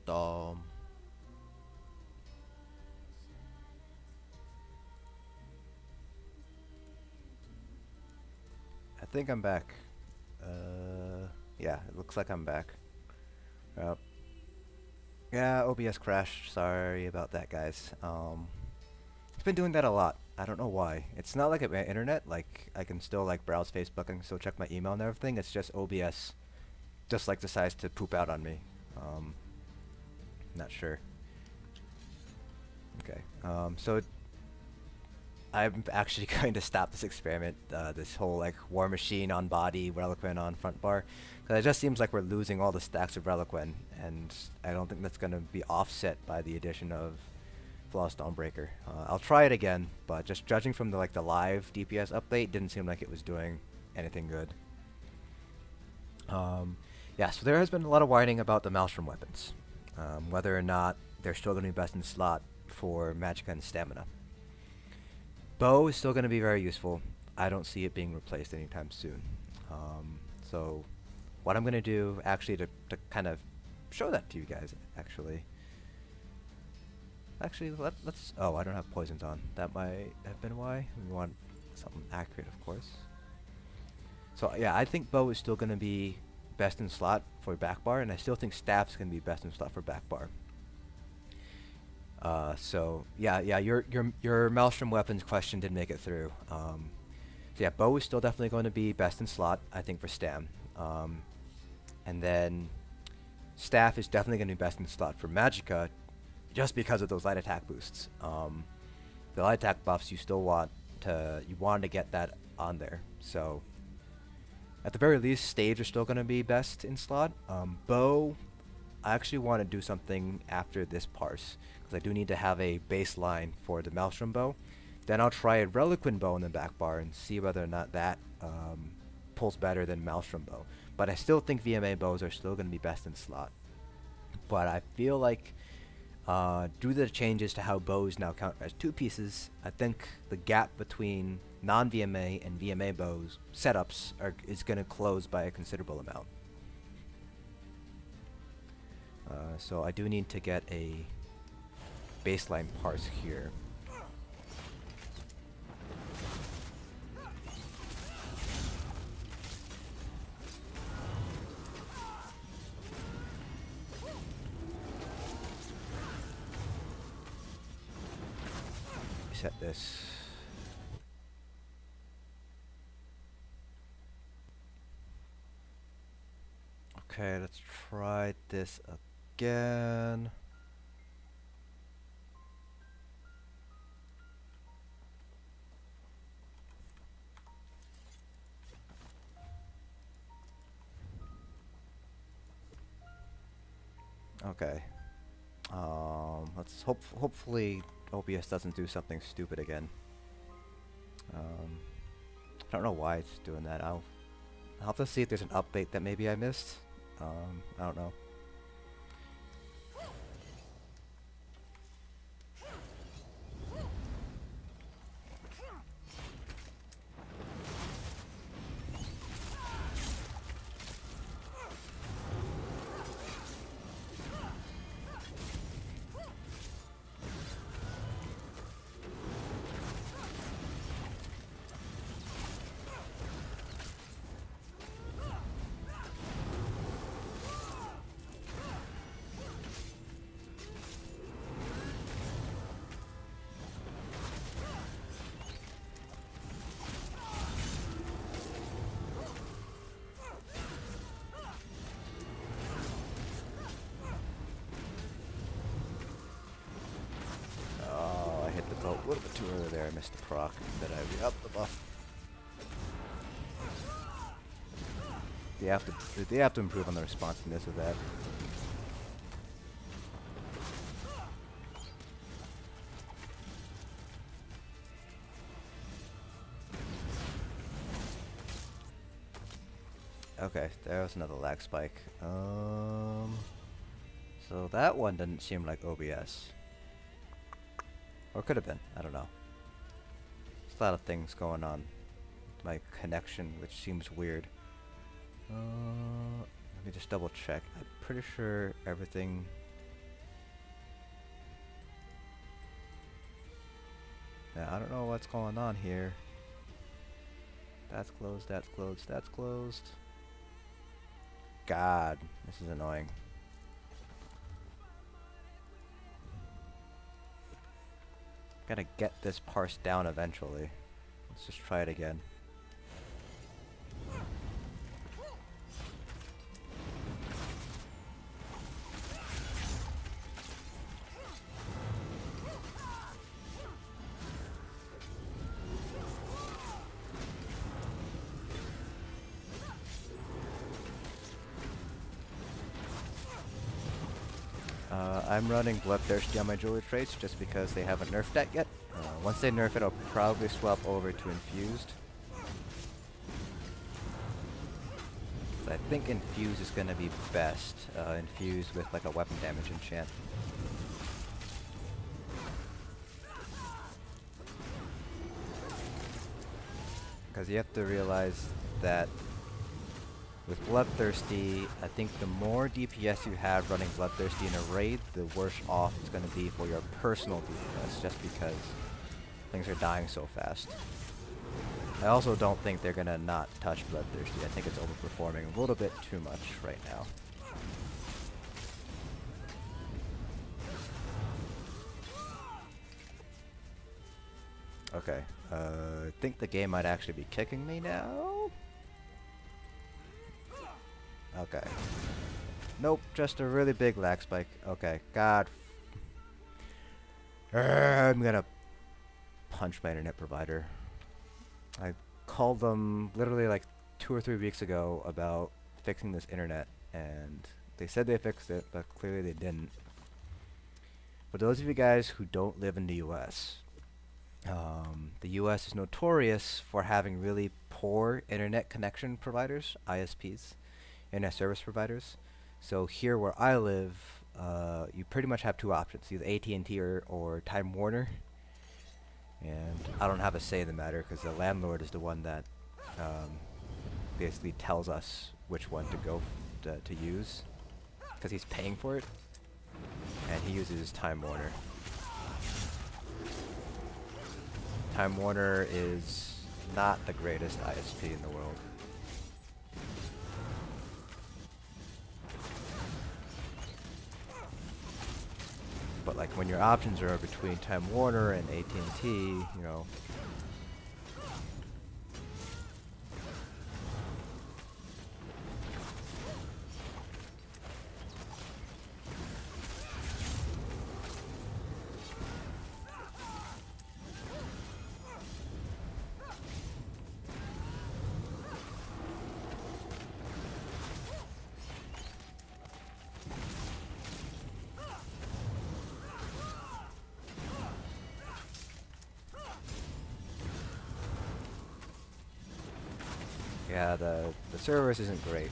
Um, I think I'm back. Yeah, it looks like I'm back. Yep. Yeah, OBS crashed. Sorry about that, guys. It's been doing that a lot. I don't know why. It's not like my internet. Like I can still like browse Facebook and still check my email and everything. It's just OBS just like decides to poop out on me. Um, Not sure. Okay. So I'm actually going to stop this experiment, this whole like War Machine on body, Relic Win on front bar, because it just seems like we're losing all the stacks of Relic Win, and I don't think that's going to be offset by the addition of Flawless Dawnbreaker. I'll try it again, but just judging from the live DPS update, didn't seem like it was doing anything good. Yeah, so there has been a lot of whining about the Maelstrom weapons, whether or not they're still going to be best in slot for Magicka and Stamina. Bow is still going to be very useful. I don't see it being replaced anytime soon. So what I'm going to do, actually, to kind of show that to you guys, actually, let's, oh, I don't have poisons on. That might have been why. We want something accurate, of course. So yeah, I think bow is still going to be best in slot for back bar, and I still think staff's going to be best in slot for back bar. So yeah, your Maelstrom weapons question did make it through. So yeah, bow is still definitely going to be best in slot, I think, for Stam. And then staff is definitely going to be best in slot for Magicka, just because of those light attack boosts. The light attack buffs, you still want to get that on there. So at the very least, stage are still going to be best in slot. Bow, I actually want to do something after this parse, because I do need to have a baseline for the Maelstrom bow. Then I'll try a Relic Win bow in the back bar and see whether or not that pulls better than Maelstrom bow. But I still think VMA bows are still going to be best in slot. But I feel like due to the changes to how bows now count as two pieces, I think the gap between non-VMA and VMA bows setups is going to close by a considerable amount. So I do need to get a baseline parse here. Reset this. Okay, let's try this again. Okay. Let's hopefully OBS doesn't do something stupid again. I don't know why it's doing that. I'll have to see if there's an update that maybe I missed. I don't know. A little bit too early there. I missed the proc. That I re-up the buff. They have to improve on the responsiveness of that. Okay, there was another lag spike. So that one didn't seem like OBS. Or could have been. I don't know. There's a lot of things going on with my connection, which seems weird. Let me just double check. I'm pretty sure everything don't know what's going on here. That's closed, that's closed, that's closed. God, this is annoying. Gotta get this parse down eventually. Let's just try it again. I'm running Bloodthirsty on my jewelry traits just because they haven't nerfed that yet. Once they nerf it, I'll probably swap over to Infused. I think Infused is going to be best. Infused with like a weapon damage enchant. Because you have to realize that with Bloodthirsty, I think the more DPS you have running Bloodthirsty in a raid, the worse off it's going to be for your personal DPS, just because things are dying so fast. I also don't think they're going to not touch Bloodthirsty. I think it's overperforming a little bit too much right now. Okay, I think the game might actually be kicking me now. Okay. Nope, just a really big lag spike. Okay, God. I'm gonna punch my internet provider. I called them literally like 2 or 3 weeks ago about fixing this internet, and they said they fixed it, but clearly they didn't. For those of you guys who don't live in the US, the US is notorious for having really poor internet connection providers, ISPs. Internet service providers. So here where I live, you pretty much have 2 options, either AT&T or Time Warner. And I don't have a say in the matter because the landlord is the one that basically tells us which one to go to use, because he's paying for it, and he uses Time Warner. Time Warner is not the greatest ISP in the world. But like when your options are between Time Warner and AT&T, you know, yeah, the service isn't great.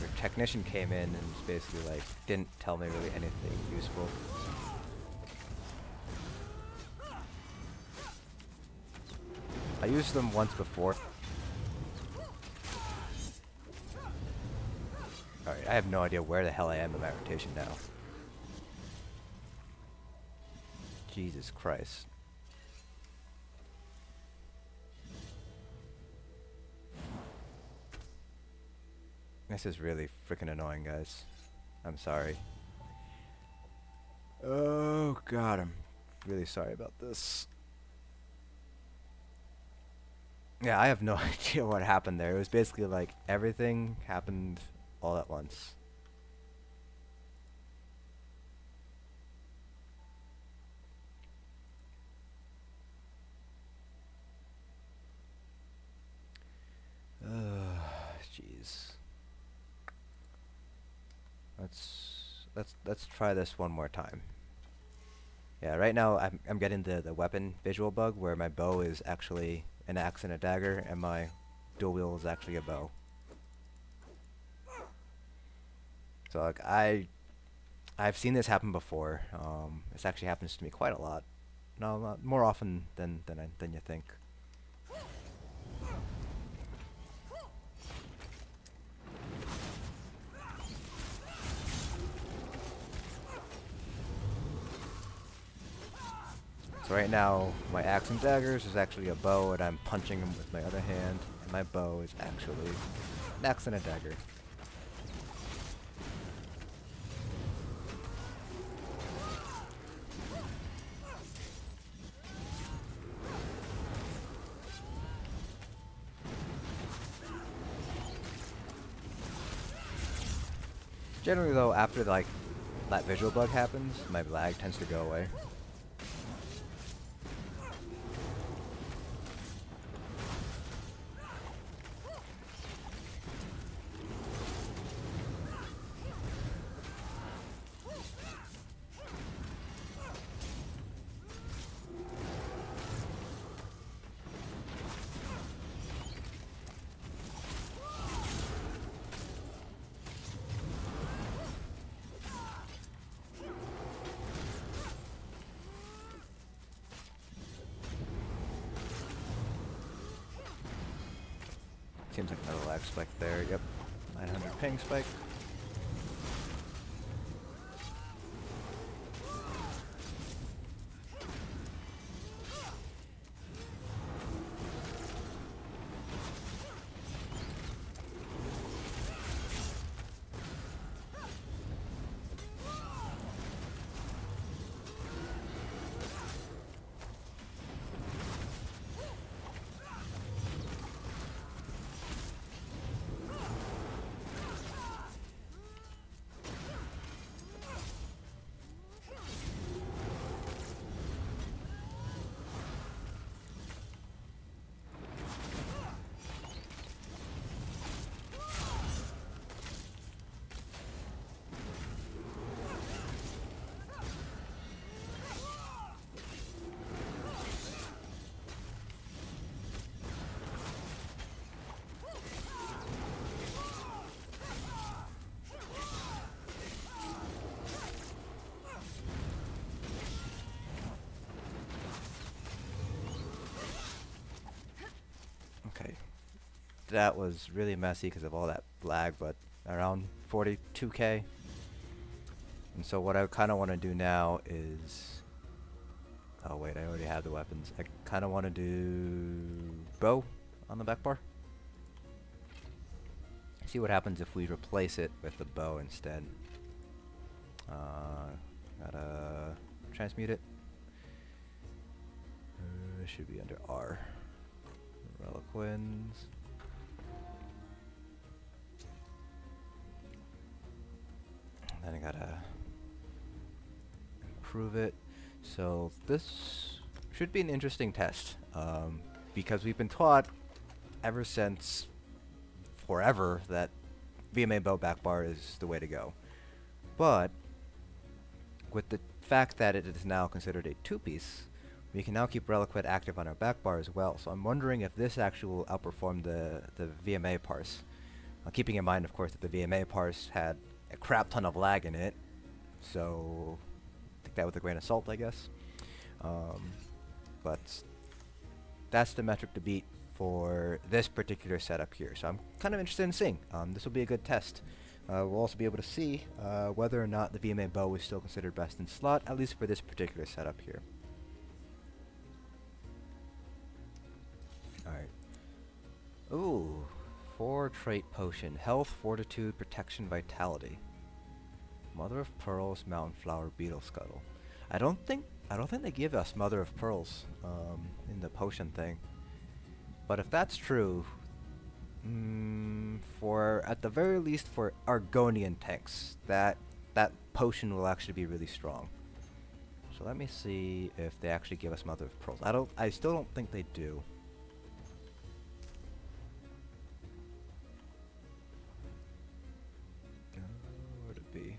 Your technician came in and basically like didn't tell me really anything useful. I used them once before. Alright, I have no idea where the hell I am in my rotation now. Jesus Christ. This is really freaking annoying, guys. I'm sorry. Oh God, I'm really sorry about this. Yeah, I have no idea what happened there. It was basically like everything happened all at once. Jeez. Let's try this one more time. Yeah, right now I'm getting the weapon visual bug where my bow is actually an axe and a dagger, and my dual wield is actually a bow. So like I've seen this happen before. This actually happens to me quite a lot. No, not more often than you think. So right now, my axe and daggers is actually a bow, and I'm punching them with my other hand, and my bow is actually an axe and a dagger. Generally though, after like that visual bug happens, my lag tends to go away. Seems like another lag spike there. Yep, 900 ping spike. Okay, that was really messy because of all that lag, but around 42k. And so what I kind of want to do now is... Oh wait, I already have the weapons. I kind of want to do bow on the back bar. See what happens if we replace it with the bow instead. Gotta transmute it. It should be under R. Relic Wins. Then I gotta improve it. So this should be an interesting test, because we've been taught ever since forever that VMA bow back bar is the way to go. But with the fact that it is now considered a two-piece, we can now keep Relic Win active on our back bar as well. So I'm wondering if this actually will outperform the VMA parse. Keeping in mind, of course, that the VMA parse had a crap ton of lag in it. So take that with a grain of salt, I guess. But that's the metric to beat for this particular setup here. So I'm kind of interested in seeing. This will be a good test. We'll also be able to see whether or not the VMA bow is still considered best in slot, at least for this particular setup here. Alright. Ooh. 4 trait potion. Health, fortitude, protection, vitality. Mother of Pearls, Mountain Flower, Beetle Scuttle. I don't think they give us Mother of Pearls in the potion thing. But if that's true, for at the very least for Argonian tanks, that potion will actually be really strong. So let me see if they actually give us Mother of Pearls. I still don't think they do. Where'd it be?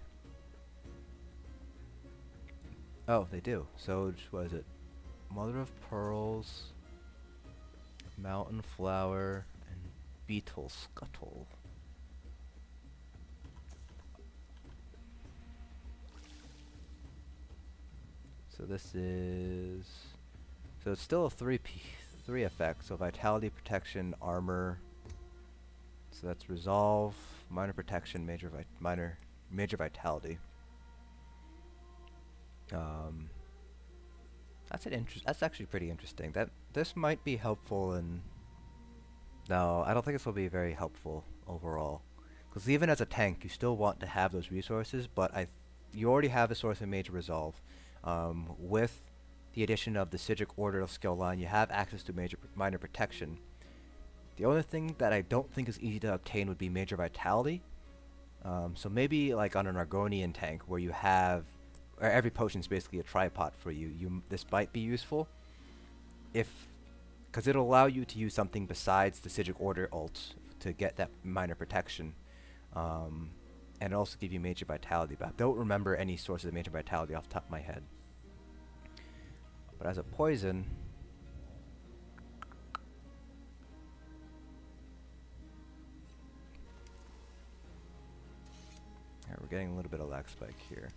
Oh, they do. So which was it? Mother of Pearls, Mountain Flower, and Beetle Scuttle. So this is... So it's still a 3 effect. So Vitality, Protection, Armor. So that's Resolve, Minor Protection, Major Vitality. That's actually pretty interesting. This might be helpful in. No, I don't think this will be very helpful overall. Because even as a tank, you still want to have those resources, but you already have a source of major resolve. With the addition of the Sigic Order skill line, you have access to minor protection. The only thing that I don't think is easy to obtain would be major vitality. So maybe like on an Argonian tank where you have, or every potion is basically a tripod for you. This might be useful, because it'll allow you to use something besides the Sigic Order ult to get that minor protection, and also give you major vitality. But I don't remember any sources of major vitality off the top of my head. But as a poison, we're getting a little bit of lag spike here.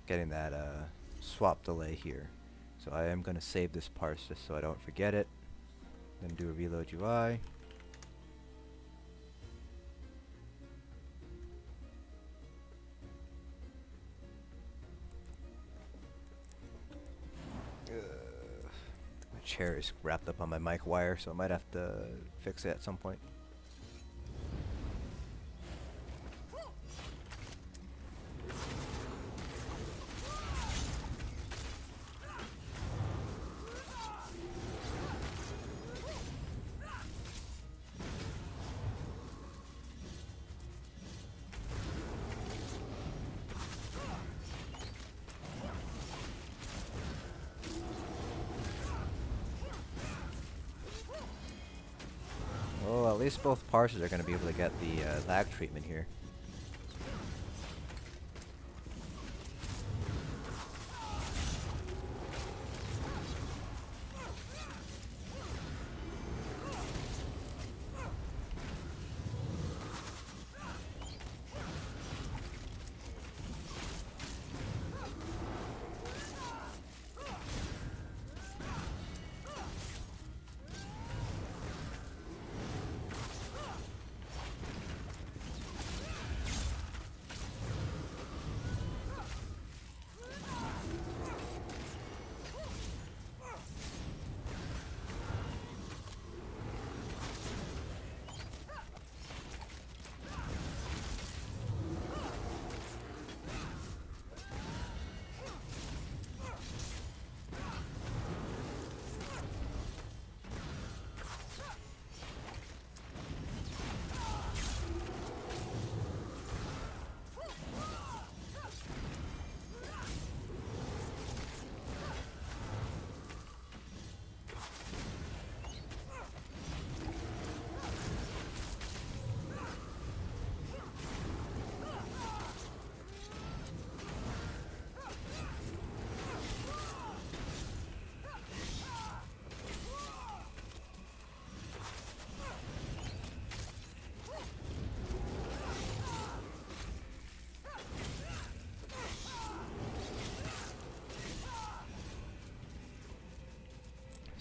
Getting that swap delay here. So I am going to save this parse just so I don't forget it. Then do a reload UI. My chair is wrapped up on my mic wire, so I might have to fix it at some point. Well, at least both parses are going to be able to get the lag treatment here.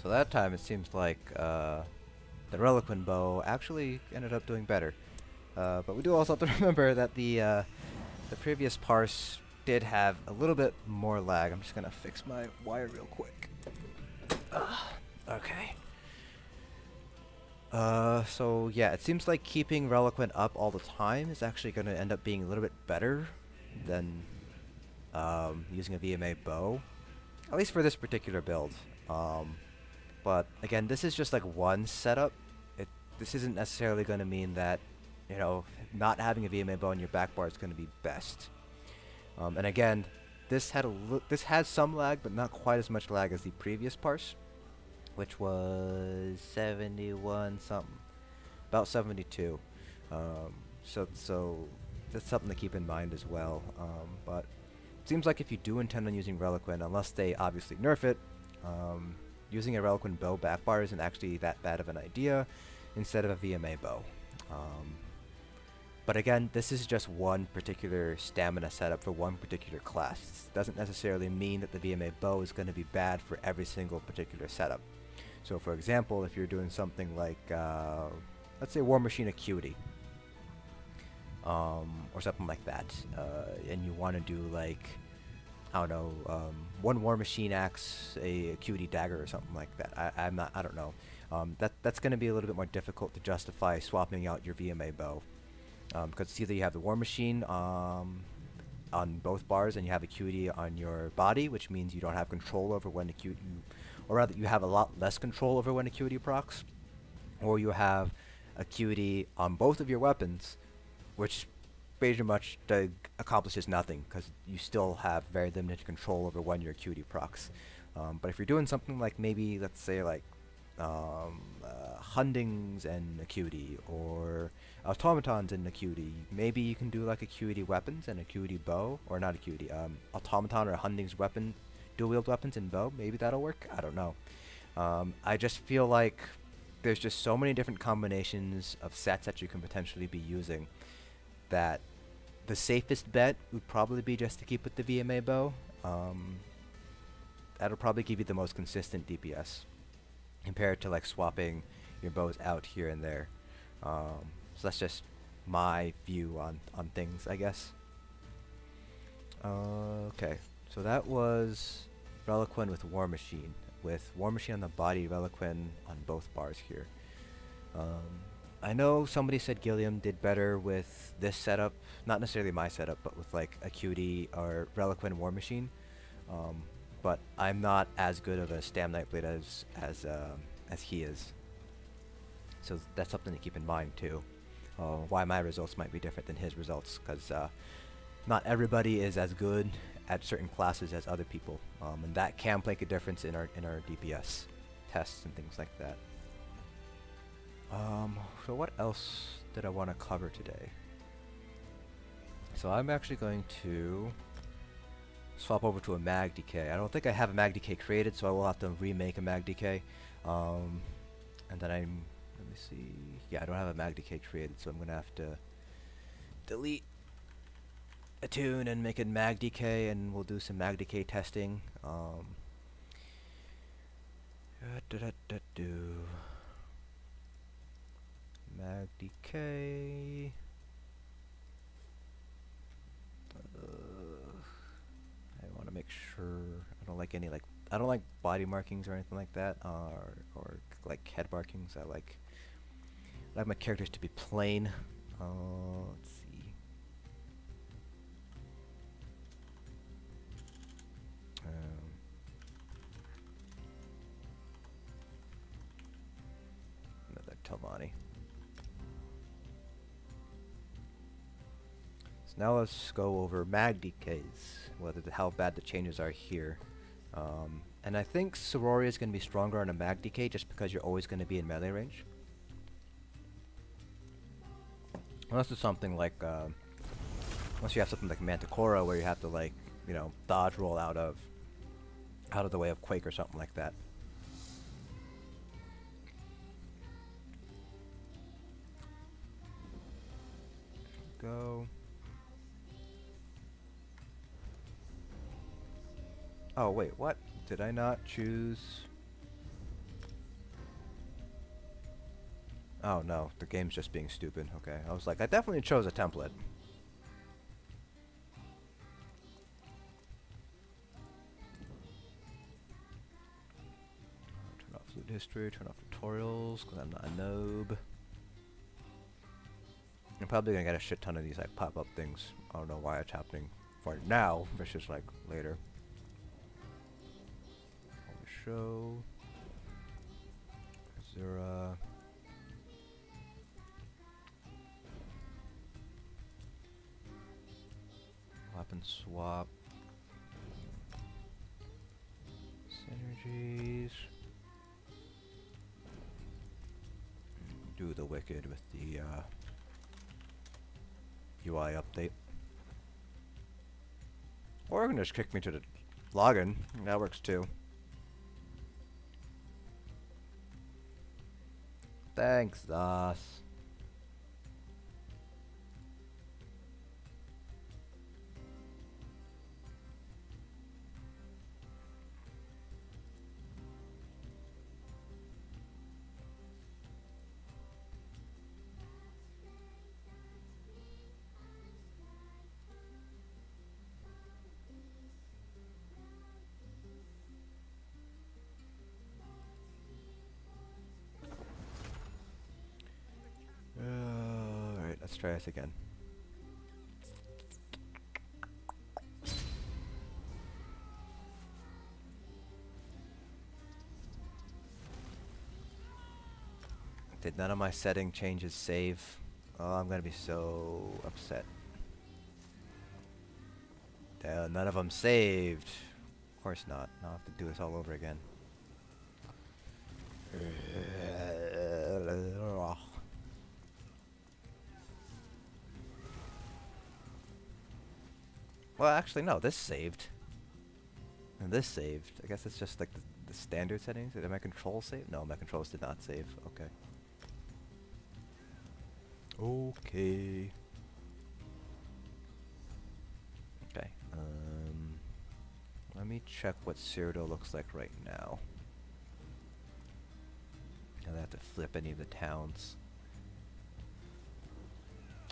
So that time it seems like the Relic Win bow actually ended up doing better. But we do also have to remember that the previous parse did have a little bit more lag. I'm just gonna fix my wire real quick. Okay. So yeah, it seems like keeping Relic Win up all the time is actually gonna end up being a little bit better than using a VMA bow, at least for this particular build. But again, this is just like one setup. This isn't necessarily going to mean that, you know, not having a VMA bow in your back bar is going to be best. And again, this has some lag, but not quite as much lag as the previous parse, which was 71 something, about 72. So that's something to keep in mind as well. But it seems like if you do intend on using Relic Win, unless they obviously nerf it, using a Relic Win bow backbar isn't actually that bad of an idea instead of a VMA bow. But again, this is just one particular stamina setup for one particular class. It doesn't necessarily mean that the VMA bow is going to be bad for every single particular setup. So for example, if you're doing something like, let's say War Machine Acuity, or something like that, and you want to do like, I don't know, one War Machine axe, a Acuity dagger or something like that. I don't know. That's going to be a little bit more difficult to justify swapping out your VMA bow. Because it's either you have the War Machine on both bars and you have Acuity on your body, which means you don't have control over when Acuity, or rather you have a lot less control over when Acuity procs, or you have Acuity on both of your weapons, which pretty much accomplishes nothing because you still have very limited control over when your Acuity procs. But if you're doing something like maybe, let's say like Hundings and Acuity, or Automatons and Acuity, maybe you can do like Acuity weapons and Acuity bow, or not Acuity, Automaton or Hundings weapon, dual wield weapons and bow, maybe that'll work, I don't know. I just feel like there's just so many different combinations of sets that you can potentially be using that the safest bet would probably be just to keep with the VMA bow. That'll probably give you the most consistent DPS compared to like swapping your bows out here and there. So that's just my view on things, I guess. Okay, so that was Relic Win with War Machine. With War Machine on the body, Relic Win on both bars here. I know somebody said Gilliam did better with this setup, not necessarily my setup, but with like Acuity or Relic Win War Machine. But I'm not as good of a Stam Nightblade as he is. So that's something to keep in mind too. Why my results might be different than his results, because not everybody is as good at certain classes as other people, and that can make a difference in our DPS tests and things like that. So what else did I want to cover today? So I'm actually going to swap over to a magDK. I don't think I have a magDK created, so I will have to remake a magDK. And then let me see. Yeah, I don't have a magDK created, so I'm gonna have to delete a tune and make it magDK, and we'll do some magDK testing. magDK. I want to make sure I don't like any I don't like body markings or anything like that, or like head markings. I like my characters to be plain. Let's see. Another Telmani. So now let's go over magDKs, how bad the changes are here. And I think Sorori is going to be stronger on a magDK just because you're always going to be in melee range. Unless it's something like, unless you have something like Manticora where you have to like, you know, dodge roll out of the way of Quake or something like that. Go. Oh wait, what? Did I not choose? Oh no, the game's just being stupid. Okay, I was like, I definitely chose a template. Turn off loot history, turn off tutorials, because I'm not a noob. I'm probably gonna get a shit ton of these like pop-up things. I don't know why it's happening for now versus like later. Show Zura. Weapon swap. Synergies. Do the wicked with the UI update. Or you can just kick me to the login. That works too. Thanks, Zos. try this again. Did none of my setting changes save? Oh, I'm gonna be so upset. None of them saved. Of course not. I'll have to do this all over again. Well, actually, no. This saved. And this saved. I guess it's just like the standard settings. Did my controls save? No, my controls did not save. Okay. Okay. Okay. Let me check what Cyrodiil looks like right now. I have to flip any of the towns.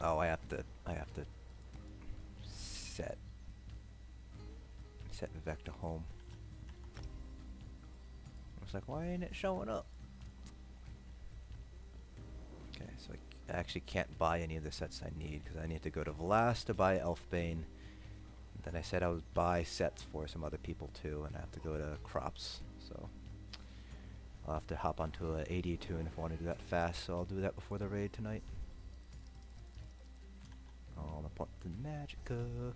Oh, I have to set Vivec to home. I was like, why ain't it showing up? Okay, so I actually can't buy any of the sets I need because I need to go to Vlas to buy Elfbane. Then I said I would buy sets for some other people too, and I have to go to Crops. So I'll have to hop onto a AD tune if I want to do that fast. So I'll do that before the raid tonight. All the point to Magicka.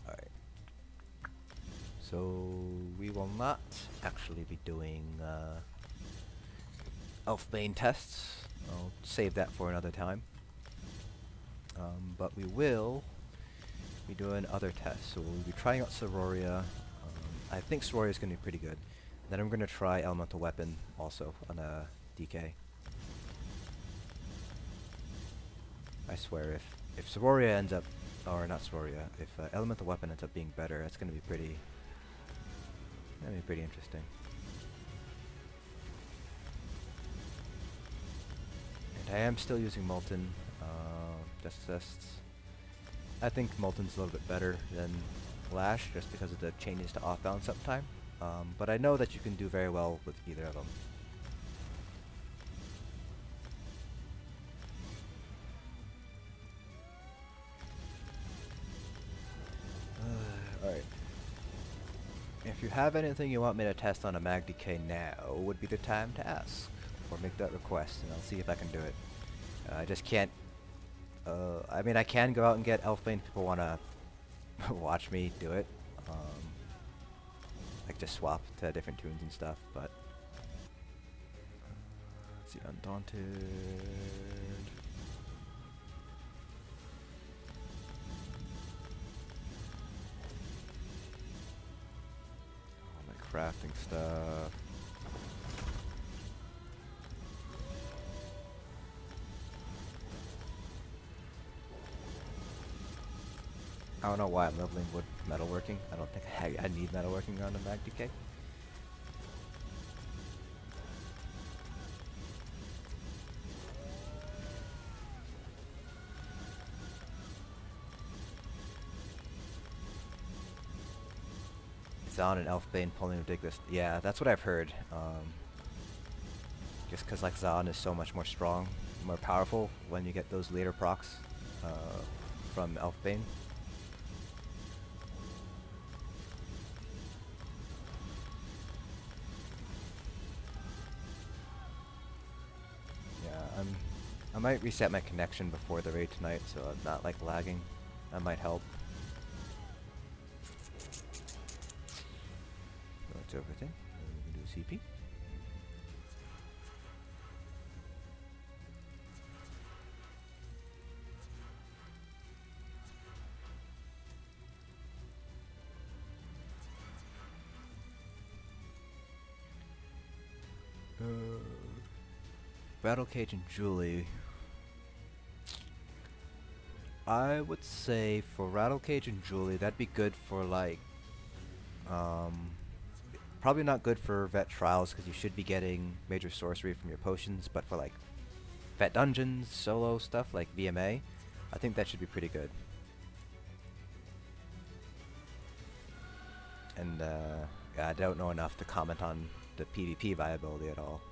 Alright. So we will not actually be doing Elfbane tests. I'll save that for another time. But we will be doing other tests. So we'll be trying out Sororia. I think Sororia is going to be pretty good. Then I'm going to try Elemental Weapon also on a DK. I swear, if Sororia ends up, or not Sororia, if Elemental Weapon ends up being better, that's going to be pretty interesting. And I am still using Molten. Just I think Molten's a little bit better than Lash, just because of the changes to off balance uptime. But I know that you can do very well with either of them. Alright. If you have anything you want me to test on a magDK now, would be the time to ask. Or make that request, and I'll see if I can do it. I just can't... I mean, I can go out and get Elfbane if people want to watch me do it. Like, just swap to different tunes and stuff, but... let's see, Undaunted... all my crafting stuff... I don't know why I'm leveling wood metalworking. I don't think I need metalworking on a magDK. Zon and Elfbane pulling to dig this. Yeah, that's what I've heard. Just because like Zon is so much more strong, more powerful when you get those later procs from Elfbane. I might reset my connection before the raid tonight, so I'm not like lagging. That might help. So that's everything. We can do CP. Battle Cage and Julie. I would say for Rattle Cage and Julie, that'd be good for like, probably not good for vet trials because you should be getting major sorcery from your potions, but for like vet dungeons, solo stuff like VMA, I think that should be pretty good. And yeah, I don't know enough to comment on the PvP viability at all.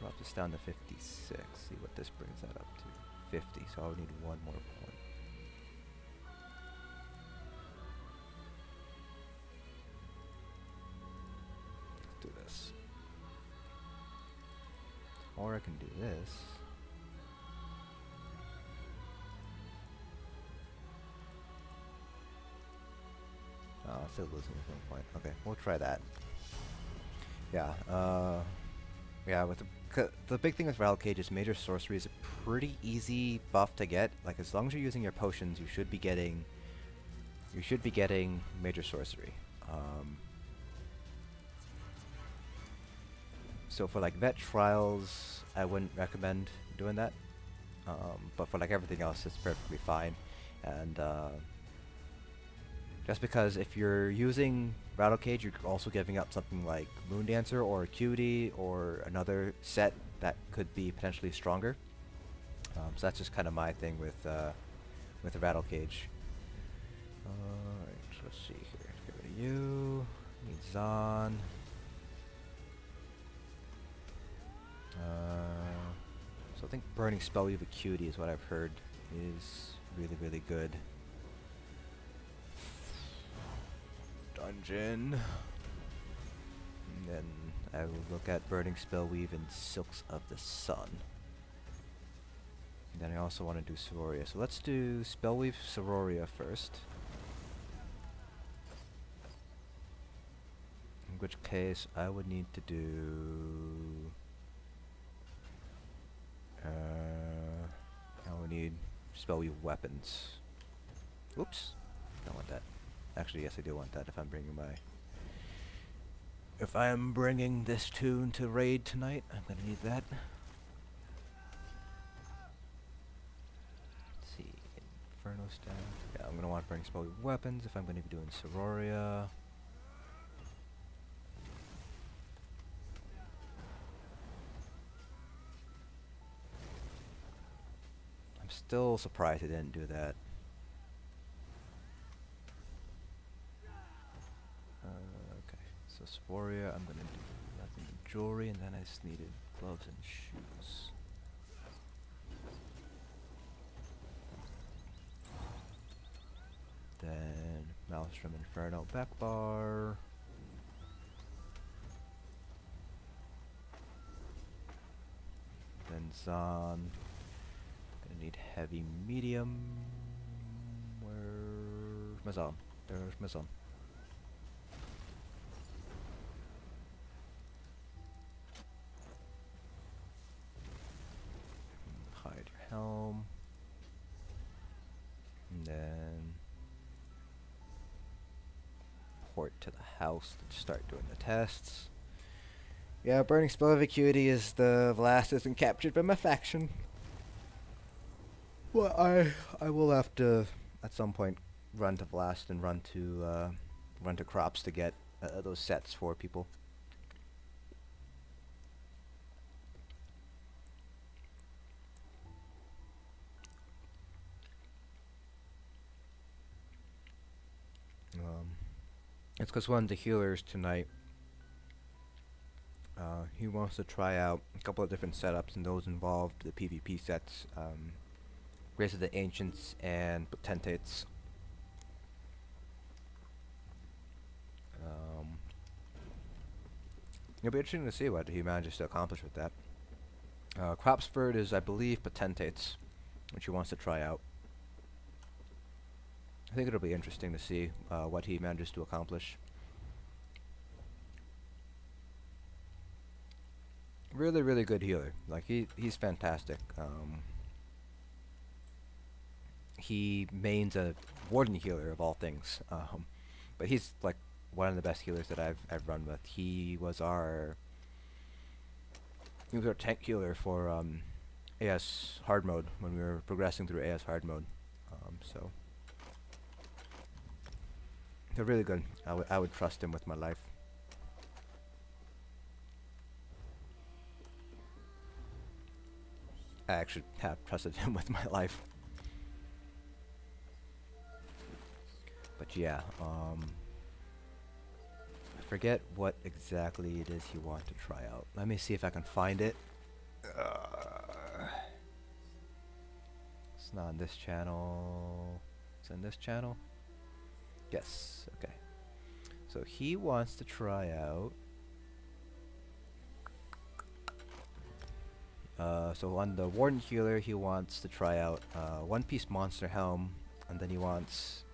drop this down to 56. See what this brings that up to. 50, so I would need one more point. Let's do this. Or I can do this. Oh, still losing with 1 point. Okay, we'll try that. Yeah, yeah, with the big thing with Rattle Cage is Major Sorcery is a pretty easy buff to get. Like, as long as you're using your potions, you should be getting Major Sorcery. So for like vet trials, I wouldn't recommend doing that. But for like everything else, it's perfectly fine. And just because if you're using Rattle Cage, you're also giving up something like Moon Dancer or Acuity or another set that could be potentially stronger. So that's just kind of my thing with the Rattle Cage. Alright, let's see here. Get rid of you. Need Zon. So I think Burning Spellweave Acuity is what I've heard is really, really good. Dungeon. And then I will look at Burning Spellweave and Silks of the Sun. And then I also want to do Sororia. So let's do Spellweave Sororia first. In which case I would need to do... I would need Spellweave Weapons. Oops. Don't want that. Actually, yes, I do want that if I'm bringing my... If I am bringing this tune to raid tonight, I'm gonna need that. Let's see, Inferno Staff. Yeah, I'm gonna want to bring Spellweave Weapons if I'm gonna be doing Sororia. I'm still surprised I didn't do that. So Sororia, I'm gonna do nothing but jewelry, and then I just needed gloves and shoes. Then Maelstrom Inferno back bar. Then Zon. Gonna need heavy medium. Where's my Zon? There's my Zon. Hide your helm. And then port to the house to start doing the tests. Yeah, Burning Spell of Acuity is the last isn't captured by my faction. Well, I will have to at some point run to Blast and run to Crops to get those sets for people. It's because one of the healers tonight, he wants to try out a couple of different setups, and those involved the PvP sets, Grace of the Ancients and Potentates. It'll be interesting to see what he manages to accomplish with that. Cropsford is, I believe, Potentates, which he wants to try out. I think it'll be interesting to see what he manages to accomplish. Really, really good healer. Like, he's fantastic. He mains a Warden healer of all things. But he's like one of the best healers that I've run with. He was our tank healer for AS hard mode when we were progressing through AS hard mode. So they're really good. I would trust him with my life. I actually have trusted him with my life. But yeah, I forget what exactly it is he wants to try out. Let me see if I can find it. It's not on this channel. It's in this channel? Yes, okay. So he wants to try out... so on the Warden Healer, he wants to try out one-piece Monster Helm, and then he wants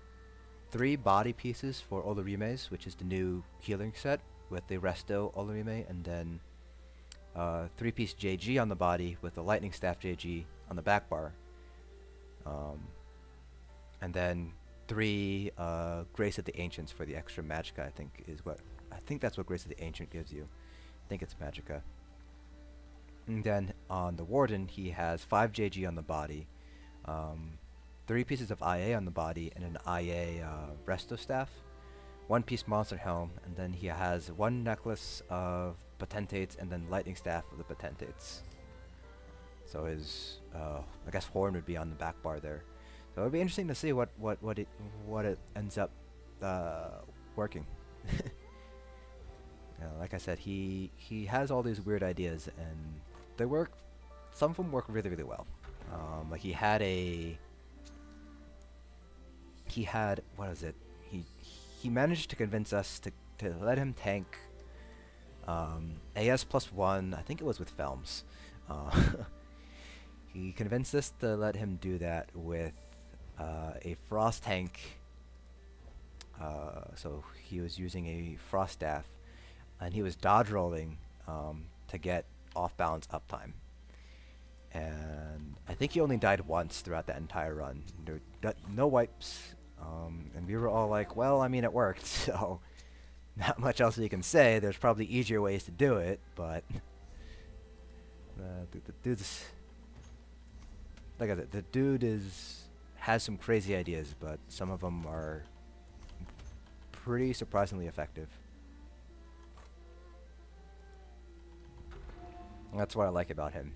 3 body pieces for Olorime's, which is the new healing set with the Resto Olorime, and then 3-piece JG on the body with the Lightning Staff JG on the back bar. And then 3 Grace of the Ancients for the extra Magicka, I think that's what Grace of the Ancient gives you. I think it's Magicka. And then on the Warden, he has 5 JG on the body, 3 pieces of IA on the body, and an IA Resto Staff, 1-piece Monster Helm, and then he has 1 necklace of Potentates, and then Lightning Staff of the Potentates. So his, I guess Horn would be on the back bar there. So it'll be interesting to see what it ends up working. Like I said, he has all these weird ideas, and they work. Some of them work really, really well. Like he had what is it? He managed to convince us to let him tank AS +1. I think it was with Felms. He convinced us to let him do that with a Frost tank. So he was using a Frost Staff, and he was dodge rolling to get off balance uptime. And I think he only died once throughout that entire run. No wipes. And we were all like, well, I mean, it worked, so not much else we can say. There's probably easier ways to do it, but the dude's, like I said, the dude has some crazy ideas, but some of them are pretty surprisingly effective. And that's what I like about him.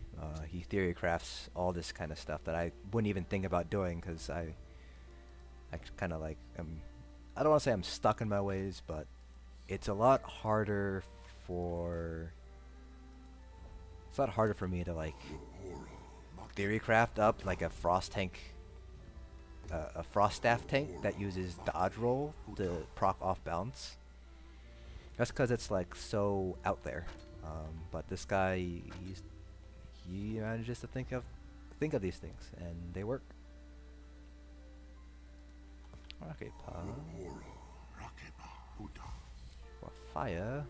He theory crafts all this kind of stuff that I wouldn't even think about doing, because I kind of like, I don't want to say I'm stuck in my ways, but it's a lot harder for me to like theory craft up like a Frost tank, a Frost Staff tank that uses dodge roll to proc off balance. That's because it's like so out there. But this guy, he manages to think of these things, and they work. Okay, fire.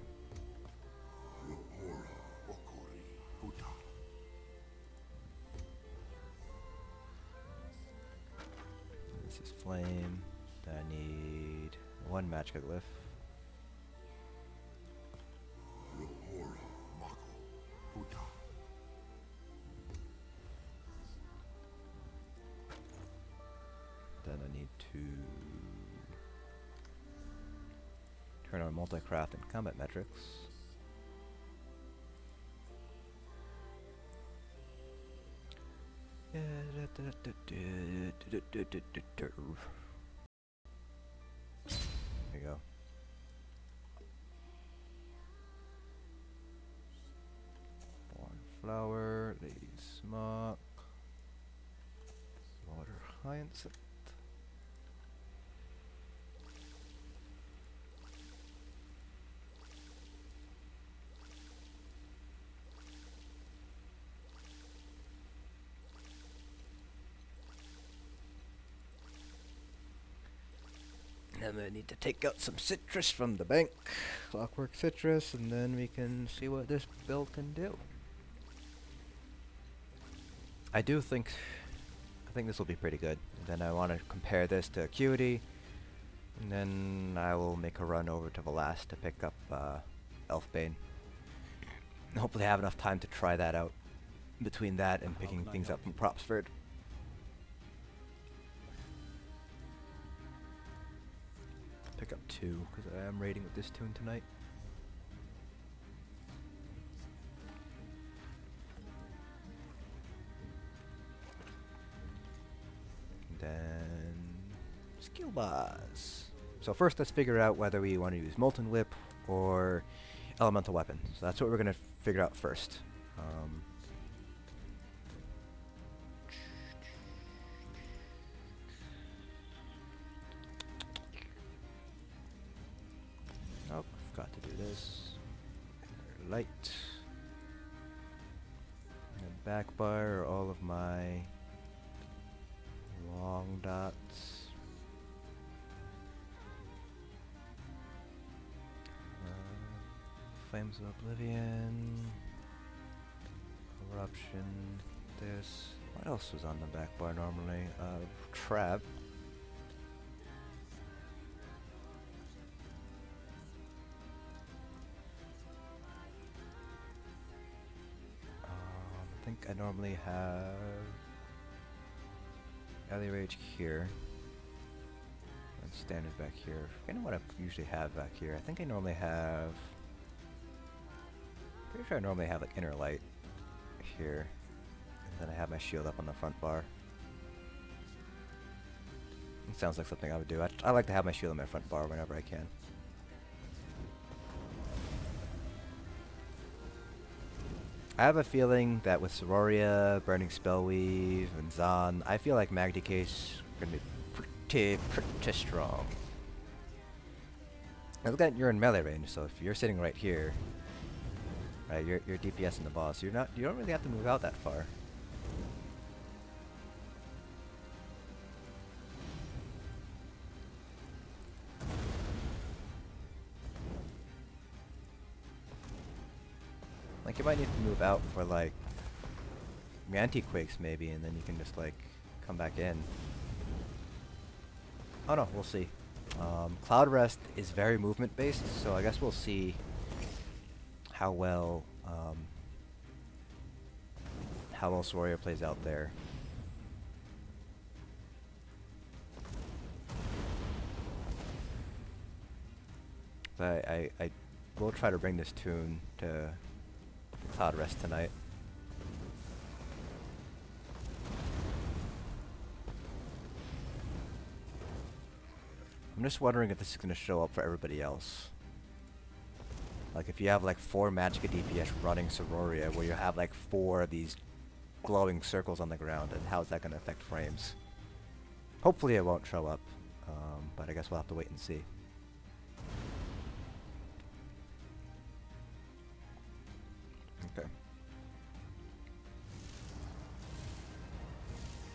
This is flame. Then I need 1 Magicka Glyph. Then I need to turn on multi-craft and combat metrics. There you go. Flower, Lady Smock, Water Hyacinth. And then I need to take out some citrus from the bank, Clockwork Citrus, and then we can see what this build can do. I think this will be pretty good. And then I want to compare this to Acuity, and then I will make a run over to Velas to pick up Elfbane. And hopefully have enough time to try that out between that and picking things up from Propsford. Pick up 2, because I am raiding with this tune tonight. Then skill bars. So first let's figure out whether we want to use Molten Whip or Elemental Weapon. So that's what we're going to figure out first. this. Light. And back bar are all of my long dots. Flames of Oblivion. Corruption. This. What else was on the back bar normally? Trap. I think I normally have Alley Rage here. And standard back here. I know what I usually have back here. I think I normally have... Pretty sure I normally have like Inner Light here. And then I have my shield up on the front bar. It sounds like something I would do. I like to have my shield on my front bar whenever I can. I have a feeling that with Sororia, Burning Spellweave, and Zahn, I feel like magDK is going to be pretty strong. Now look at you're in melee range, so if you're sitting right here, right, you're DPS in the boss. You don't really have to move out that far. Like, you might need to move out for, like, anti-quakes, maybe, and then you can just, like, come back in. Oh, no, we'll see. Cloudrest is very movement-based, so I guess we'll see how well Sororia plays out there. But I will try to bring this tune to Cloudrest tonight. I'm just wondering if this is going to show up for everybody else. Like if you have like 4 Magicka DPS running Sororia where you have like 4 of these glowing circles on the ground, and how is that going to affect frames? Hopefully it won't show up, but I guess we'll have to wait and see. Okay.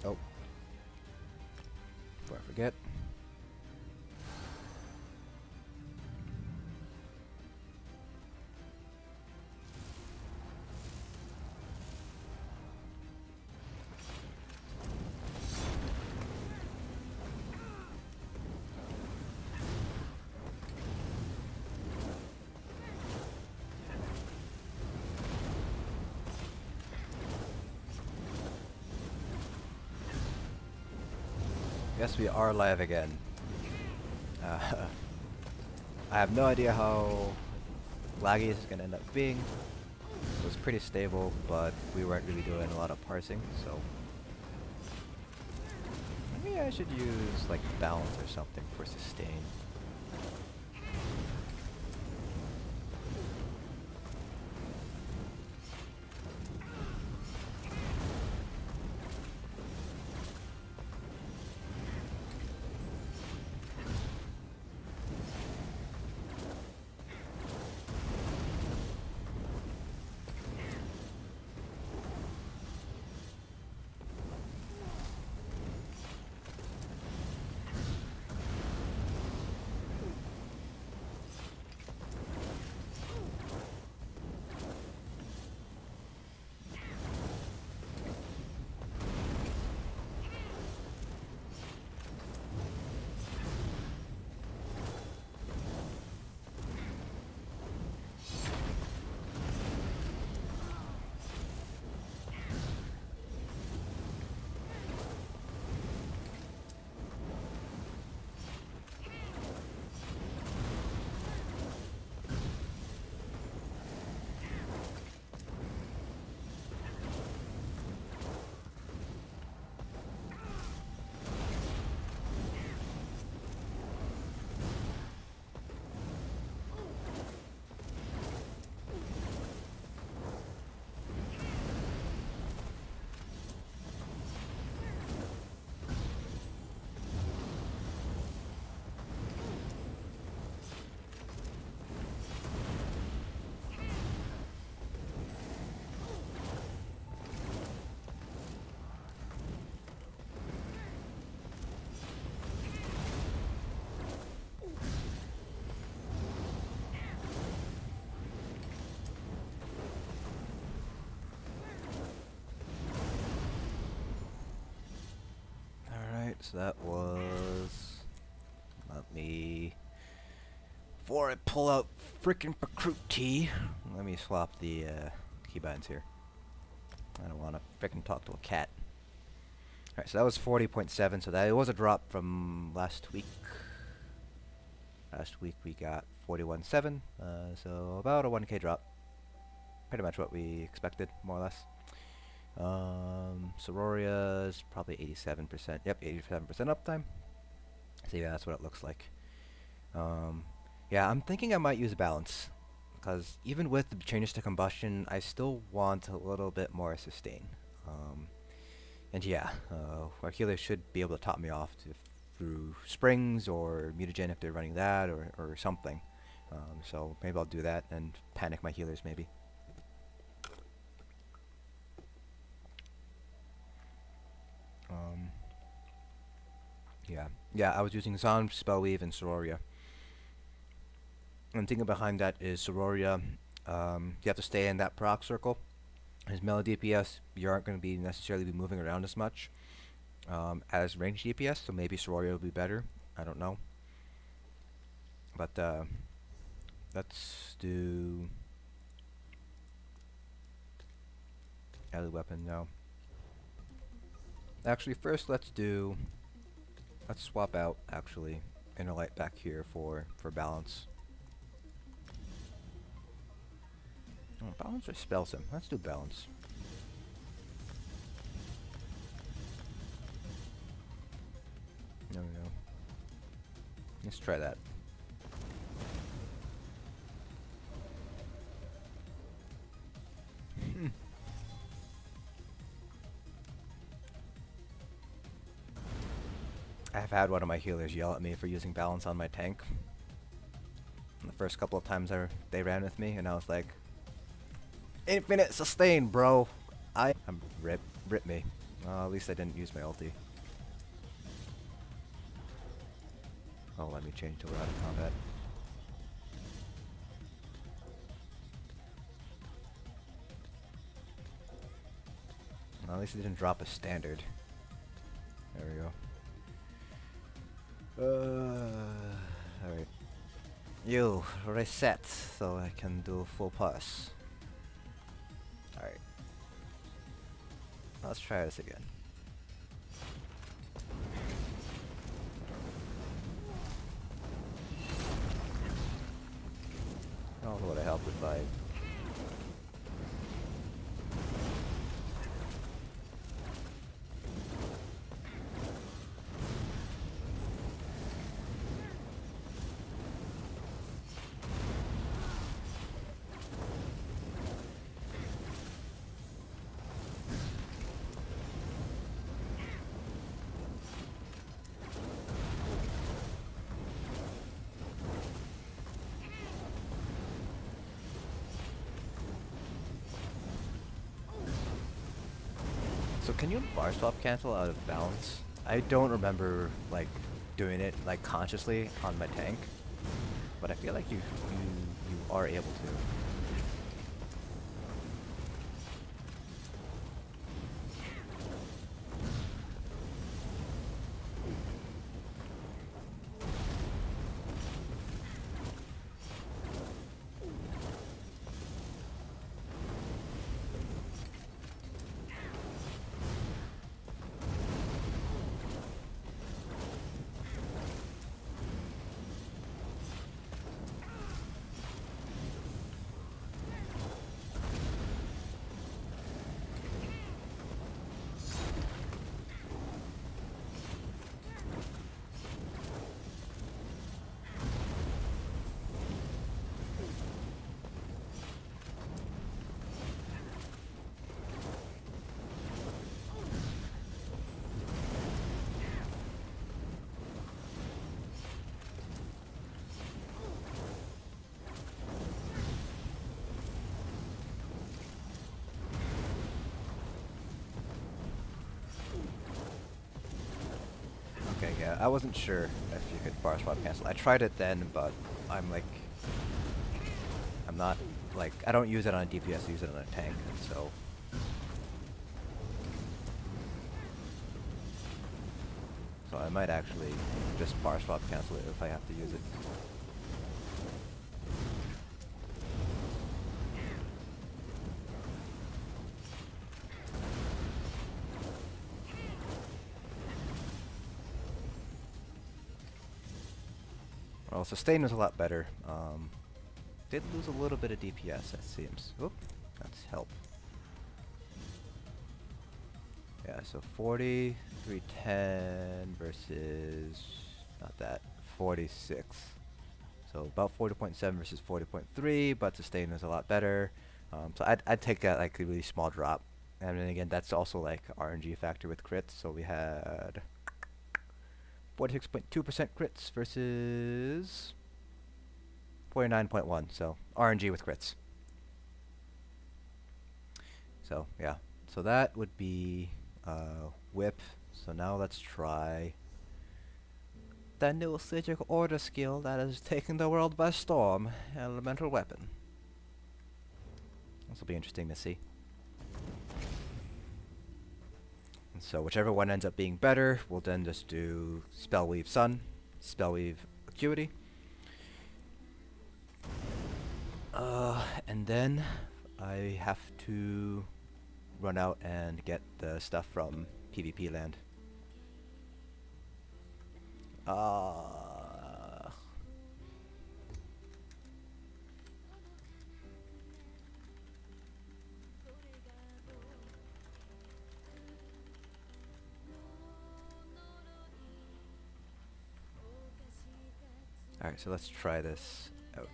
Oh. Before I forget. Yes, we are live again. I have no idea how laggy this is going to end up being. It was pretty stable, but we weren't really doing a lot of parsing, so... Maybe I should use, like, balance or something for sustain. so that was... Let me... Before I pull out frickin' recruit T, let me swap the keybinds here. I don't want to frickin' talk to a cat. Alright, so that was 40.7, so that it was a drop from last week. Last week we got 41.7, so about a 1k drop. Pretty much what we expected, more or less. Sororia is probably 87%. Yep, 87% uptime. So yeah, that's what it looks like. Yeah, I'm thinking I might use balance, because even with the changes to combustion, I still want a little bit more sustain. And yeah, our healers should be able to top me off through springs or mutagen if they're running that, or something. So maybe I'll do that and panic my healers maybe. Yeah, I was using Zon, Spellweave, and Sororia. And thinking behind that is Sororia, you have to stay in that proc circle. As melee DPS, you aren't going to be necessarily moving around as much as range DPS, so maybe Sororia will be better. I don't know. But let's do melee weapon now. Actually, first let's swap out actually Inner Light back here for balance. Oh, balance or spell sim? Let's do balance. There we go. Let's try that. I've had one of my healers yell at me for using balance on my tank. The first couple of times they ran with me, and I was like, infinite sustain, bro. Rip me. At least I didn't use my ulti. Oh, let me change till we're out of combat. Well, at least it didn't drop a standard. There we go. Alright. You reset so I can do full parse. Alright. Let's try this again. Oh, it would have helped if I... So can you bar swap cancel out of balance? I don't remember like doing it like consciously on my tank, but I feel like you are able to. Okay, yeah, I wasn't sure if you could bar swap cancel. I tried it then, but I'm not, like, I don't use it on a DPS, I use it on a tank, and so... so I might actually just bar swap cancel it if I have to use it. Well, sustain was a lot better. Did lose a little bit of DPS, it seems. Oop, that's help. Yeah, so 40, 310 versus, not that, 46. So about 40.7 versus 40.3, but sustain was a lot better. So I'd take that like a really small drop. And then again, that's also like RNG factor with crits. So we had 46.2% crits versus 49.1. So RNG with crits. So yeah, so that would be whip. So now let's try the new Strategic Order skill that is taking the world by storm, Elemental Weapon. This will be interesting to see. And so whichever one ends up being better, we'll then just do Spellweave Sun, Spellweave Acuity. And then I have to run out and get the stuff from PvP land. Alright, so let's try this out.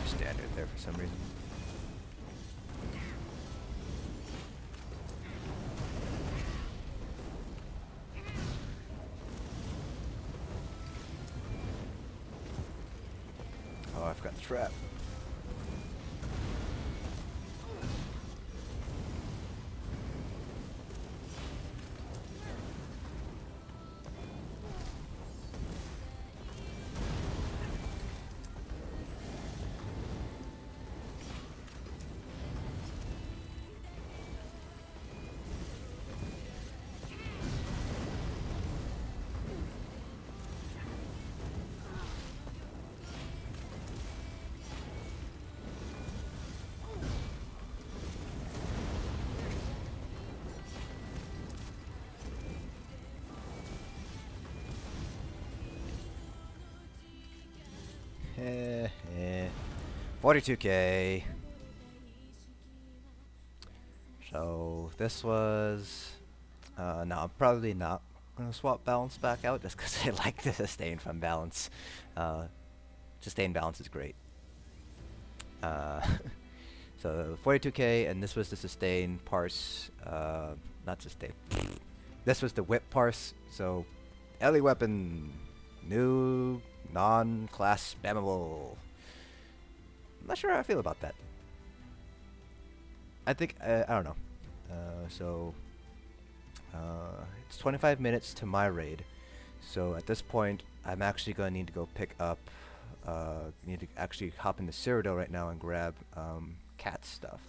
Standard there for some reason. Oh, I forgot the trap. Eh, 42k. So this was no, I'm probably not gonna swap balance back out just because I like the sustain from balance. Sustain balance is great. So 42k, and this was the sustain parse. Not sustain. This was the whip parse. So LE weapon, new non-class spammable. I'm not sure how I feel about that. I think I don't know. So it's 25 minutes to my raid. So at this point, I'm actually going to need to go pick up, need to actually hop into Cyrodiil right now and grab Cat's stuff,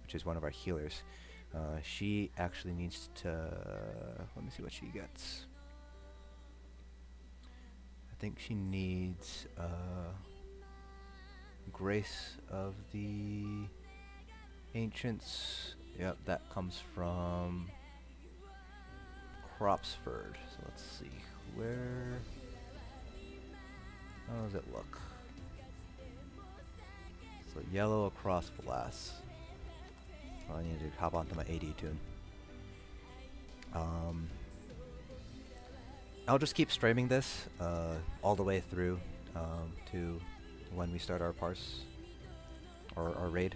which is one of our healers. She actually needs to, let me see what she gets. I think she needs Grace of the Ancients. Yep, that comes from Cropsford. So let's see, where, how does it look? So yellow across Glass. Well, I need to hop onto my AD tune. I'll just keep streaming this all the way through to when we start our parse or our raid.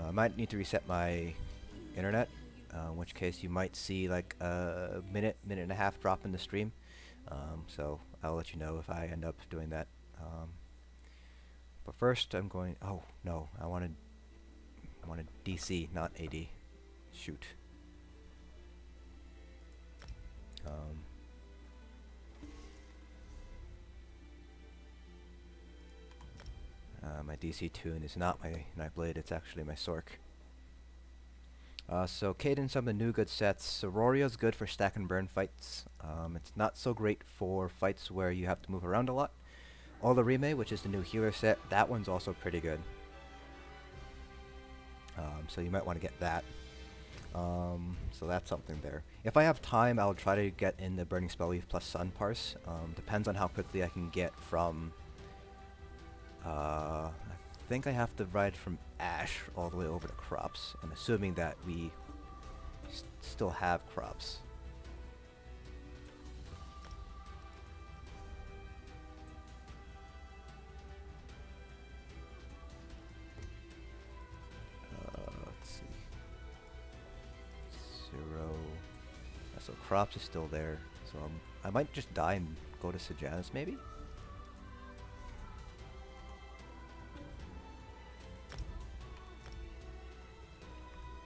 I might need to reset my internet, in which case you might see like a minute and a half drop in the stream. So I'll let you know if I end up doing that. But first I'm going, oh no, I wanted DC, not AD. Shoot. My DC tune is not my Nightblade, it's actually my Sork. So Cadence, some of the new good sets. Auroria's good for stack and burn fights. It's not so great for fights where you have to move around a lot. Olorime, which is the new healer set, that one's also pretty good. So you might want to get that. So that's something there. If I have time, I'll try to get in the Burning Spell Leaf plus Sun parse. Depends on how quickly I can get from... I think I have to ride from Ash all the way over to Crops. I'm assuming that we still have Crops. Let's see. 0. So Crops is still there. So I might just die and go to Sejanus maybe?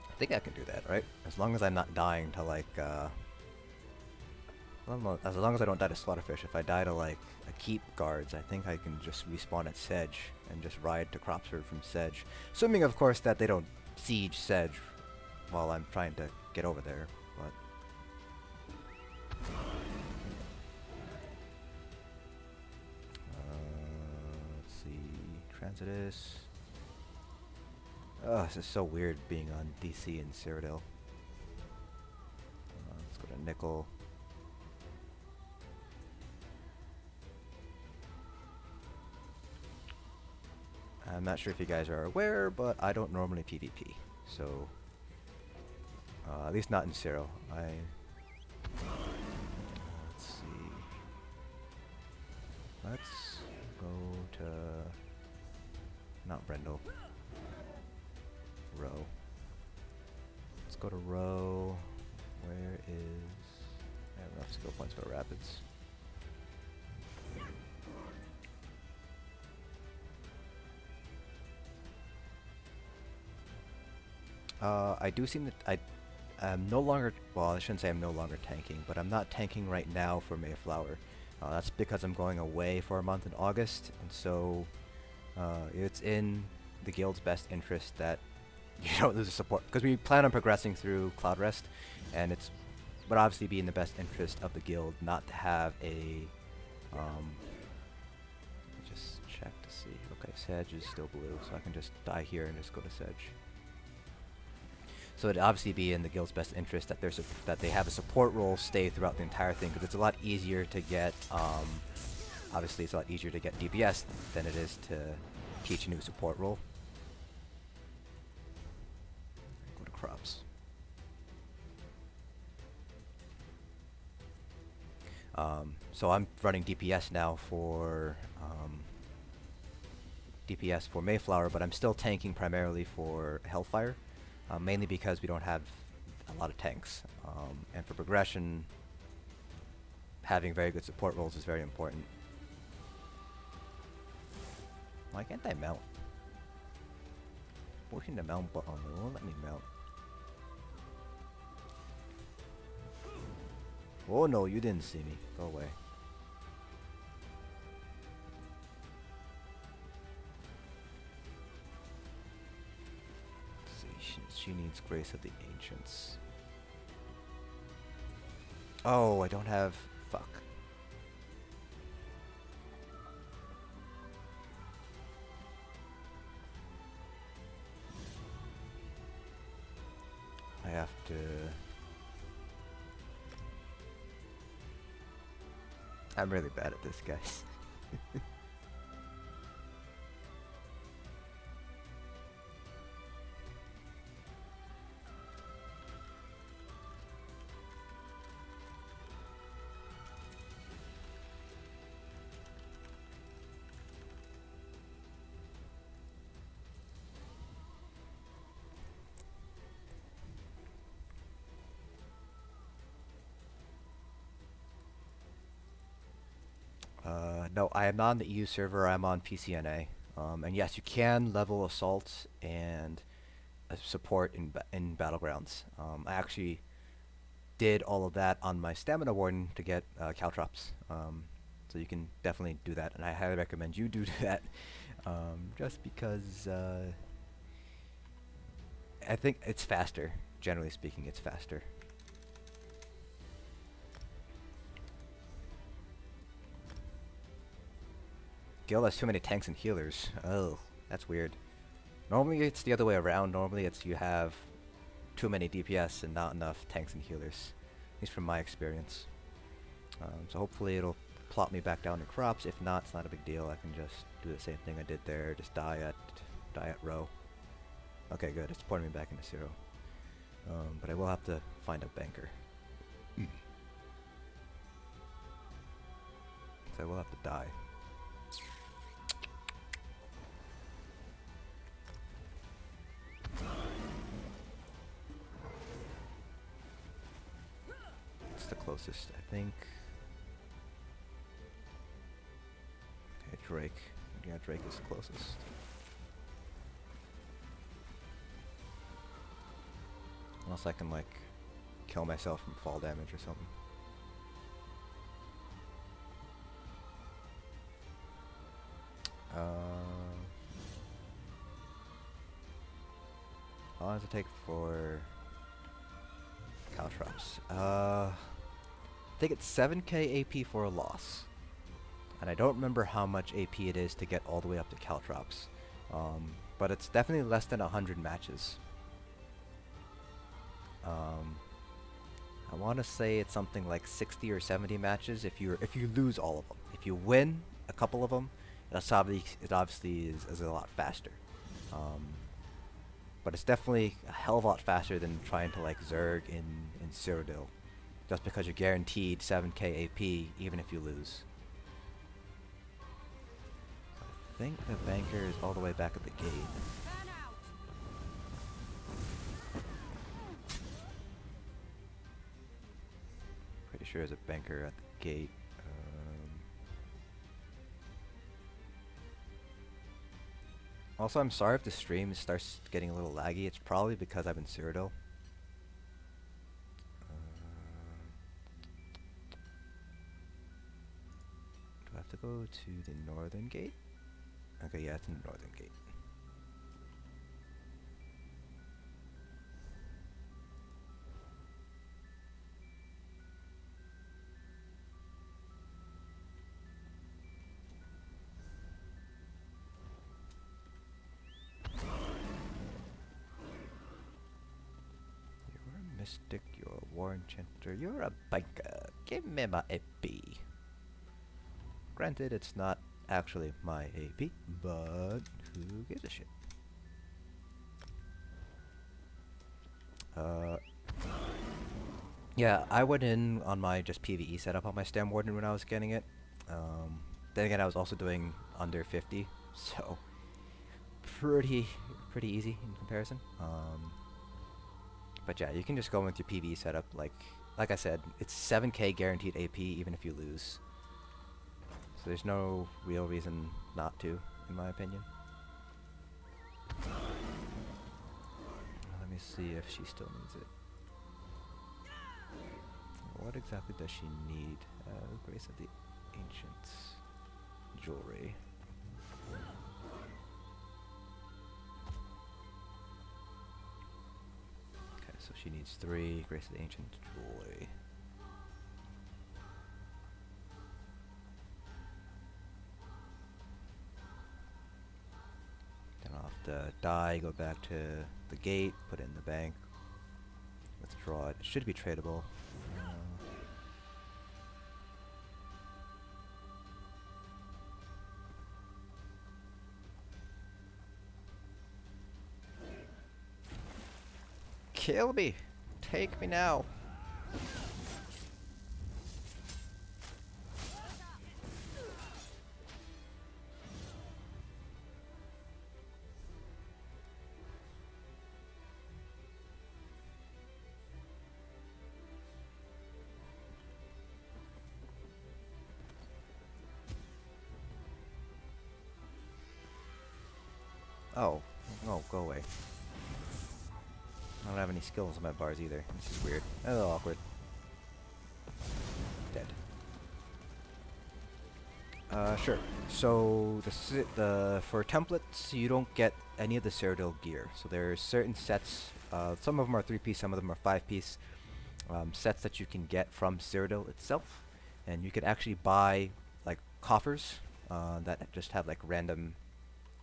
I think I can do that, right? As long as I'm not dying to like, as long as I don't die to Slaughterfish. If I die to like a Keep Guards, I think I can just respawn at Sedge and just ride to Cropsford from Sedge. Assuming, of course, that they don't siege Sedge while I'm trying to get over there, but... let's see, Transitus... Oh, this is so weird being on DC and Cyrodiil. Let's go to Nickel. I'm not sure if you guys are aware, but I don't normally PvP. So, at least not in Cyrodiil. Let's see. Let's go to... not Brendel. Row. Let's go to Row. Where is... I have enough skill points for Rapids. I do seem that I'm no longer... well, I shouldn't say I'm no longer tanking, but I'm not tanking right now for Mayflower. That's because I'm going away for a month in August, and so it's in the guild's best interest that you don't lose the support, because we plan on progressing through Cloudrest, and it would obviously be in the best interest of the guild not to have a, let me just check to see, okay, Sedge is still blue, so I can just die here and just go to Sedge. So it'd obviously be in the guild's best interest that that they have a support role stay throughout the entire thing, because it's a lot easier to get, obviously it's a lot easier to get DPS than it is to teach a new support role. Crops. So I'm running DPS now for Mayflower, but I'm still tanking primarily for Hellfire, mainly because we don't have a lot of tanks, and for progression, having very good support roles is very important. Why can't I mount? Pushing the mount button, it won't let me mount. Oh no, you didn't see me. Go away. Let's see, she needs Grace of the Ancients. Oh, I don't have... Fuck. I have to... I'm really bad at this, guys. No, I am not on the EU server, I'm on PCNA. And yes, you can level assault and support in Battlegrounds. I actually did all of that on my Stamina Warden to get Caltrops. So you can definitely do that, and I highly recommend you do that. Just because I think it's faster. Generally speaking, it's faster. Guild has too many tanks and healers. Oh, that's weird. Normally it's the other way around. Normally it's you have too many DPS and not enough tanks and healers. At least from my experience. So hopefully it'll plot me back down to crops. If not, it's not a big deal. I can just do the same thing I did there. Just die at row. Okay, good. It's porting me back into 0. But I will have to find a banker. So I will have to die. It's the closest, I think. Okay, Drake. Yeah, Drake is closest. Unless I can, like, kill myself from fall damage or something. How long does it take for Caltrops? I think it's 7k AP for a loss. And I don't remember how much AP it is to get all the way up to Caltrops. But it's definitely less than 100 matches. I want to say it's something like 60 or 70 matches if you lose all of them. If you win a couple of them, it obviously is a lot faster. But it's definitely a hell of a lot faster than trying to like Zerg in Cyrodiil, just because you're guaranteed 7k AP even if you lose. I think the banker is all the way back at the gate. Pretty sure there's a banker at the gate. Also, I'm sorry if the stream starts getting a little laggy. It's probably because I'm in Cyrodiil. Do I have to go to the northern gate? Okay, yeah, it's in the northern gate. Mystic, you're a war enchanter, you're a banker. Give me my AP. Granted, it's not actually my AP, but who gives a shit? Yeah, I went in on my just PvE setup on my Stam Warden when I was getting it. Then again, I was also doing under 50, so pretty easy in comparison. But yeah, you can just go with your PvE setup. Like I said, it's 7k guaranteed AP even if you lose. So there's no real reason not to, in my opinion. Let me see if she still needs it. what exactly does she need? Grace of the Ancients. Jewelry. Okay, so she needs 3 Grace of the Ancient jewelry. Then I'll have to die, go back to the gate, put it in the bank, withdraw it. It should be tradable. Kill me! Take me now! Oh. Oh, go away. I don't have any skills on my bars either. This is weird. A little awkward. Dead. Sure. So for templates, you don't get any of the Cyrodiil gear. So there's certain sets. Some of them are 3-piece, some of them are 5-piece. Sets that you can get from Cyrodiil itself, and you can actually buy like coffers that just have like random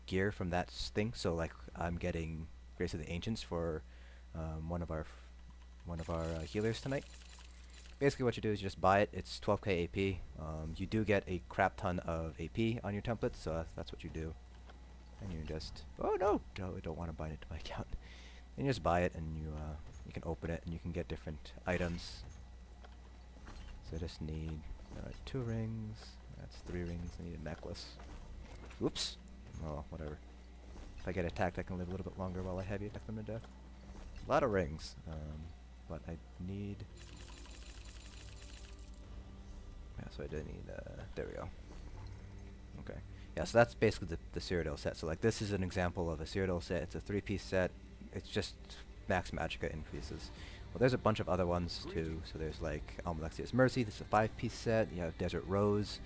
gear from that thing. So like I'm getting Grace of the Ancients for one of our healers tonight. Basically what you do is you just buy it. It's 12k AP. You do get a crap ton of AP on your templates, so that's what you do. And you just, oh no, I don't want to bind it to my account. And you just buy it, and you can open it, and you can get different items. So I just need 2 rings. That's 3 rings. I need a necklace. Oops. Oh, whatever. If I get attacked, I can live a little bit longer while I heavy attack them to death. A lot of rings, but I need... Yeah, so I do need, there we go. Okay. Yeah, so that's basically the Cyrodiil set. So like this is an example of a Cyrodiil set. It's a 3-piece set. It's just max Magicka increases. Well, there's a bunch of other ones too. So there's like Almalexia's Mercy. This is a 5-piece set. You have Desert Rose,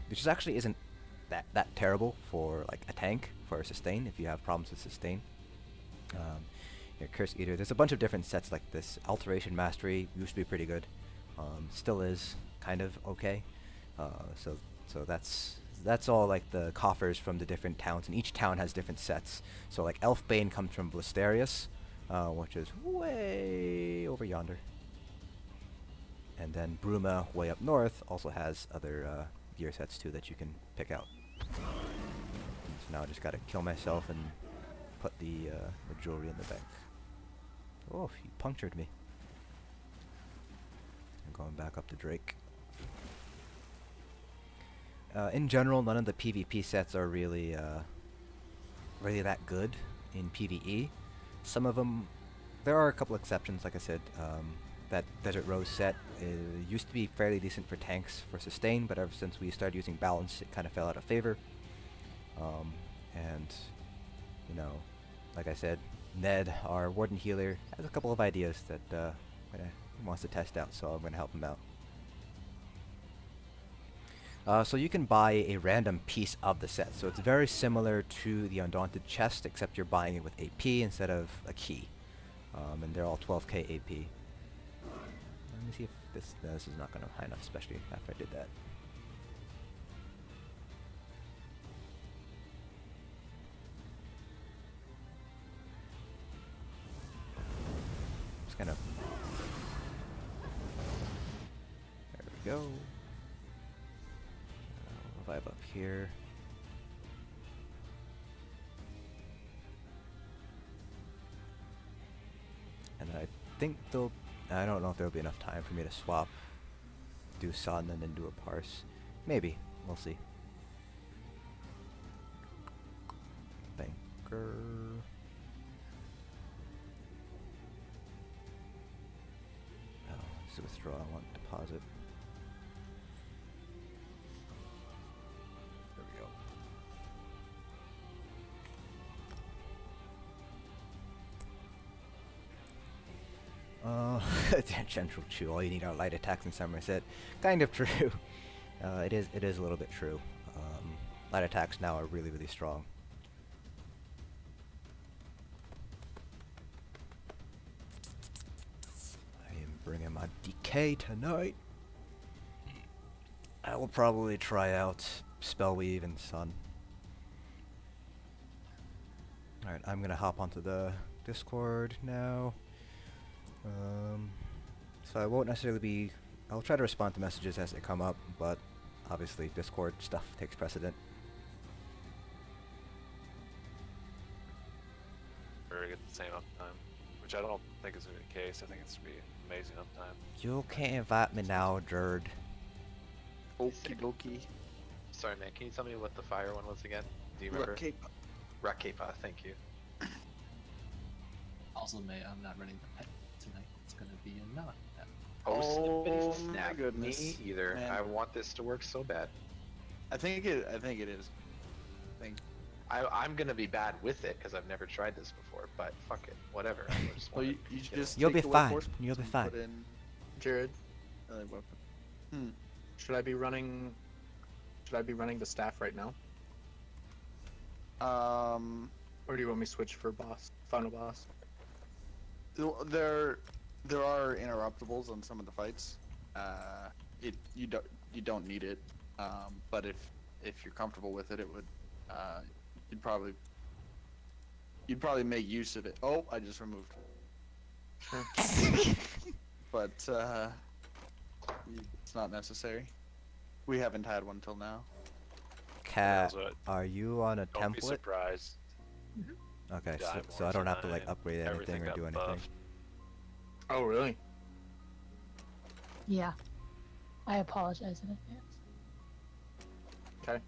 which actually isn't that terrible for like a tank, for a sustain, if you have problems with sustain. Your Curse Eater. There's a bunch of different sets like this. Alteration Mastery used to be pretty good. Still is kind of okay. So that's all like the coffers from the different towns, and each town has different sets. So like Elfbane comes from Blistarius, which is way over yonder. And then Bruma, way up north, also has other gear sets too that you can pick out. So now I just gotta kill myself and put the jewelry in the bank. Oh, he punctured me. I'm going back up to Drake. In general, none of the PvP sets are really that good in PvE. Some of them, there are a couple exceptions, like I said. That Desert Rose set used to be fairly decent for tanks, for sustain, but ever since we started using balance, it kind of fell out of favor. And, you know, like I said, Ned, our Warden healer, has a couple of ideas that he wants to test out, so I'm going to help him out. So you can buy a random piece of the set. So it's very similar to the Undaunted chest, except you're buying it with AP instead of a key. And they're all 12k AP. Let me see if this is not going to high enough, especially after I did that. Just kind of... There we go. Revive up here. And I think I don't know if there'll be enough time for me to swap, do Sun and then do a parse. Maybe. We'll see. Banker. Oh, this is withdraw. I want deposit. There we go. Tangential chew. All you need are light attacks in Summerset. Kind of true. It is a little bit true. Light attacks now are really strong. I am bringing my DK tonight. I will probably try out Spellweave and Sun. Alright, I'm gonna hop onto the Discord now. So I won't necessarily be... I'll try to respond to messages as they come up, but obviously Discord stuff takes precedent. Very good the same uptime, which I don't think is the case. I think it's to be amazing uptime. You can't invite me now, Jerd. Okie dokie. Sorry, man. Can you tell me what the fire one was again? Do you remember? Rakepa, thank you. Also, I'm not running the pet tonight. It's gonna be a non. Oh, my goodness. Me either. Man. I want this to work so bad. I think it is. I'm gonna be bad with it because I've never tried this before. But fuck it, whatever. I just Well, want you to just You'll take be the fine. force You'll be and fine. Put in Jared, another weapon. should I be running the staff right now? Or do you want me to switch for final boss? There are interruptibles on some of the fights. You don't need it. But if you're comfortable with it, it would you'd probably make use of it. Oh, I just removed it. But it's not necessary. We haven't had one till now. Cat, So are you on a don't be template? surprised. Okay, Die so more I don't have to like tonight. upgrade anything Everything or got do anything. buffed. Oh, really? Yeah. I apologize in advance. Okay.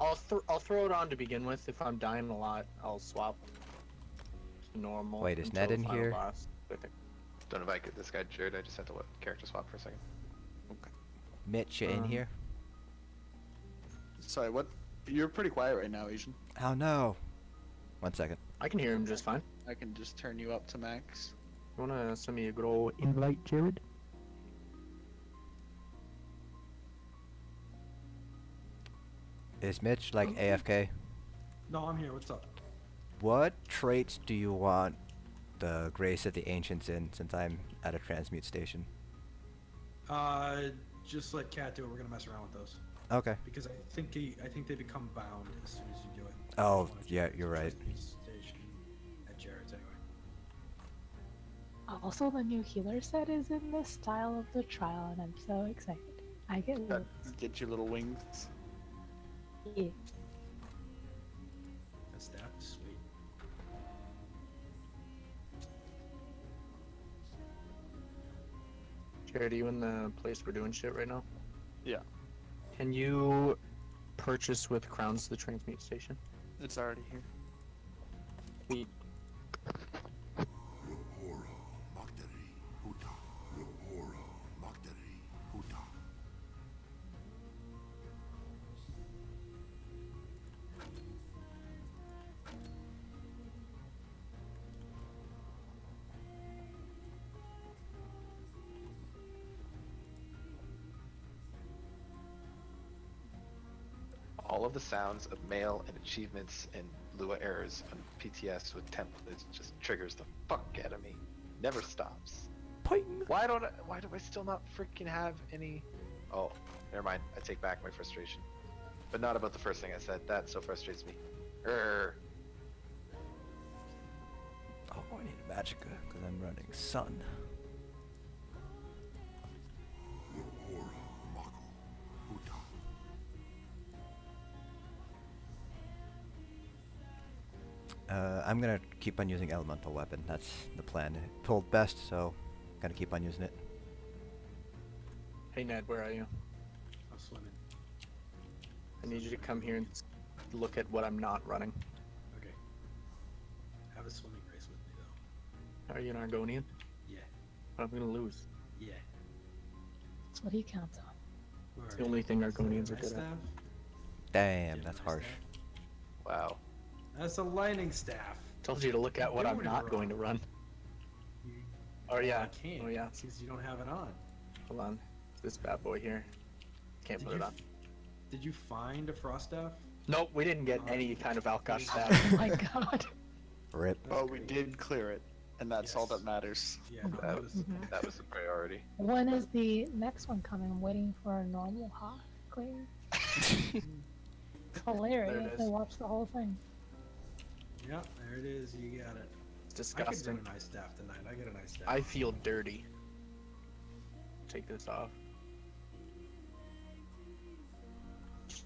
I'll throw it on to begin with. If I'm dying a lot, I'll swap to normal. Wait, is until Ned in final here? boss. Okay. Don't invite this guy Jared. I just had to let character swap for a second. Mitch, you in here? Sorry, what? You're pretty quiet right now, Asian. Oh no. 1 second. I can hear him just fine. I can just turn you up to max. You wanna send me a good old invite, Jared? Is Mitch like AFK? No, I'm here. What's up? What traits do you want the Grace of the Ancients in, since I'm at a transmute station? Just let Cat do it. We're gonna mess around with those Okay. because I think they become bound as soon as you do it. Oh, I wanna yeah, keep you're the right. Station at Jared's anyway. Also, the new healer set is in the style of the trial, and I'm so excited. I get loads. Get your little wings. Yeah. That staff is sweet. Jared, are you in the place we're doing shit right now? Yeah. Can you purchase with crowns to the transmute station? It's already here. We All of the sounds of mail and achievements and Lua errors on PTS with templates just triggers the fuck out of me. Never stops. Ping. Why do I still not freaking have any? Oh, never mind. I take back my frustration. But not about the first thing I said. That so frustrates me. Urgh. Oh, I need a Magicka because I'm running Sun. I'm gonna keep on using Elemental Weapon. That's the plan. It pulled best, so gotta keep on using it. Hey Ned, where are you? I'm swimming. I need you to come here and look at what I'm not running. Okay. Have a swimming race with me though. Are you an Argonian? Yeah. But I'm gonna lose. Yeah. That's what he counts on. Where It's are the you? only thing Argonians are My good at. staff? Damn, Yeah, that's my harsh. staff. Wow. That's a lightning staff. Told you to look at what I'm Doing it not wrong. going to run. Oh yeah. I can't. Oh yeah. Because you don't have it on. Hold on. This bad boy here. Can't put it on. Did you find a frost staff? Nope, we didn't get any kind of Alkosh Oh staff. my god. Rip. Oh, we did clear it, and that's all that matters. Yeah, no, That was That was the priority. When is the next one coming? I'm waiting for a normal Hoth clear. It's hilarious. There it I is. watched the whole thing. Yeah, there it is. You got it. It's I could disgusting. run a nice staff tonight. I get a nice staff. I feel dirty. Take this off.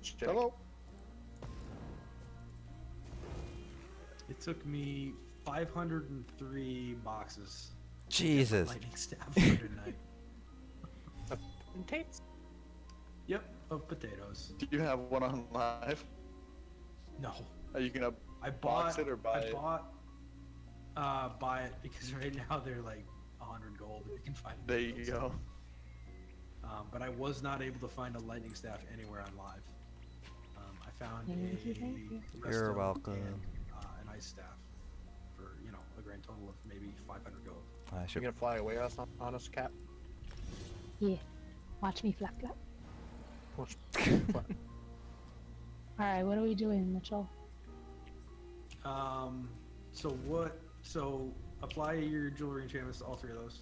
Check. Hello. It took me 503 boxes. to get the Jesus. Lightning staff for tonight. Tates. Yep, of potatoes. Do you have one on live? No, Are you gonna I box bought it or buy I it? bought buy it because right now they're like 100 gold if you can find them. There you go. But I was not able to find a lightning staff anywhere on live. I found Thank you, thank you. You're resto welcome. and, an ice staff for a grand total of maybe 500 gold. I You should. gonna fly away on us, Cap? Yeah. Watch me flap flap. Watch- Alright, what are we doing, Mitchell? So apply your jewelry enchantments to all three of those.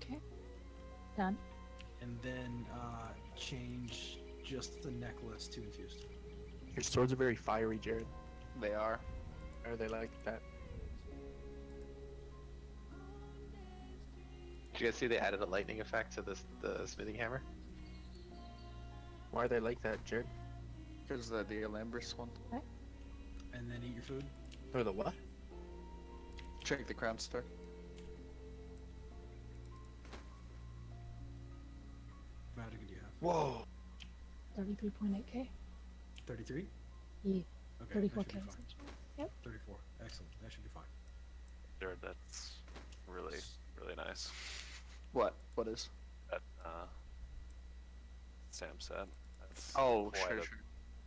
Okay. Done. And then change just the necklace to infused. Your swords are very fiery, Jared. They are. Are they like that? Did you guys see they added a lightning effect to the smithing hammer? Why are they like that, Jared? Because the Alambris one. And then eat your food. Or the what? Check the crown star. Magicka do you have? Whoa! 33.8k? 33? Yeah. Okay, 34k. that should be fine. essentially. Yep. 34. Excellent. That should be fine. Jared, that's really, really nice. What? What is? That, Sam said. That's Oh, quite sure, a sure.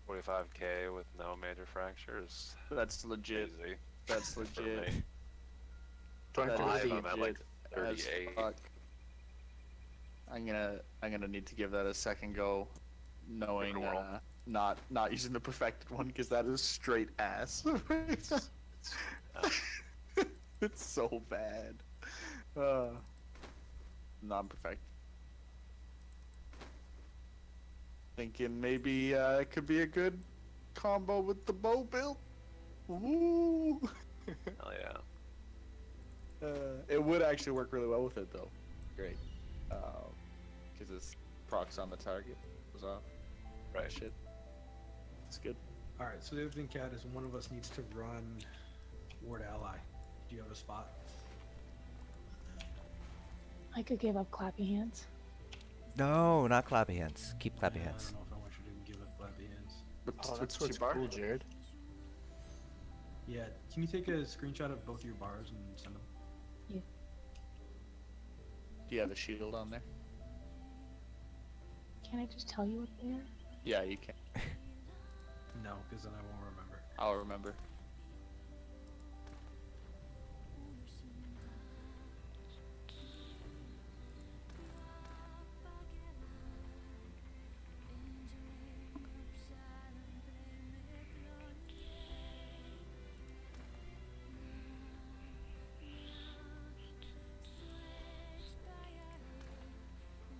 45k with no major fractures. That's legit. Easy. That's for legit. me. That Live, is I'm at like legit as 38. fuck. I'm gonna need to give that a second go, knowing Different world. not using the perfected one because that is straight ass. It's so bad. Non-perfect. Thinking maybe it could be a good combo with the bow build. Ooh. Hell yeah. It would actually work really well with it though. Great. Because it's procs on the target. Goes off. Right. Shit. It's good. Alright, so the other thing, Kat, is one of us needs to run Ward Ally. Do you have a spot? I could give up clappy hands. No, not clappy hands. Keep clappy Yeah, hands. I don't know if I want you to give up flappy hands. But Oh, that's what's what's your bar? cool, Jared. Yeah, can you take a screenshot of both your bars and send them? Do you have a shield on there? Can I just tell you what they are? Yeah, you can. No, because then I won't remember. I'll remember.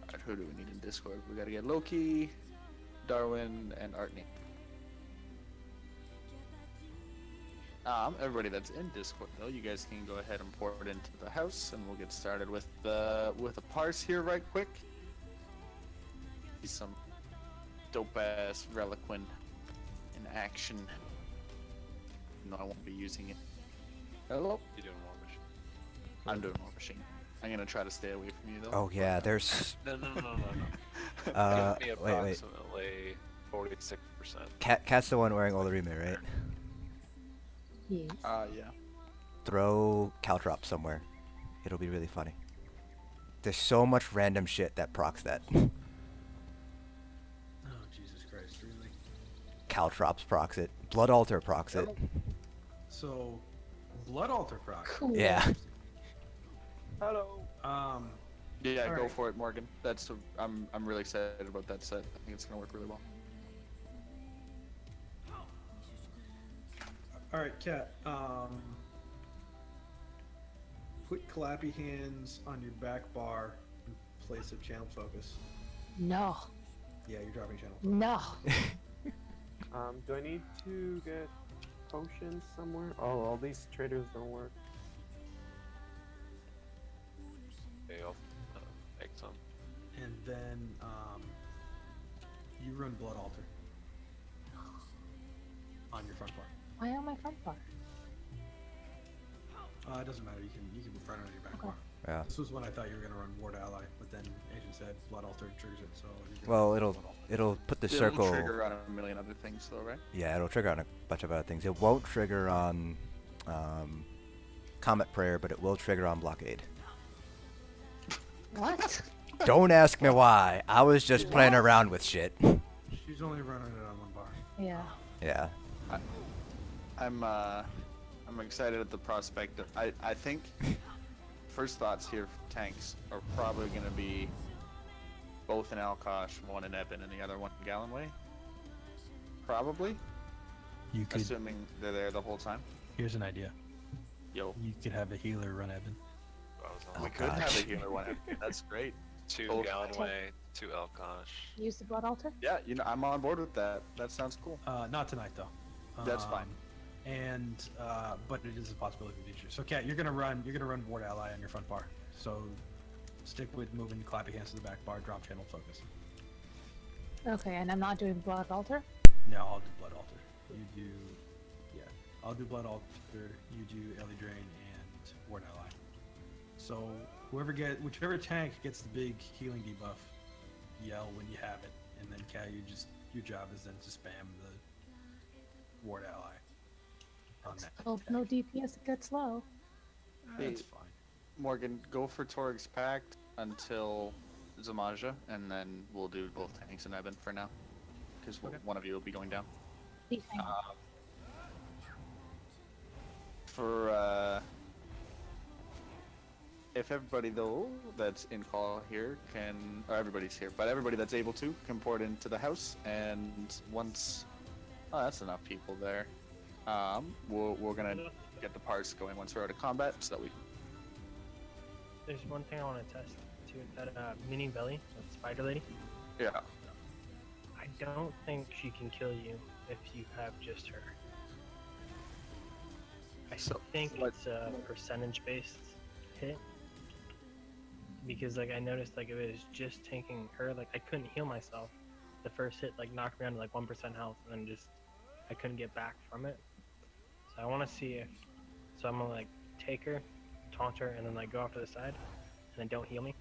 Alright, who do we need in Discord? We gotta get Loki, Darwin, and Artney. Everybody that's in Discord though, you guys can go ahead and pour it into the house, and we'll get started with a parse here right quick. See some dope ass Relic Win in action. No, I won't be using it. Hello. You doing War Machine? I'm doing War Machine. I'm gonna try to stay away from you though. Oh yeah, there's. No. Give me wait. approximately 46%. Cat's the one wearing Olorime, right? Yes. Yeah. Throw Caltrop somewhere. It'll be really funny. There's so much random shit that procs that. Caltrops procs it. Blood Altar procs it. So, Blood Altar proc. Cool. Yeah. Hello. Yeah, go Alright. for it, Morgan. I'm really excited about that set. I think it's gonna work really well. All right, Kat. Put clappy hands on your back bar in place of channel focus. No. Yeah, you're dropping channel focus. No. Do I need to get potions somewhere? Oh, all these traders don't work. Okay, I'll make some. And then you run Blood Altar on your front bar. Why on my front bar? It doesn't matter. You can run it on your back Okay. bar. Yeah. This was when I thought you were gonna run Ward Ally, but then Agent said Blood Altar triggers it, so. you're gonna Well, run it'll Blood Altar. it'll put the It'll circle. trigger on a million other things, though, right? Yeah, it'll trigger on a bunch of other things. It won't trigger on Comet Prayer, but it will trigger on Blockade. What? Don't ask me why. I was just playing around with shit. She's only running it on one bar. Yeah. Yeah. I'm excited at the prospect. I think first thoughts here for tanks are probably going to be both in Alkosh, one in Eben, and the other one in Gallonway. Probably, You could. assuming they're there the whole time. Here's an idea. Yo, You could have a healer run Eben. I was on we Oh, could have gosh. a healer one. That's great. 2 Oh. Gallonway, 2 Elkosh. Use the blood altar? Yeah, I'm on board with that. That sounds cool. Not tonight though. That's fine. And but it is a possibility in the future. So Kat, you're gonna run Ward Ally on your front bar. So stick with moving clappy hands to the back bar, drop channel focus. Okay, and I'm not doing blood altar? No, I'll do Blood Altar. You do, yeah. I'll do Blood Altar. You do Ellie Drain and Ward Ally. So whichever tank gets the big healing debuff, yell when you have it, and then Kat, your job is then to spam the Ward Ally on that. Oh, no DPS, it gets low. That's fine. Morgan, go for Torg's Pact until Zamaja, and then we'll do both tanks and Eben for now. Because one of you will be going down. Defang. If everybody though that's in call here or everybody's here, but everybody that's able to can port into the house, and once, that's enough people there. We're gonna get the parts going once we're out of combat, so that we. There's one thing I want to test too. That mini belly, that spider lady. Yeah. I don't think she can kill you if you have just her. I think it's a percentage-based hit. Because like I noticed, like if it was just tanking her, like I couldn't heal myself. The first hit like knocked me down to like 1% health, and then I couldn't get back from it. So I want to see if. So I'm gonna like take her, taunt her, and then like go off to the side, and then don't heal me,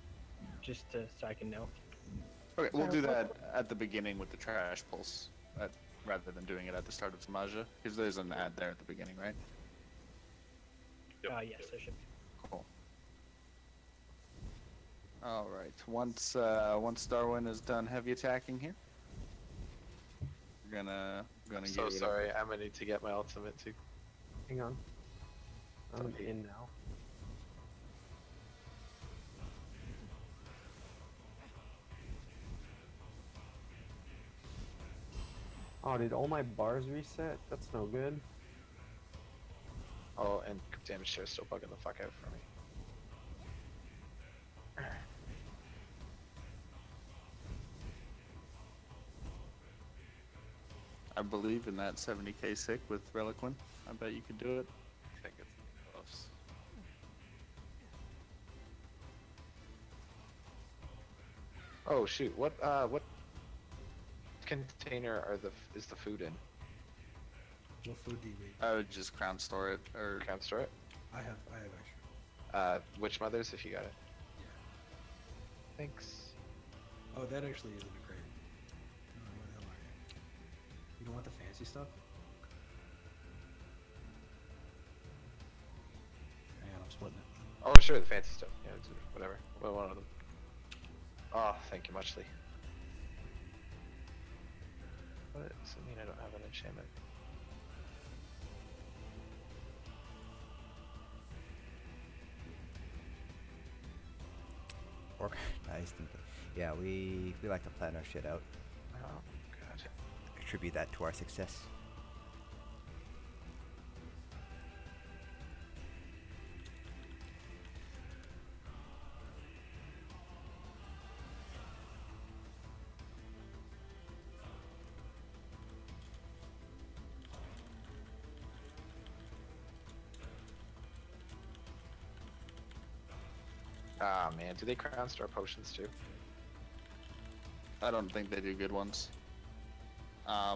just so I can know. Okay, we'll do that at the beginning with the trash pulse, rather than doing it at the start of Zamaja, because there's an ad there at the beginning, right? Yes, there should be. Cool. All right. Once Darwin is done heavy attacking here, we're gonna So get sorry, I'm gonna need to get my ultimate too. Hang on. I'm in now. Oh, did all my bars reset? That's no good. Oh, and damage share's still bugging the fuck out for me. I believe in that 70k sick with Relic Win. I bet you could do it. I think it's close. Oh shoot! What container is the food in? What food do you need? I would just crown store it, or Crown store it. I have extra. Witch mothers if you got it. Thanks. Oh, that actually isn't a crate. Oh, where the hell are you? You don't want the fancy stuff? Hang on, I'm splitting it. Oh sure, the fancy stuff. Yeah, it's whatever. Well, one of them. Oh, thank you muchly. What does it mean I don't have an enchantment? Organized. Yeah, we like to plan our shit out. Oh, God. Attribute that to our success. Ah, man. Do they crown star potions too? I don't think they do good ones.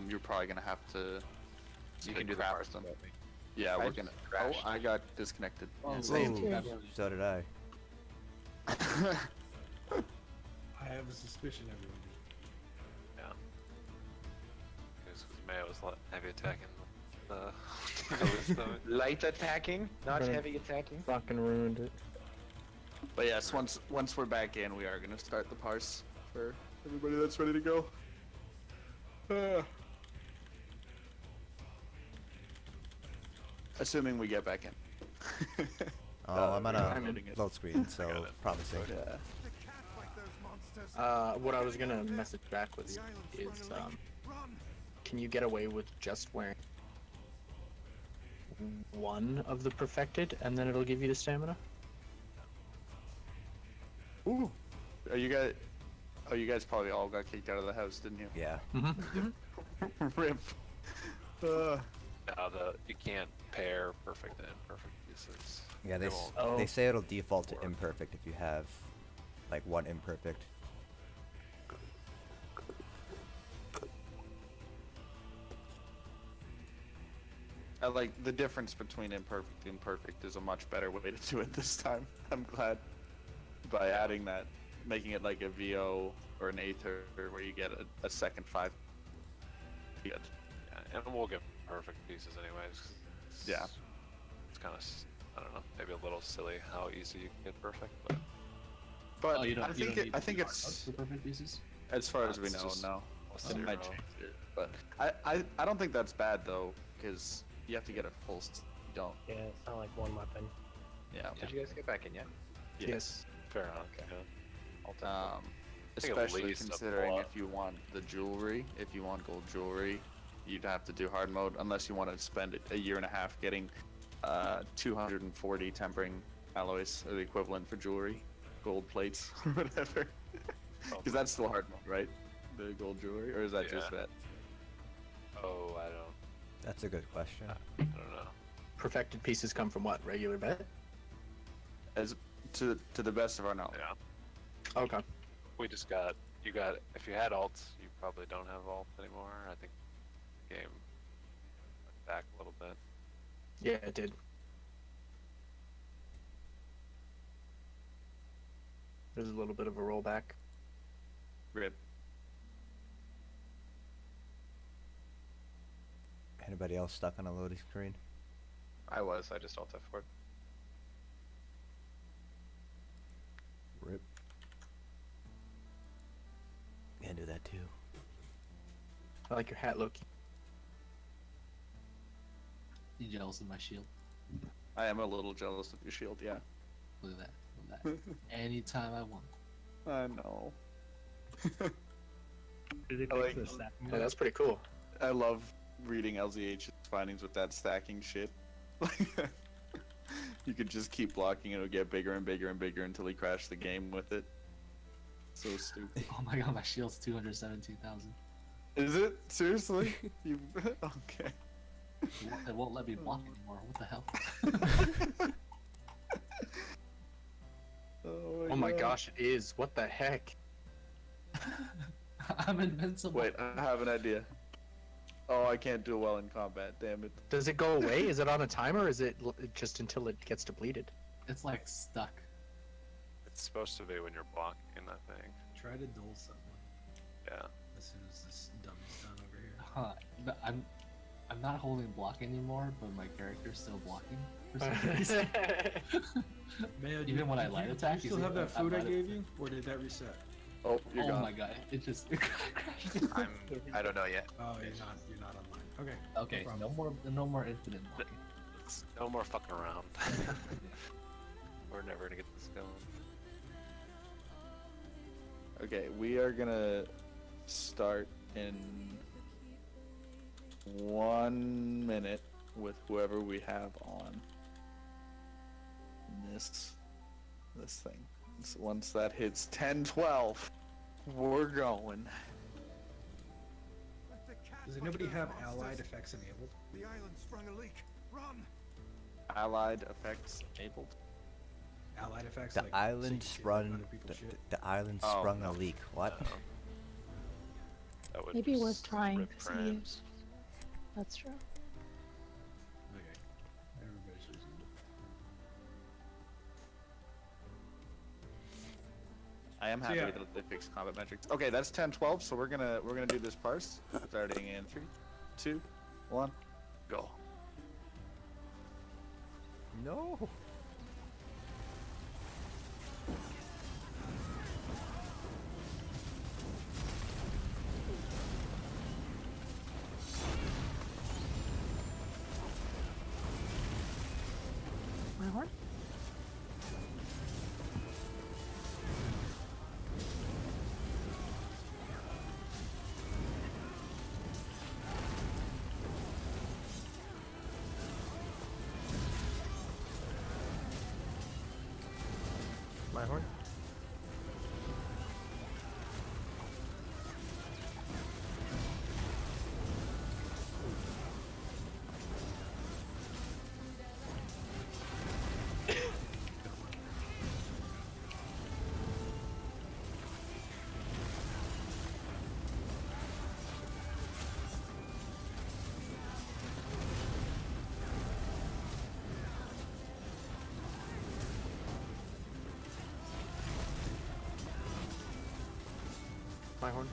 You're probably gonna have to. You can do the craft parses them. without me. Yeah, I we're gonna. crashed. Oh, I got disconnected. Oh, Yeah, same. Ooh, so did I. I have a suspicion everyone did. Yeah. Because Mayo was heavy attacking the Light attacking, not Right. heavy attacking. Fucking ruined it. But yes, once we're back in, we are gonna start the parse for everybody that's ready to go. Assuming we get back in. Oh, I'm on I'm a in. load screen, so promising. Yeah. What I was gonna message back with is, can you get away with just wearing one of the perfected, and then it'll give you the stamina? Ooh. Are you guys? Oh, you guys probably all got kicked out of the house, didn't you? Yeah. Rip. Now you can't pair perfect and imperfect pieces. Yeah, They won't. Oh. they say it'll default to imperfect if you have like one imperfect. I like the difference between imperfect and perfect is a much better way to do it this time. I'm glad by adding that, making it like a VO or an Aether where you get a second 5. Good. Yeah, and we'll get perfect pieces anyways. 'Cause Yeah. It's kind of, I don't know, maybe a little silly how easy you can get perfect, but But Oh, you don't, I think need I to think do it's the perfect pieces. as far as we It's know, just no. a It might zero. change it, but I don't think that's bad though, because you have to get a full. You don't. Yeah, it's not like one weapon. Yeah. Did you guys get back in yet? Yes. fair enough. Okay. Yeah. I'll take that. think at Especially least a considering plot. if you want the jewelry, if you want gold jewelry, you'd have to do hard mode unless you want to spend a year and a half getting 240 tempering alloys, or the equivalent for jewelry, gold plates or whatever. Because that's still hard mode, right? The gold jewelry, or is that just Yeah. that? Oh, I don't That's a good question. know. Perfected pieces come from what? Regular bet? As to the best of our knowledge. Yeah. Okay. We just got, if you had alts, you probably don't have alt anymore. I think the game went back a little bit. Yeah, it did. There's a little bit of a rollback. Rip. Anybody else stuck on a loading screen? I just alt F4. Rip. Can do that too. I like your hat, Loki. You jealous of my shield? I am a little jealous of your shield, yeah. Look at that. Look at that. Anytime I want. I know. Did they I fix like- the stacking? Yeah, that's pretty cool. I love reading LZH's findings with that stacking shit. You could just keep blocking and it'll get bigger and bigger and bigger until he crashed the game with it. So stupid. Oh my god, my shield's 217,000. Is it? Seriously? You okay. It won't let me block anymore. What the hell? Oh my gosh, it is. What the heck? I'm invincible. Wait, I have an idea. Oh, I can't do well in combat, damn it. Does it go away? Is it on a timer, or is it just until it gets depleted? It's like stuck. It's supposed to be when you're blocking that thing. Try to duel someone Yeah. as soon as this dummy's done over here. Huh. But I'm not holding block anymore, but my character's still blocking for some reason. Mayo, Even when I light attack, do you you still see, have that I food I light gave you, or did that reset? Oh, you're Oh gone. my god, it just crashed. I don't know yet. Oh, you're not online. Okay. Okay, no more infinite blocking. No more fucking around. We're never gonna get this going. Okay, we are gonna start in 1 minute with whoever we have on this thing. So once that hits 10-12, we're going. Does anybody have allied effects enabled? The island sprung a leak. Run! Allied effects enabled. Allied effects. The like, island so you can sprung. other people's shit? The island Oh, sprung no. a leak. What? That would Maybe worth just trying rip to see frames. That's true. Okay. Everybody's reasonable. I am So, happy yeah. that they fixed combat metrics. Okay, that's 10-12, so we're gonna do this parse starting in 3, 2, 1, go. No. My horn? My horn. My horn.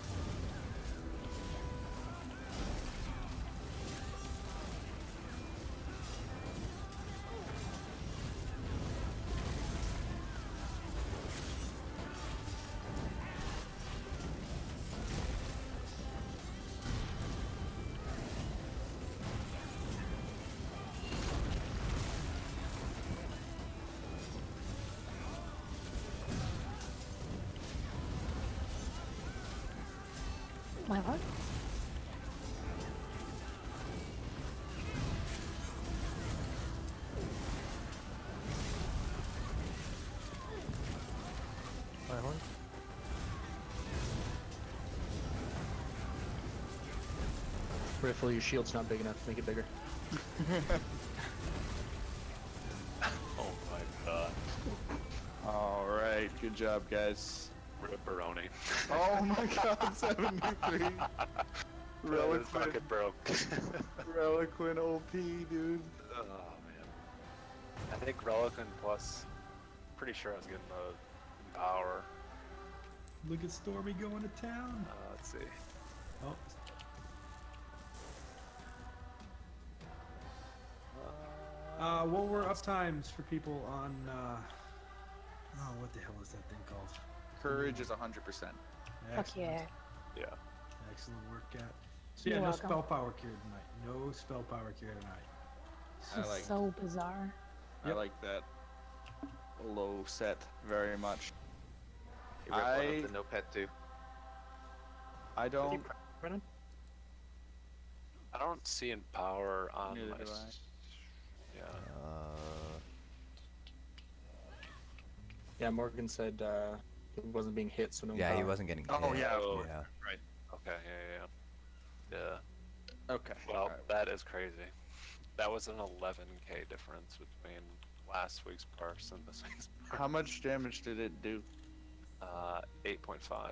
My horn? My horn. Riffle, your shield's not big enough. Make it bigger. Oh my god. Alright, good job, guys. Ripperoni. Oh my god, 73. Relic Relic fucking broke. Relic Win OP, dude. Oh man. I think Relic Win plus. Pretty sure I was getting the power. Look at Stormy going to town. Let's see. Oh, what were uptimes for people on? Oh, what the hell is that thing called? Courage is 100%. Fuck Excellent. yeah. Yeah. Excellent work, Cat. So yeah, You're no welcome. spell power cure tonight. No spell power cure tonight. This I is like- so bizarre. I like that low set very much. You rip one of the no pet too. I don't. Brennan? I don't see in power on Neither my. do I. Yeah. Yeah, Morgan said he wasn't being hit, so no. Yeah, he power. wasn't getting. Oh, hit. yeah. Yeah. Okay. Yeah. Okay. Well, alright. that is crazy. That was an 11k difference between last week's parse and this week's parse. How much damage did it do? 8.5.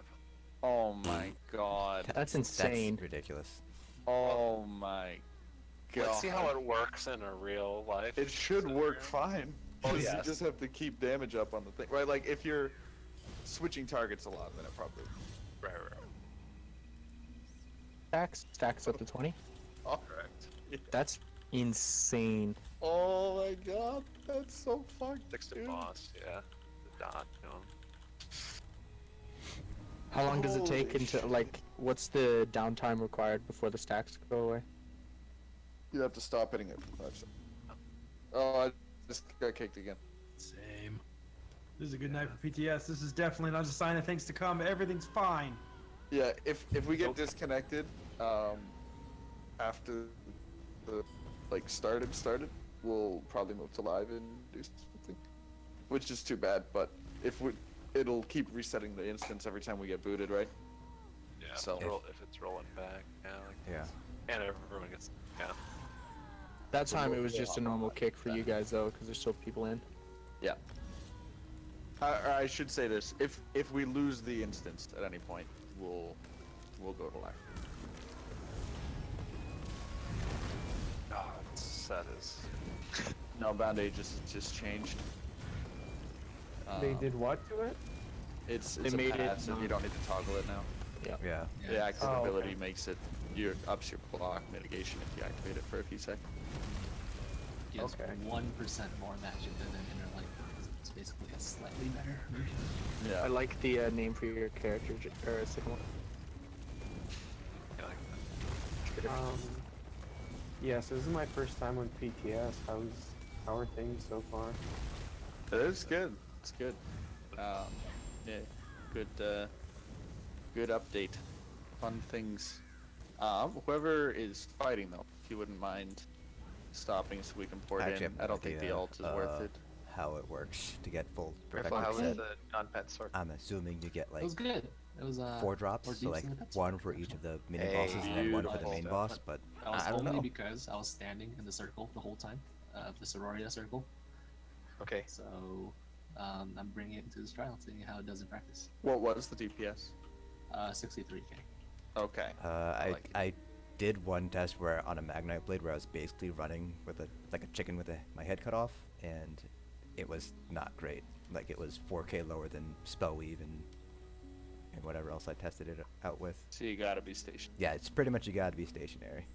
Oh my god. That's insane. That's ridiculous. Oh my god. Let's see how it works in a real life. It should work fine. Oh, Because yes. You just have to keep damage up on the thing. Right, like if you're switching targets a lot, then it probably. Right. Stacks up to 20. Oh, correct. Yeah. That's insane. Oh my god, that's so fucked. 6 to dude. boss, yeah. The dot, you know. How long does it take Holy until, shit. like, what's the downtime required before the stacks go away? You have to stop hitting it for 5 seconds. Oh, I just got kicked again. Same. This is a good night for PTS. This is definitely not a sign of things to come. Everything's fine. Yeah, if we get disconnected, after the like started, we'll probably move to live and do something, which is too bad. But it'll keep resetting the instance every time we get booted, right? Yeah. So If it's rolling back, yeah. Yeah. And everyone gets That time it was just a normal kick for you guys though, because there's still people in. yeah. I should say this: if we lose the instance at any point, we'll go to live. Oh, that set is. No, bandages just changed. They did what to it? It's They a made it pass, and you don't need to toggle it now. Yeah. The active Oh, ability okay. makes it ups your block mitigation if you activate it for a few seconds. Gives Okay. 1% more magic than an inner light. It's basically a slightly better version. Yeah. I like the name for your character, or Signal. Yes, this is my first time on PTS. How are things so far? It's good. It's good. Yeah, good update. Fun things. Whoever is fighting though, if you wouldn't mind stopping so we can port Actually, in. have no I don't think the idea, ult is worth it. How it works to get full Gryphon, how protective was set. the non-pet sword? I'm assuming you get It like was good. It was 4 drops, more so deeps like than the pets 1 for each of the mini Hey, bosses and then 1 for the beautiful. main boss. But That was I don't only know. because I was standing in the circle the whole time, the Sororia circle. Okay. So I'm bringing it into this trial, seeing how it does in practice. What was the DPS? 63k. Okay. I did one test where on a Magnite Blade where I was basically running with like a chicken with my head cut off, and it was not great. Like it was 4k lower than Spellweave and whatever else I tested it out with. So you gotta be stationed. Yeah, it's pretty much you gotta be stationary.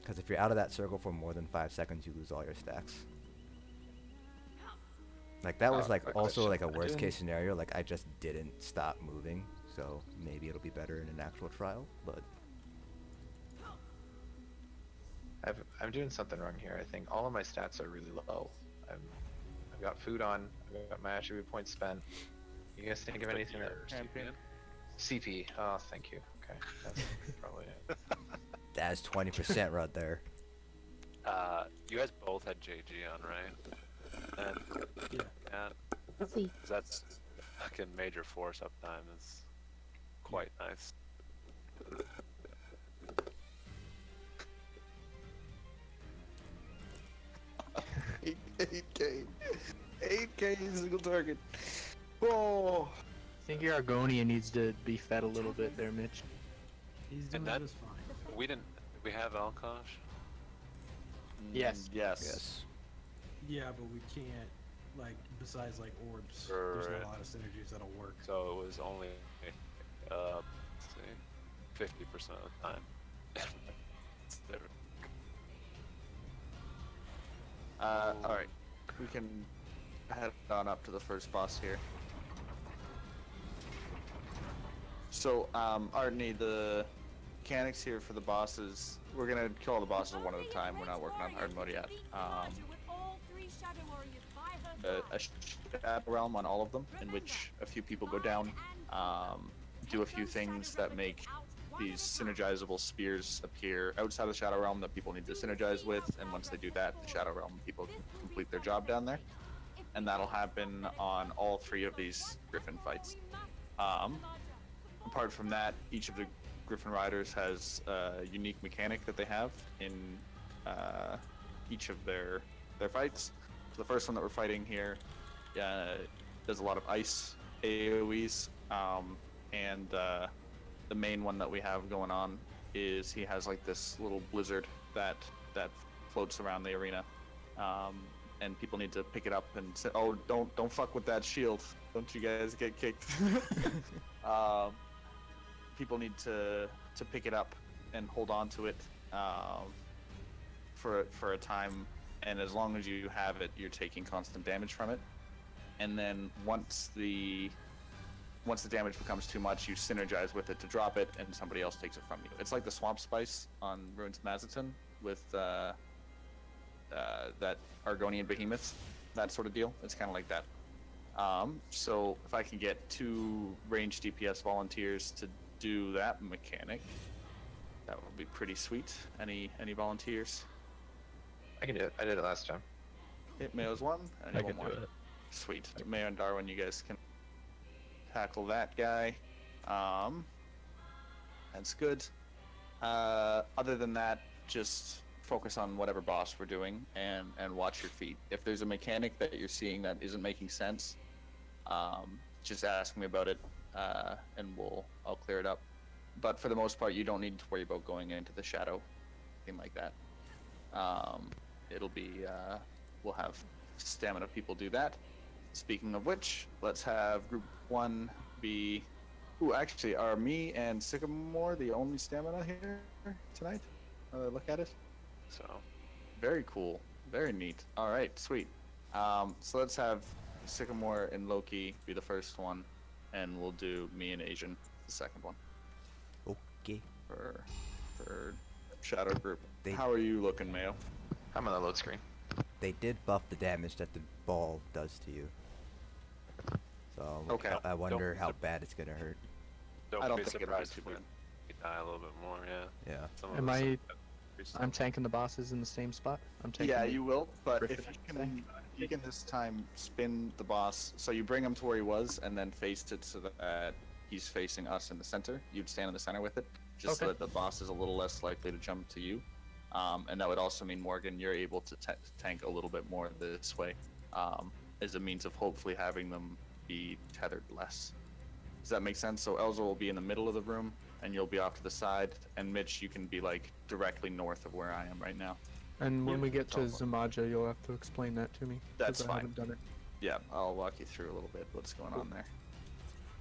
Because if you're out of that circle for more than 5 seconds, you lose all your stacks. Like that was like quick also question. like a worst Doing- case scenario. Like I just didn't stop moving, so maybe it'll be better in an actual trial. But I'm doing something wrong here. I think all of my stats are really low. I've got food on. I've got my attribute points spent. You guys think of anything that Champion. CP? Oh, thank you. Okay, that's probably it. that's 20% right there. You guys both had JG on, right? And Yeah. See. 'cause that's fucking major force uptime is quite nice. Eight K single target. Oh. I think your Argonia needs to be fed a little bit there, Mitch. He's doing And that that- is fine. Did we have Alkosh? Yes. Yes. Yes. Yeah, but we can't, like, besides like orbs, there's not Right. a lot of synergies that'll work. So it was only, let's see, 50% of the time. Alright. We can head on up to the first boss here. So, Artney, the mechanics here for the bosses, we're gonna kill all the bosses one at a time. We're not working on hard mode yet. A shadow realm on all of them, in which a few people go down, do a few things that make these synergizable spears appear outside the shadow realm that people need to synergize with, and once they do that, the shadow realm people can complete their job down there, and that'll happen on all 3 of these Gryphon fights. Apart from that, each of the Gryphon riders has a unique mechanic that they have in each of their fights. So the first one that we're fighting here does a lot of ice AoEs, and the main one that we have going on is he has like this little blizzard that floats around the arena, and people need to pick it up and say, "Oh, don't fuck with that shield! Don't you guys get kicked?" People need to pick it up and hold on to it for a time, and as long as you have it, you're taking constant damage from it. And then once once the damage becomes too much, you synergize with it to drop it, and somebody else takes it from you. It's like the Swamp Spice on Ruins of Mazatlan with that Argonian Behemoth, that sort of deal. It's kind of like that. So if I can get 2 ranged DPS volunteers to do that mechanic, that would be pretty sweet. Any volunteers? I can do it. I did it last time. Hit Mayo's 1, and I one can more. do it. Sweet. Mayo and Darwin, you guys can tackle that guy. That's good. Other than that, just focus on whatever boss we're doing and watch your feet. If there's a mechanic that you're seeing that isn't making sense, just ask me about it, and I'll clear it up. But for the most part, you don't need to worry about going into the shadow, anything like that. It'll be we'll have stamina people do that. Speaking of which, let's have group 1 be. Ooh, actually, are me and Sycamore the only stamina here tonight? Look at it. So, very cool, very neat. All right, sweet. So let's have Sycamore and Loki be the first one, and we'll do me and Asian the second one. Okay. For shadow group. How are you looking, Mayo? I'm on the load screen. They did buff the damage that the ball does to you. So okay. I wonder how bad it's gonna hurt. Don't be surprised if we die a little bit more. Yeah. Yeah. I'm tanking the bosses in the same spot. I'm taking. Yeah, you will. But Gryphon if you can this time spin the boss, so you bring him to where he was, and then face it so that he's facing us in the center. You'd stand in the center with it, just so that the boss is a little less likely to jump to you. And that would also mean, Morgan, you're able to tank a little bit more this way, as a means of hopefully having them be tethered less. Does that make sense? So Elza will be in the middle of the room, and you'll be off to the side, and Mitch, you can be like directly north of where I am right now. And when we get to Zumaja, you'll have to explain that to me. That's 'cause fine. I haven't done it. Yeah, I'll walk you through a little bit what's going on there.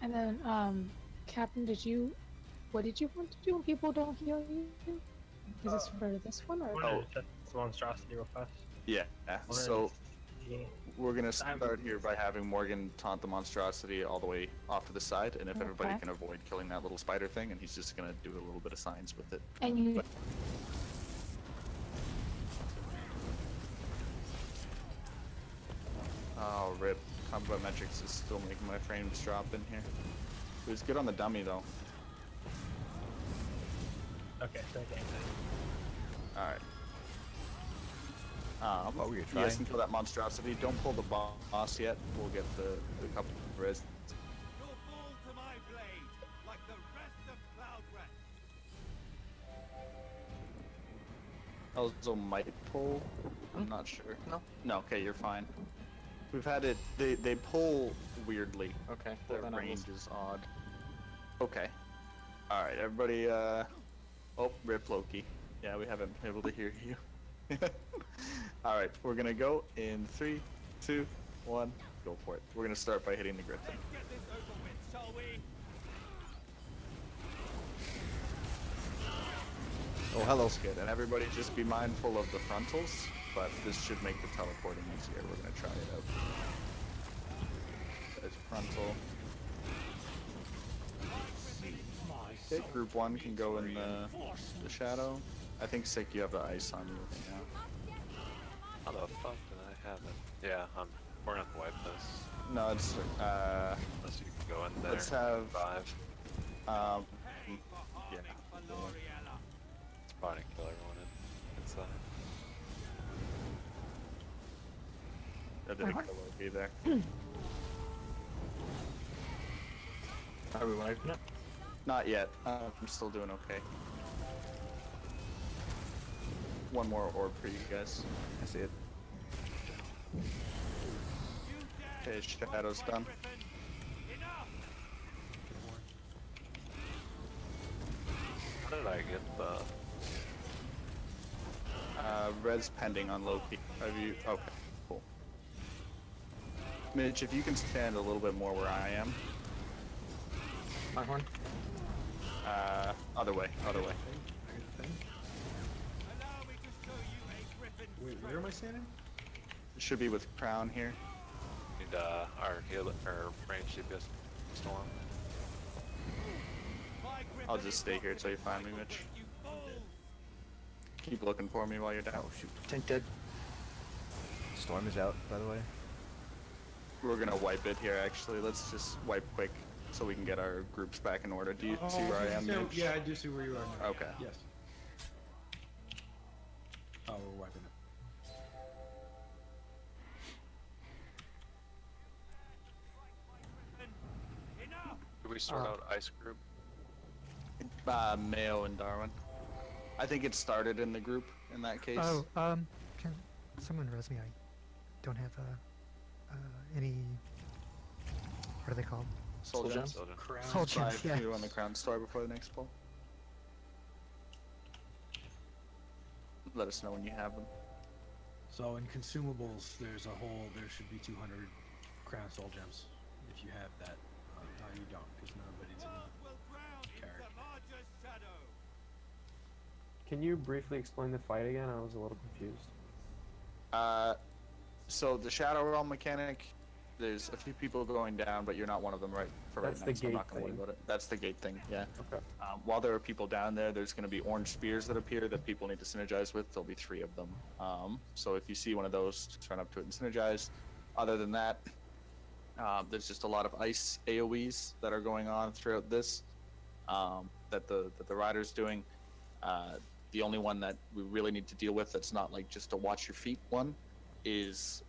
And then, Captain, what did you want to do when people don't heal you? Is this for this one or? Oh, test the monstrosity real fast. Yeah. So we're gonna start here by having Morgan taunt the monstrosity all the way off to the side, and if everybody can avoid killing that little spider thing, and he's just gonna do a little bit of science with it. And you. Oh, rip. Combat metrics is still making my frames drop in here. It was good on the dummy though. Okay, so okay. Alright. What were you You trying? guys can kill that monstrosity. Don't pull the boss yet. We'll get the couple of res. You'll fall to my blade, like the rest of Cloudrest. Also might pull. I'm not sure. No, okay, you're fine. We've had it. They pull weirdly. Okay. Their range is odd. Okay. All right, everybody. Oh, rip Loki. Yeah, we haven't been able to hear you. All right, we're gonna go in 3, 2, 1. Go for it. We're gonna start by hitting the Gryphon. Let's get this over with, shall we? Oh, hello. That's good. And everybody just be mindful of the frontals, but this should make the teleporting easier. We're gonna try it out. There's frontal. Okay, group 1 can go in the shadow. I think Sick, you have the ice on you right now. How the fuck did I have it? Yeah, we're gonna have to wipe this. No, it's Unless you can go in there. let's have 5. yeah. It's probably gonna kill everyone inside. That didn't kill Loki there. Are we wiping it? Not yet. I'm still doing okay. One more orb for you guys. I see it. Okay, Shadow's done. How did I get the... Res pending on Loki. Have you? Okay, cool. Mitch, if you can stand a little bit more where I am. My horn? Other way, other way. Wait, where am I standing? It should be with Crown here. Need our healer, or range DPS storm. I'll just stay here until you find me, Mitch. Keep looking for me while you're down. Oh shoot. Tank dead. Storm is out, by the way. We're gonna wipe it here, actually. Let's just wipe quick so we can get our groups back in order. Do you see where I am, Mitch? Yeah, I do see where you are now. Okay. Yes. Oh, we're wiping it. Do we sort out ice group? Mayo and Darwin. I think it started in the group in that case. Oh, can someone res me? I don't have any. What are they called? Soul gems. Soul gems, yeah. You on the crown store before the next pull. Let us know when you have them. So in consumables, there should be 200 crown soul gems. If you have that, no, you don't, because nobody's in character. Can you briefly explain the fight again? I was a little confused. So the Shadow Realm mechanic, there's a few people going down, but you're not one of them right now. That's the So I'm gate not gonna worry thing. about it. That's the gate thing, yeah. Okay. While there are people down there, there's going to be orange spears that appear that people need to synergize with. There'll be 3 of them. So if you see one of those, just run up to it and synergize. Other than that, there's just a lot of ice AoEs that are going on throughout this that the rider's doing. The only one that we really need to deal with that's not like just a watch your feet one is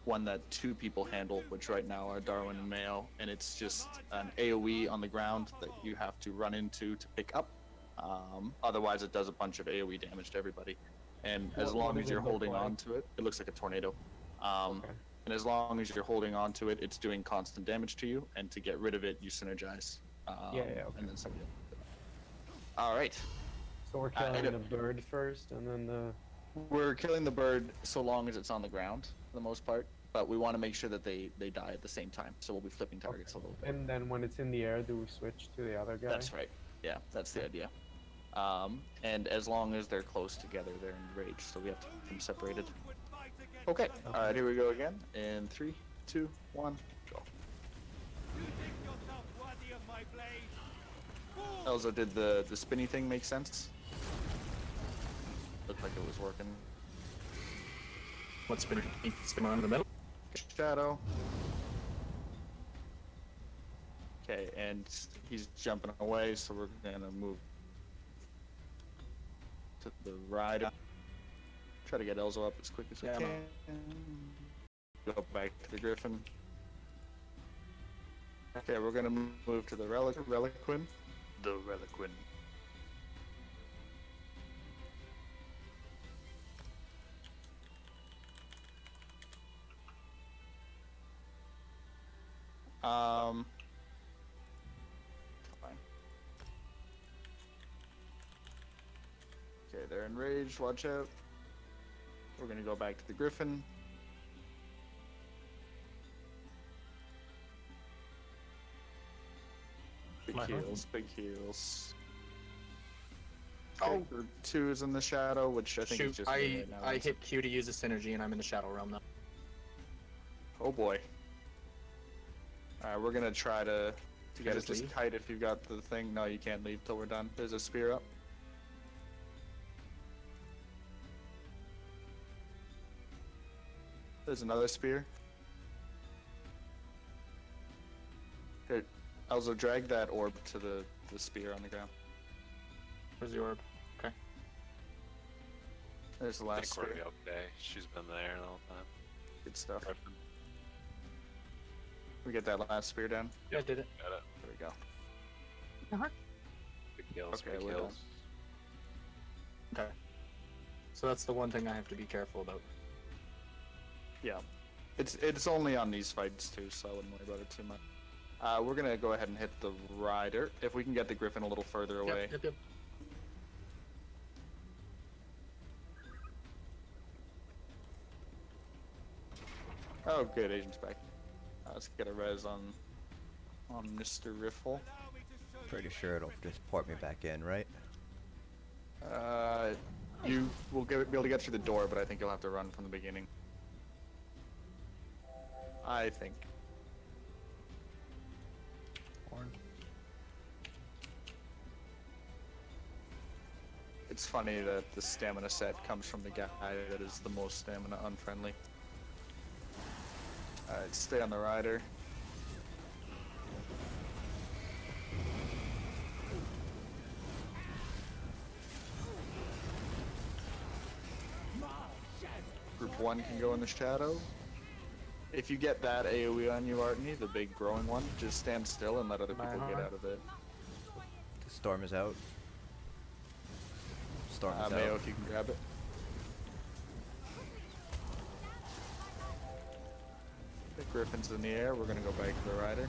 one that 2 people handle, which right now are Darwin and Mayo, and it's just an AoE on the ground that you have to run into to pick up. Otherwise, it does a bunch of AoE damage to everybody. And as long as you're holding on to it, it looks like a tornado. And as long as you're holding on to it, it's doing constant damage to you, and to get rid of it, you synergize. Okay. And then somebody else. All right. So we're killing the bird first, and then the... We're killing the bird so long as it's on the ground, for the most part. But we want to make sure that they die at the same time, so we'll be flipping targets a little bit. And then when it's in the air, do we switch to the other guy? That's right. Yeah, that's the idea. And as long as they're close together, they're enraged, so we have to keep them separated. Okay. All right, here we go again. In 3, 2, 1, go. Elzo, did the spinny thing make sense? Looked like it was working. What's spinning? Spin around in the middle? Shadow. Okay, and he's jumping away, so we're gonna move to the right. Try to get Elzo up as quick as we can. Go back to the Gryphon. Okay, we're gonna move to the Relic Win. The Relic Win. Fine. Okay, they're enraged, watch out. We're gonna go back to the Gryphon. Big heals, big heals. Okay, group 2 is in the shadow, which I think is just me right now. I hit Q to use a synergy, and I'm in the Shadow Realm now. Oh boy. Alright, we're gonna try to get it. Just kite if you've got the thing. No, you can't leave till we're done. There's a spear up. There's another spear. Here, Elzo, drag that orb to the spear on the ground. Where's the orb? Okay. There's the last spear. Okay, she's been there the whole time. Good stuff. We get that last spear down? Yeah, I did it. Got it. There we go. Big kills, Okay, big we're kills. Okay. So that's the one thing I have to be careful about. Yeah. It's only on these fights too, so I wouldn't worry about it too much. We're gonna go ahead and hit the rider. If we can get the Gryphon a little further away. Yep. Oh, good, Agent's back. Let's get a res on Mr. Riffle. Pretty sure it'll just port me back in, right? You will be able to get through the door, but I think you'll have to run from the beginning. I think. It's funny that the stamina set comes from the guy that is the most stamina unfriendly. Alright, stay on the rider. Group 1 can go in the shadow. If you get that AoE on you, Artney, the big growing one, just stand still and let other people get out of it. The storm is out. Storm is Mayo, out. if you can grab it. The Gryphon's in the air, we're gonna go back to the rider.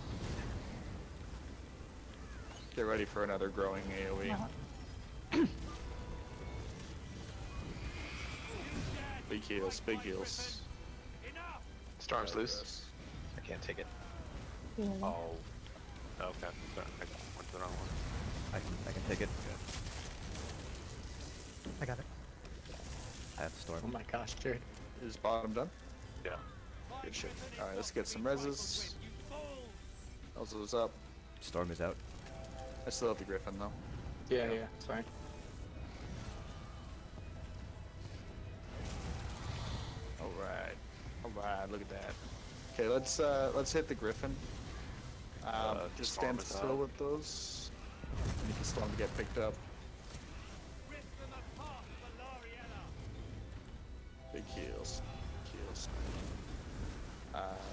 Get ready for another growing AoE. Big heals, big heals. Storm's loose. I can't take it. Yeah. Oh. Okay. Sorry, I went to the wrong one. I can take it. I got it. I have the storm. Oh my gosh, Jared. Is bottom done? Yeah. Good shit. Alright, let's get some reses. Elzo's up. Storm is out. I still have the Gryphon though. Yeah, yeah, it's fine. Alright. Alright, look at that. Okay, let's hit the Gryphon. Just stand still with those. Need the storm to get picked up. Big heals. Heals.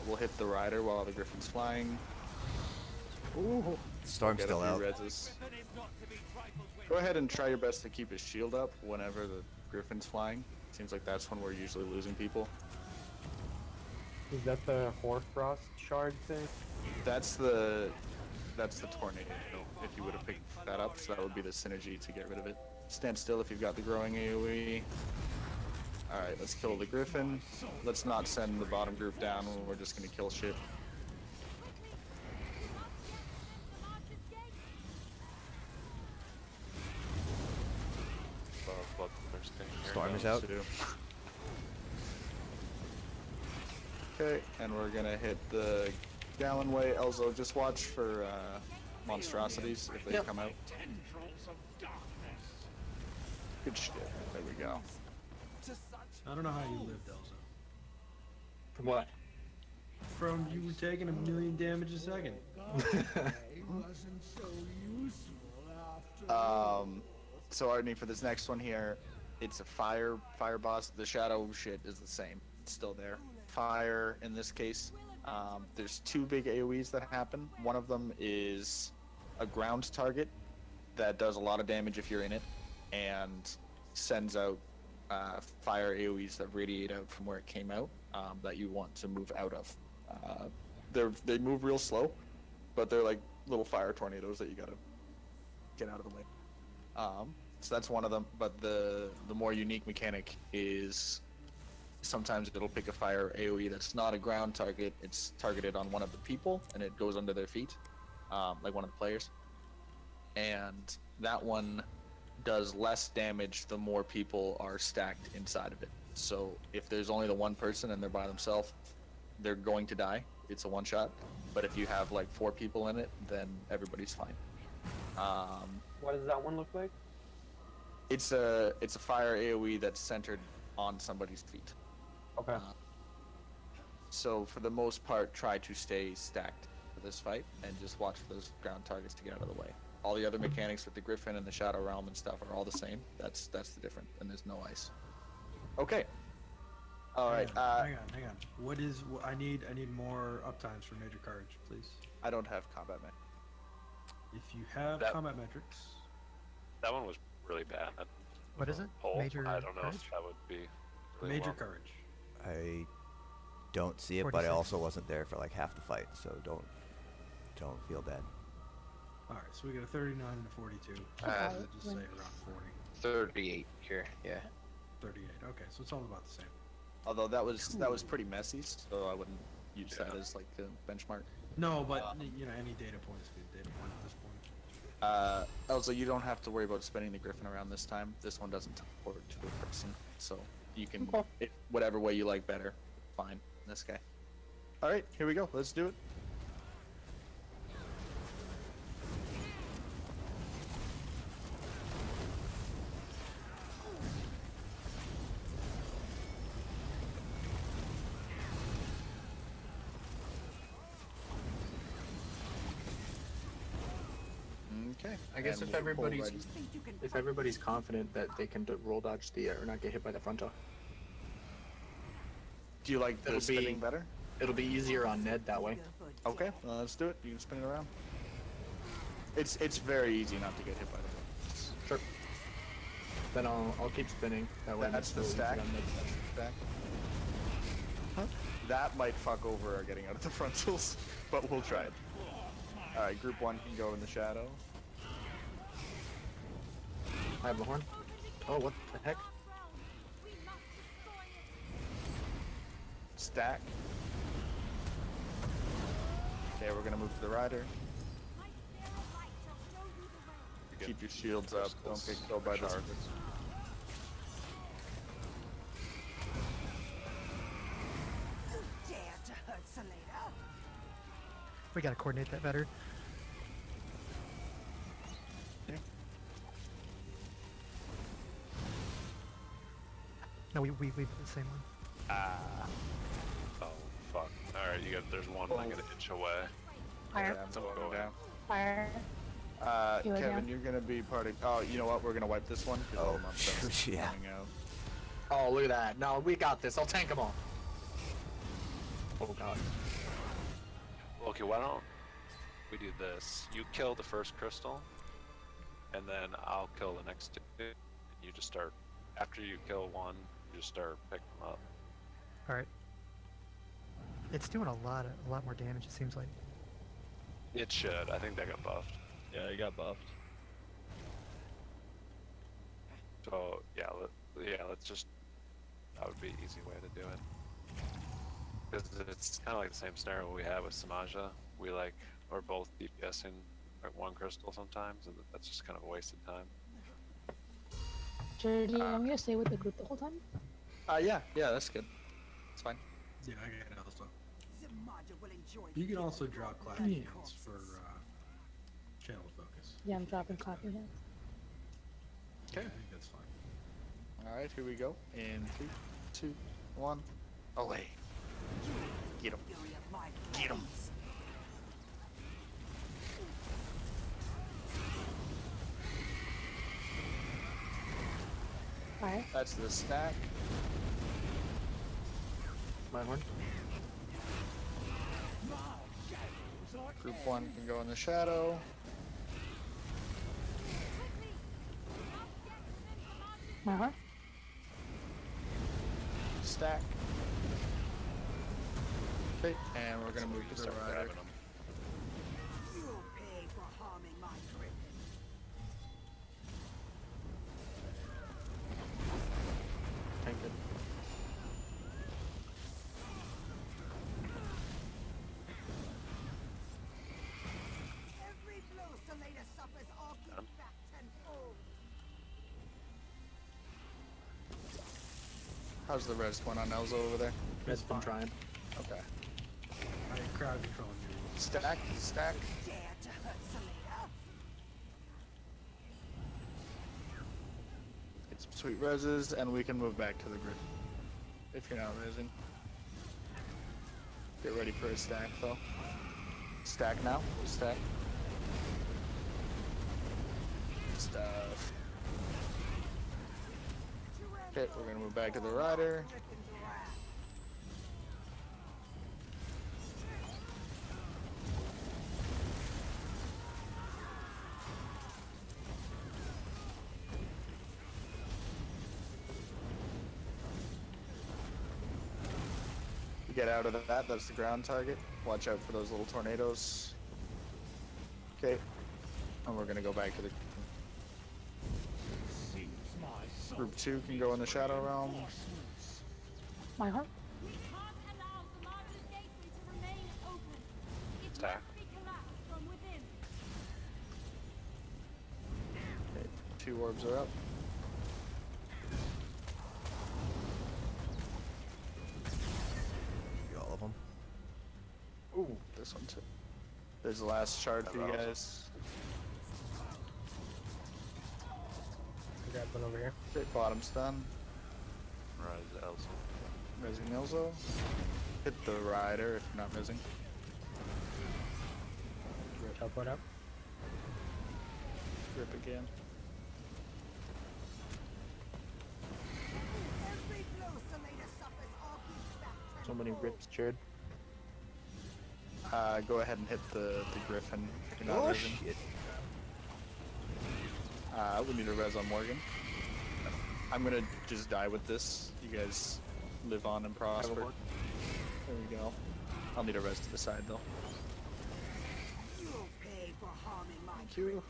We'll hit the rider while the Gryphon's flying. Ooh. Storm's Get still a out. few reses. Go ahead and try your best to keep his shield up whenever the Gryphon's flying. Seems like that's when we're usually losing people. Is that the Hoarfrost shard thing? That's the tornado. If you would have picked that up, so that would be the synergy to get rid of it. Stand still if you've got the growing AoE. Alright, let's kill the Gryphon. Let's not send the bottom group down when we're just gonna kill shit. Storm is out. Okay, and we're gonna hit the Gallonway. Elzo, just watch for monstrosities if they come out. Good shit. There we go. I don't know how you lived, Elzo. From what? From you were taking 1,000,000 damage a second. So Artney, for this next one here, it's a fire boss. The shadow shit is the same. It's still there. Fire in this case. There's two big AoEs that happen. One of them is a ground target that does a lot of damage if you're in it, and sends out fire AoEs that radiate out from where it came out, that you want to move out of. They move real slow, but they're like little fire tornadoes that you gotta get out of the way. So that's one of them, but the more unique mechanic is sometimes it'll pick a fire AoE that's not a ground target, it's targeted on one of the people, and it goes under their feet, like one of the players. And that one does less damage the more people are stacked inside of it. So if there's only the one person and they're by themselves, they're going to die. It's a one-shot. But if you have like 4 people in it, then everybody's fine. What does that one look like? It's a fire AoE that's centered on somebody's feet. Okay. So for the most part, try to stay stacked for this fight and just watch for those ground targets to get out of the way. All the other mechanics with the Gryphon and the Shadow Realm and stuff are all the same. That's the difference, and there's no ice. Okay. All right. Hang on. I need more uptimes for major courage, please. I don't have combat metrics. If you have combat metrics. That one was really bad. What is it? Major I don't know courage? if that would be really Major well. courage. I don't see it, but I 46. also wasn't there for like half the fight, so don't feel bad. Alright, so we got a 39 and a 42. Uh, Just say around 40. 38 here, yeah. 38. Okay, so it's all about the same. Although that was pretty messy, so I wouldn't use that as like the benchmark. No, but you know, any data point is a good data point at this point. Also, you don't have to worry about spinning the Gryphon around this time. This one doesn't teleport to a person, so you can whatever way you like better. Fine, this guy. All right, here we go. Let's do it. Okay. I guess and if we'll pull everybody's confident that they can roll dodge the or not get hit by the frontal. Do you like the spinning better? It'll be easier on Ned that way. Okay, well, let's do it. You can spin it around. It's very easy not to get hit by the frontals. Sure. Then I'll keep spinning. That way. That's the stack. That's the stack. Huh? That might fuck over our getting out of the frontals, but we'll try it. Alright, group 1 can go in the shadow. I have the horn. Oh, what the heck? Stack. Okay, we're gonna move to the rider. Keep your shields up, don't get killed by the sharks. We gotta coordinate that better. Yeah. No, we did the same one. Ah. Oh, fuck. Alright, there's one like an inch away. Fire. Yeah, I'm going down. Fire. Heal it Kevin, down. you're gonna be part of. Oh, you know what? We're gonna wipe this one. Oh, yeah. Out. Oh, look at that. No, we got this. I'll tank them all. Oh, God. Okay, why don't we do this? You kill the first crystal, and then I'll kill the next two. And you just start, after you kill one, you just start picking them up. Alright. It's doing a lot more damage, it seems like. It should. I think that got buffed. Yeah, it got buffed. So, let's just, that would be an easy way to do it. Because it's kind of like the same scenario we have with Samaja. We're both DPSing like one crystal sometimes, and that's just kind of a wasted time. Sure, do you want me to stay with the group the whole time? Yeah, that's good. It's fine. Yeah, I get it also. You can also drop clapping hands for channel focus. Yeah, I'm dropping clapping hands. Okay. I think that's fine. Alright, here we go. In 3, 2, 1. Away. Get him. Get him. Fire. That's the stack. My horn. Group 1 can go in the shadow. Stack. Okay, and we're gonna move to the rider. You'll pay for harming my Gryphon. Tank it. Every blow Salada suffers, I'll give back tenfold. How's the res going on Elzo over there? Red's been trying. Okay. I crowd controlling you. Stack. Dare to hurt Salada? Get some sweet reses, and we can move back to the grid. If you're not resing. Get ready for a stack, though. Stack now. Stack. Stuff. Okay, we're gonna move back to the rider. Get out of that, that's the ground target. Watch out for those little tornadoes. Okay, and we're gonna go back to the... Group 2 can go in the Shadow Realm. My heart. Stack. Okay, 2 orbs are up. All of them. Ooh, this one too. There's the last shard for you guys. Grab one over here. Okay, bottom's done. Rise Elsa. Resing Elzo. Hit the rider if you're not missing. Teleport up. Rip again. So many rips, Jared. Go ahead and hit the Gryphon. If you're not Oh resing. shit. We need a res on Morgan. I'm gonna just die with this. You guys live on and prosper. There we go. I'll need a res to the side though. Thank you.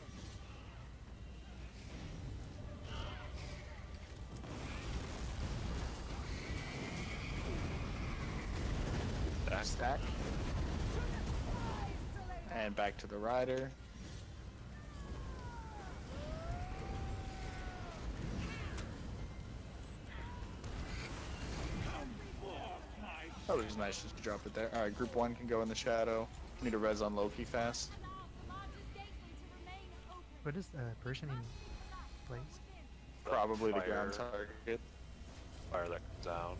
Stack. And back to the rider. That was nice just to drop it there. Alright, group 1 can go in the shadow. Need a res on Loki fast. What is Persianing blades? Probably the Fire. ground target. Fire that comes down.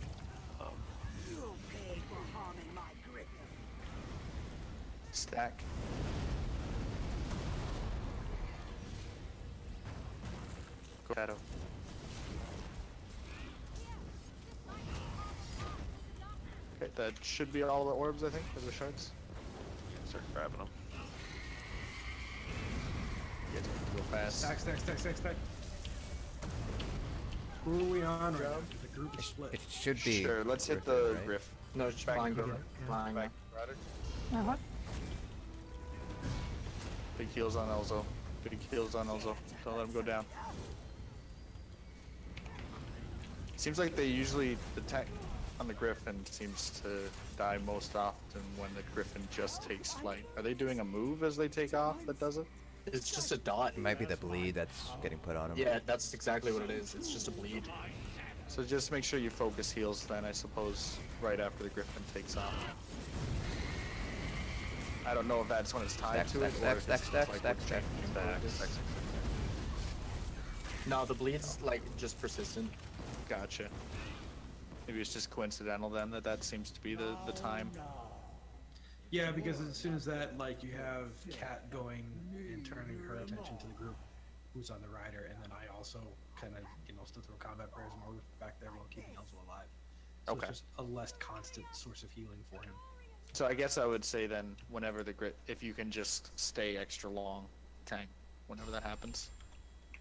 Stack. Shadow. Okay, that should be all the orbs, I think, for the shards. Start grabbing them. Get real fast. Stack. Who are we on right now? The group is split. It should be. Sure, let's hit Gryphon, the right? Griff. No, it's just Back flying. to the- Flying. Back to the rider. Uh-huh. Big heals on Elzo. Big heals on Elzo. Don't let him go down. Seems like they usually, the tech on the Gryphon seems to die most often when the Gryphon just takes flight. Are they doing a move as they take off that does it? It's just a dot. It might be the bleed that's getting put on him. Yeah, that's exactly what it is. It's just a bleed. So just make sure you focus heals then, I suppose, right after the Gryphon takes off. I don't know if that's when it's tied to it or if it's like we're changing focus. No, the bleed's like just persistent. Gotcha. Maybe it's just coincidental then that seems to be the time. Yeah, because as soon as that, like, you have Kat going and turning her attention to the group who's on the rider, and then I also kind of, still throw combat prayers more back there while keeping Elzo alive. So Okay. it's just a less constant source of healing for him. So I guess I would say then, whenever the grit, if you can just stay extra long, tank, whenever that happens.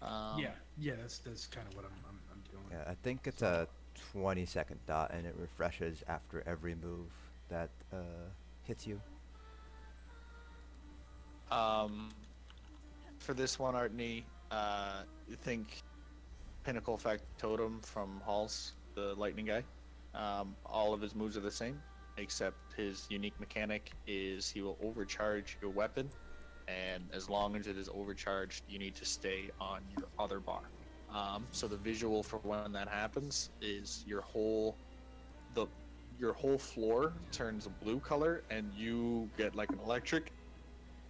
Yeah, that's kind of what I'm doing. Yeah, I think it's a 20-second dot, and it refreshes after every move that hits you. For this one, Artney, you think Pinnacle Effect Totem from Halls, the lightning guy. All of his moves are the same, except his unique mechanic is he will overcharge your weapon, and as long as it is overcharged, you need to stay on your other bar. So the visual for when that happens is your whole floor turns a blue color, and you get like an electric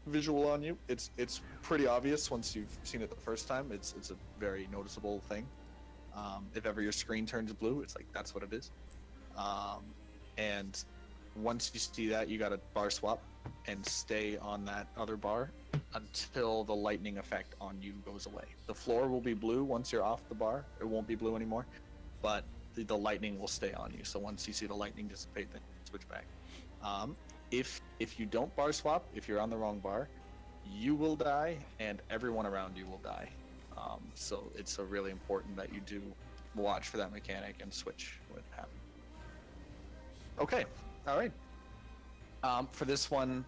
visual on you. It's pretty obvious once you've seen it the first time. It's a very noticeable thing. If ever your screen turns blue, it's like that's what it is. And once you see that, you gotta bar swap and stay on that other bar until the lightning effect on you goes away. The floor will be blue once you're off the bar. It won't be blue anymore, but the lightning will stay on you. So once you see the lightning dissipate, then switch back. If you don't bar swap, if you're on the wrong bar, you will die and everyone around you will die. So it's really important that you do watch for that mechanic and switch when it happens. Okay, all right. For this one,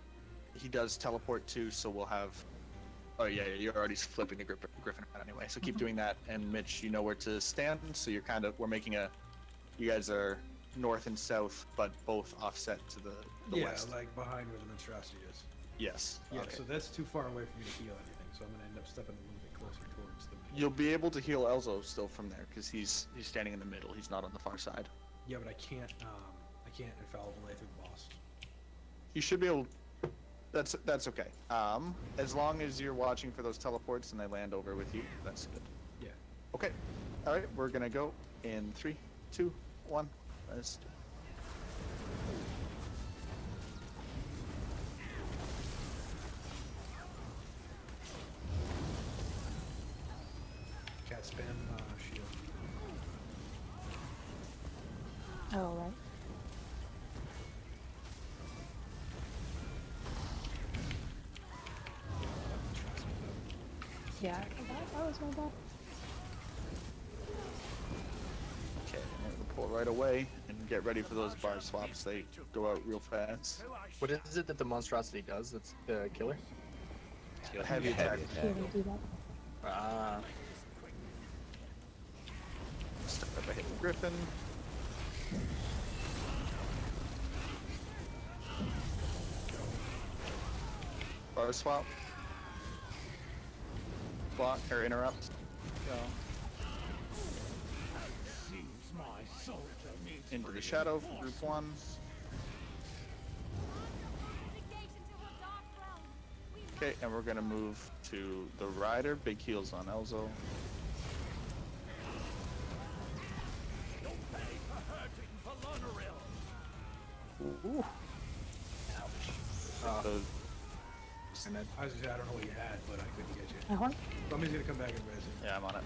he does teleport too, so we'll have... Oh yeah, you're already flipping the Gryphon around anyway, so keep doing that. And Mitch, you know where to stand, so we're making a... You guys are north and south, but both offset to the west. Yeah, like behind where the monstrosity is. Yes. Yeah, okay. so that's too far away for me to heal anything, so I'm going to end up stepping a little bit closer towards the... You'll be able to heal Elzo still from there, because he's standing in the middle. He's not on the far side. Yeah, but I can't infallible way through the boss. You should be able... That's okay. As long as you're watching for those teleports and they land over with you, that's good. Yeah. Okay. All right, we're gonna go in 3, 2, 1. Let's do it. Oh, right. Yeah, that was my bad. Okay, I'm gonna pull right away and get ready for those bar swaps. They go out real fast. What is it that the monstrosity does? That's the killer. Heavy attack. Yeah, they do that. Ah. Start by hitting Gryphon. Bar swap. Block or interrupt. Go. Into the shadow for group 1. Okay, and we're gonna move to the rider. Big heals on Elzo. Ooh. Ouch. Those And then, I was gonna say, I don't know what you had, but I couldn't get you. Uh-huh. Somebody's gonna come back and res it. Yeah, I'm on it.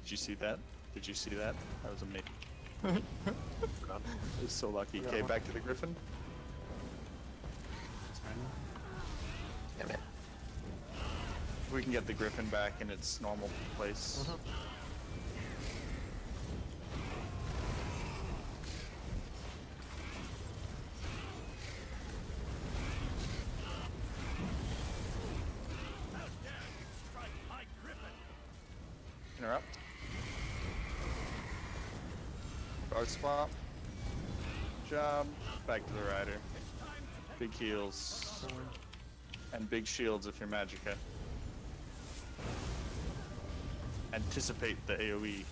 Did you see that? Did you see that? That was amazing. I was so lucky. Okay, back to the Gryphon. Damn it. We can get the Gryphon back in its normal place. Interrupt. Guard swap. Job. Back to the rider. Big heals. And big shields if you're Magicka. Anticipate the AoE.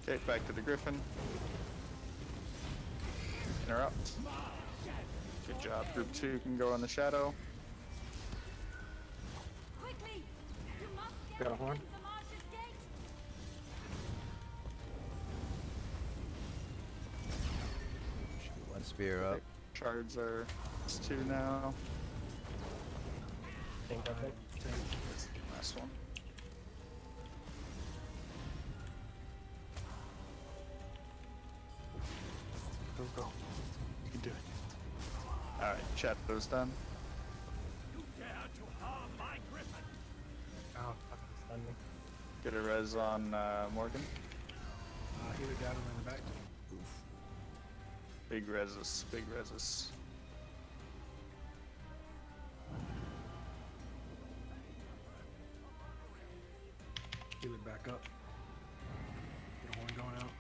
Okay, back to the Gryphon. Interrupt. Good job. Group 2 can go in the shadow. Got a horn? Shoot one spear up. Shards are +2 now. Think of it. That's the last one. Go, go. You can do it. Alright, chat those done. Oh, fucking stunned me. Get a res on Morgan. Healer down and in the back. Big reses, big reses. Healer back up. Get a horn going out.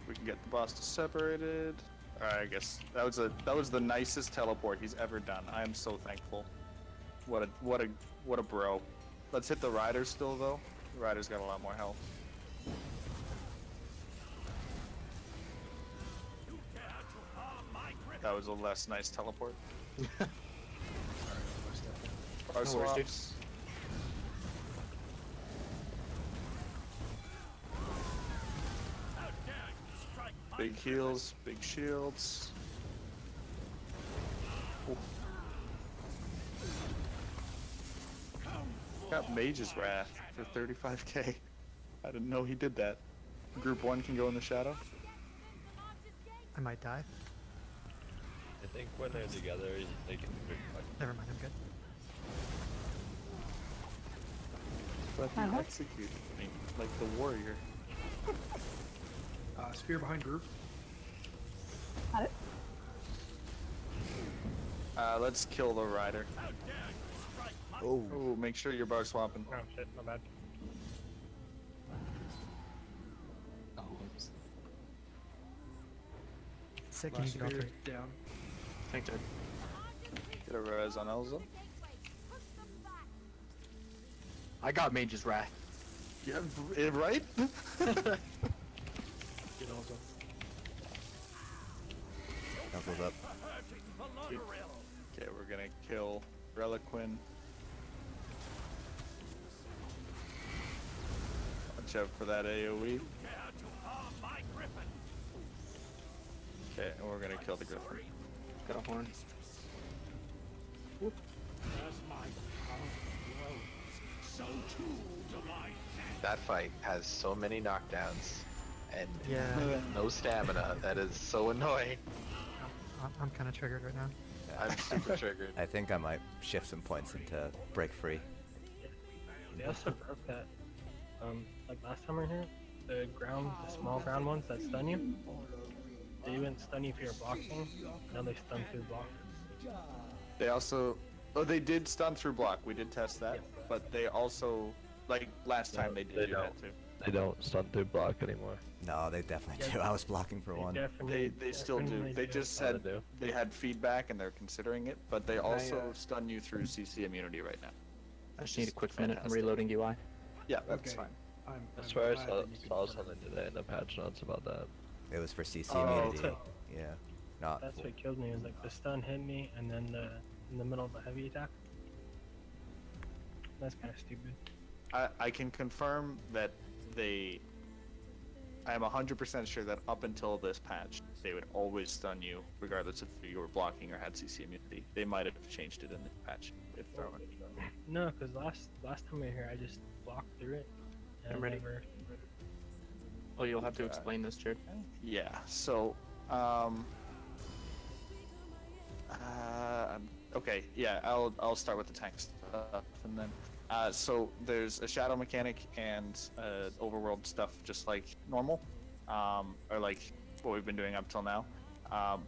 We can get the boss separated. Alright, I guess that was the nicest teleport he's ever done. I am so thankful. What a bro. Let's hit the rider still though. The rider's got a lot more health. That was a less nice teleport. Bar No worries, dude. swaps. Big heals, big shields. Ooh. Got Mage's Wrath for 35k. I didn't know he did that. Group 1 can go in the shadow. I might die. I think when they're together, they can quick fight. Never mind, I'm good. But he executed me like the warrior. Spear behind group. Got it. Let's kill the rider. Oh. Oh, make sure you're bar swapping. Oh shit, my bad. Oh, whoops. Sick, can you Last get off spear it? down. Thanks, dude. Get a res on Elza. I got Mage's Wrath. Yeah, right? Get also. Knuckles up. Okay, we're gonna kill Relic Win. watch out for that AoE. Okay, and we're gonna kill the Gryphon. Got a horn. That fight has so many knockdowns and Yeah. no stamina. That is so annoying. I'm kind of triggered right now. I'm super triggered. I think I might shift some points into break free. They also broke that. Like last time we were here, the small ground ones that stun you, they wouldn't stun you if you're blocking. Now they stun through block. They also, they did stun through block. We did test that, but they also, like last time, they did do that too. They don't stun through block anymore. No, they definitely do. I was blocking for one. They still do. They just said they had feedback and they're considering it, but they also stun you through CC immunity right now. I just need a quick minute. I'm reloading UI. Yeah, that's fine. I swear I saw something today in the patch notes about that. It was for CC immunity. Yeah. Not. That's what killed me. Was like the stun hit me, and then in the middle of a heavy attack. That's kind of stupid. I can confirm that I am 100% sure that up until this patch, they would always stun you, regardless if you were blocking or had CC immunity. They might have changed it in this patch. If No, because last time we were here, I just blocked through it. And I'm ready. Oh, you'll have to explain this, Jared. Yeah. So, okay. Yeah, I'll start with the tank stuff, and then. So there's a shadow mechanic and overworld stuff just like normal, or like what we've been doing up till now.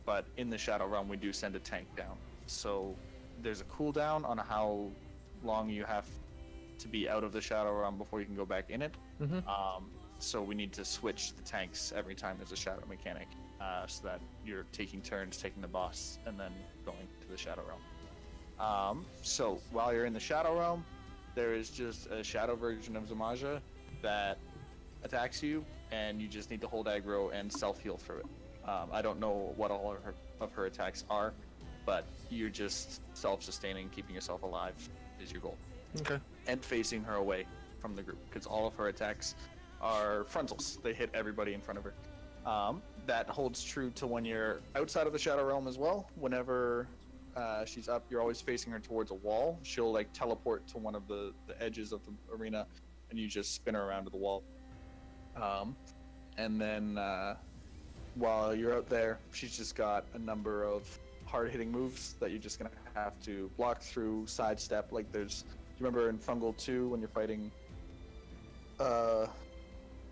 But in the shadow realm, we do send a tank down. So there's a cooldown on how long you have to be out of the shadow realm before you can go back in it. So we need to switch the tanks every time there's a shadow mechanic, so that you're taking turns taking the boss and then going to the shadow realm. So while you're in the shadow realm, there is just a shadow version of Zamazia that attacks you, and you just need to hold aggro and self-heal through it. I don't know what all of her attacks are, but you're just self-sustaining, keeping yourself alive is your goal. Okay. And facing her away from the group, because all of her attacks are frontals. They hit everybody in front of her. That holds true to when you're outside of the Shadow Realm as well. Whenever she's up, you're always facing her towards a wall. She'll like teleport to one of the edges of the arena, and you just spin her around to the wall. And then while you're out there, she's just got a number of hard-hitting moves that you're just gonna have to block through, sidestep. Like there's, do you remember in Fungal 2 when you're fighting?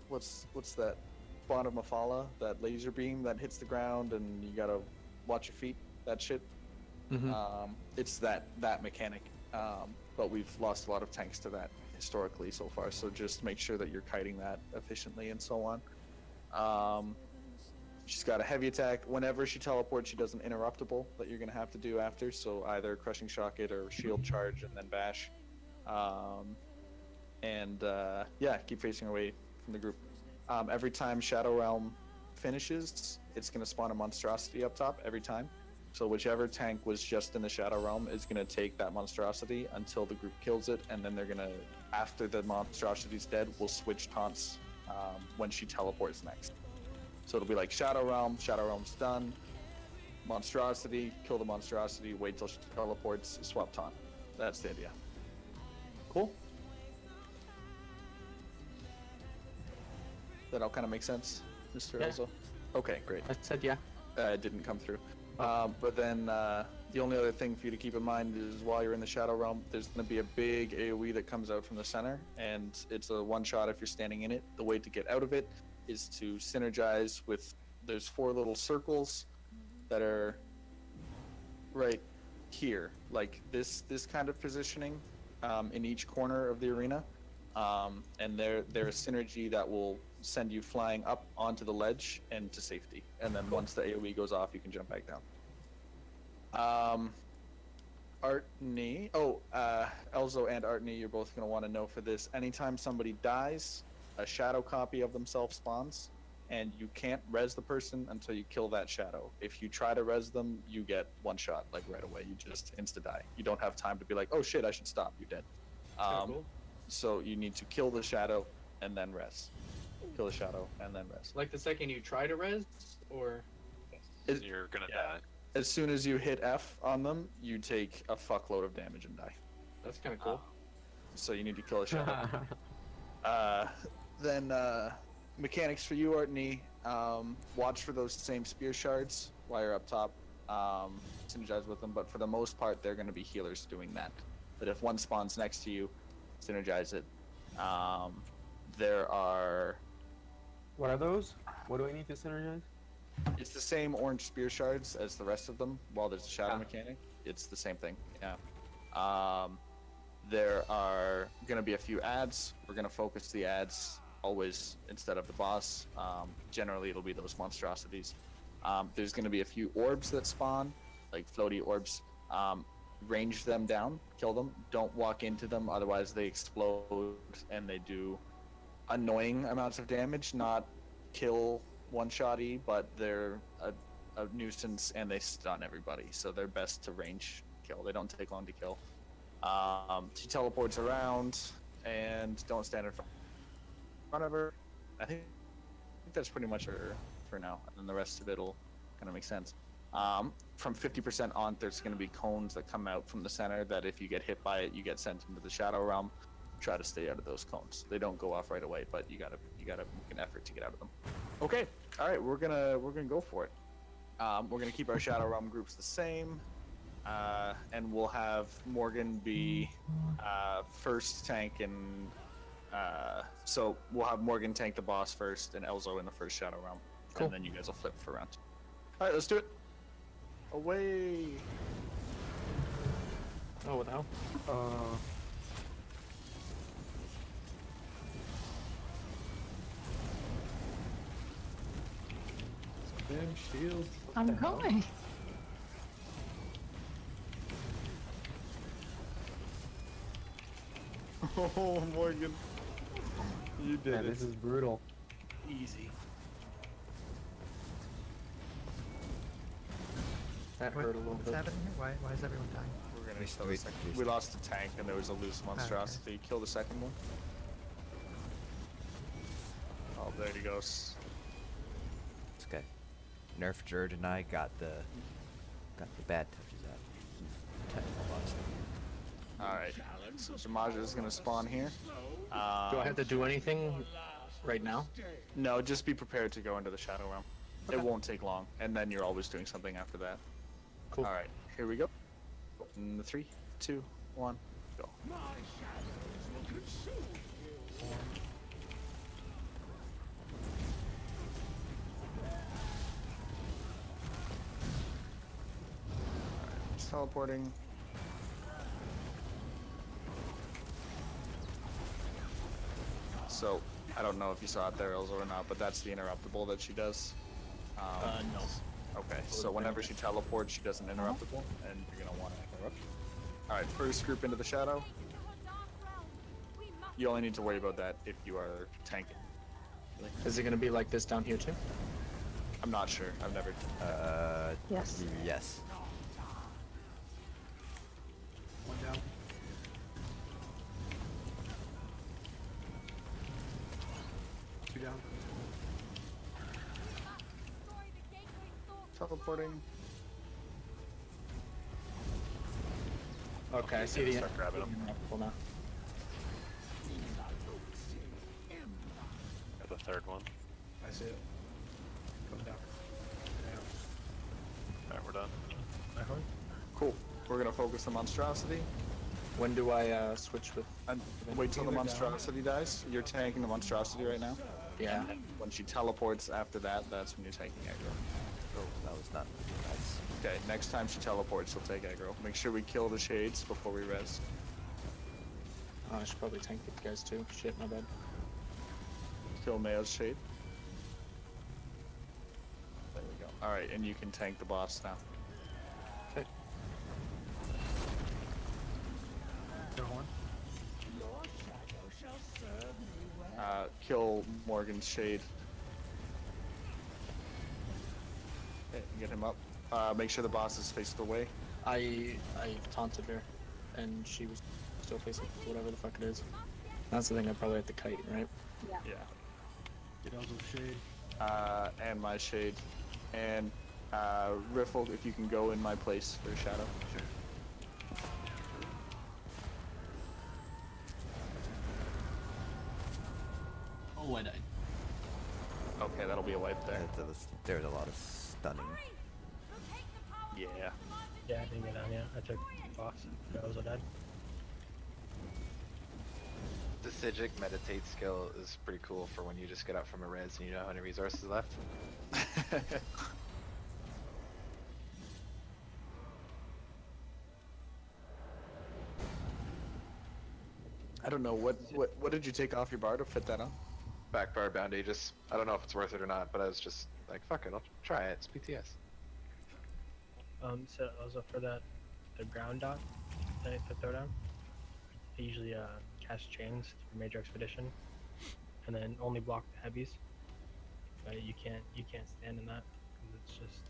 What's that? Spawn of Mafala, that laser beam that hits the ground, and you gotta watch your feet. That shit. It's that mechanic, but we've lost a lot of tanks to that historically so far, so just make sure that you're kiting that efficiently and so on. She's got a heavy attack. Whenever she teleports, she does an interruptible that you're going to have to do after, so either Crushing Shock it or Shield Charge and then Bash. Yeah, keep facing away from the group. Every time Shadow Realm finishes, it's going to spawn a monstrosity up top every time. So whichever tank was just in the Shadow Realm is going to take that monstrosity until the group kills it, and then they're going to, after the monstrosity's dead, we'll switch taunts when she teleports next. So it'll be like Shadow Realm's done, monstrosity, kill the monstrosity, wait till she teleports, swap taunt. That's the idea. Cool? That all kind of makes sense, Mr. Yeah. Elzo? Okay, great. I said yeah. It didn't come through. But then the only other thing for you to keep in mind is while you're in the Shadow Realm, there's going to be a big AoE that comes out from the center, and it's a one-shot if you're standing in it. The way to get out of it is to synergize with, there's 4 little circles that are right here, like this kind of positioning in each corner of the arena, and they're a synergy that will send you flying up onto the ledge and to safety, and then once the AoE goes off, you can jump back down. Artney, Elzo and Artney, you're both going to want to know for this. Anytime somebody dies, a shadow copy of themselves spawns, and you can't res the person until you kill that shadow. If you try to res them, you get one shot, like right away. You just insta-die. You don't have time to be like, oh shit, I should stop. You're dead. Cool. So you need to kill the shadow, and then res. Kill the shadow, and then res. Like the second you try to res, or You're gonna die. As soon as you hit F on them, you take a fuckload of damage and die. that's kind of cool. So you need to kill a shadow. Then mechanics for you, Artney. Watch for those same spear shards while you're up top. Synergize with them, but for the most part, they're going to be healers doing that. But if one spawns next to you, synergize it. There are. What are those? What do I need to synergize? It's the same orange spear shards as the rest of them. While there's a shadow mechanic, it's the same thing. Yeah. There are going to be a few ads. We're going to focus the ads always instead of the boss. Generally, it'll be those monstrosities. There's going to be a few orbs that spawn, like floaty orbs. Range them down, kill them. Don't walk into them, otherwise they explode and they do annoying amounts of damage. Not kill one-shotty, but they're a nuisance and they stun everybody. So they're best to range kill. They don't take long to kill. She teleports around and don't stand in front of her. I think that's pretty much her for now, and then the rest of it'll kind of make sense. From 50% on, there's going to be cones that come out from the center that if you get hit by it, you get sent into the shadow realm. Try to stay out of those cones. They don't go off right away, but you gotta make an effort to get out of them. Okay, all right, we're gonna go for it. We're gonna keep our shadow realm groups the same. And we'll have Morgan be first tank, and so we'll have Morgan tank the boss first and Elzo in the first shadow realm. Cool. And then you guys will flip for round 2. All right, let's do it. Away. Oh, what the hell? Them shields. I'm going. Oh, Morgan. You did it. This is brutal. Easy. That hurt a little What's bit. happening here? Why is everyone dying? We're gonna We- kill we- the second. we- We lost a tank and there was a loose monstrosity. Kill the second one. Oh, there he goes. It's okay. Nerf Jerd and I got the bad touches out. Technical boss. Alright, so Jamaja is gonna spawn here. Do I have to do anything right now? No, just be prepared to go into the Shadow Realm. It won't take long, and then you're always doing something after that. Cool. Alright, here we go. In the 3, 2, 1, go. Just teleporting. So, I don't know if you saw it there, Elzo, or not, but that's the interruptible that she does. No. Okay, so whenever she teleports, she does an interruptible, and you're gonna want to interrupt. Alright, first group into the shadow. You only need to worry about that if you are tanking. Is it gonna be like this down here too? I'm not sure. I've never. Yes. Yes. One down. Two down. Teleporting. Okay, I see the Start grabbing them. interruptible now. Got the third one. I see it. Coming down. Alright, we're done. Cool. We're gonna focus the monstrosity. When do I switch with? And wait till the monstrosity dies. You're tanking the monstrosity right now. Yeah. When she teleports after that, that's when you're taking aggro. Oh, that was not nice. Okay, next time she teleports, she'll take aggro. Make sure we kill the shades before we res. Oh, I should probably tank you guys too. Shit, my bad. Kill Mayo's shade. There we go. Alright, and you can tank the boss now. Okay. Go on. Kill Morgan's shade. Okay, get him up. Make sure the boss is faced away. I taunted her, and she was still facing whatever the fuck it is. That's the thing. I probably have to kite, right? Yeah. Yeah. Get also shade. And my shade. And Riffle, if you can go in my place for shadow. Sure. Oh, I died. Okay, that'll be a wipe there. There's a lot of stunning. Yeah. Yeah, I didn't get down yet. I took boss. I was dead. The Sigic meditate skill is pretty cool for when you just get up from a res and you don't have any resources left. I don't know, what did you take off your bar to fit that on? Back bar bounty, just, I don't know if it's worth it or not, but I was just like, fuck it, I'll try it, it's PTS. So also for that, the ground dot that I throw down, I usually cast chains for major expedition, and then only block the heavies. But you can't stand in that because it's just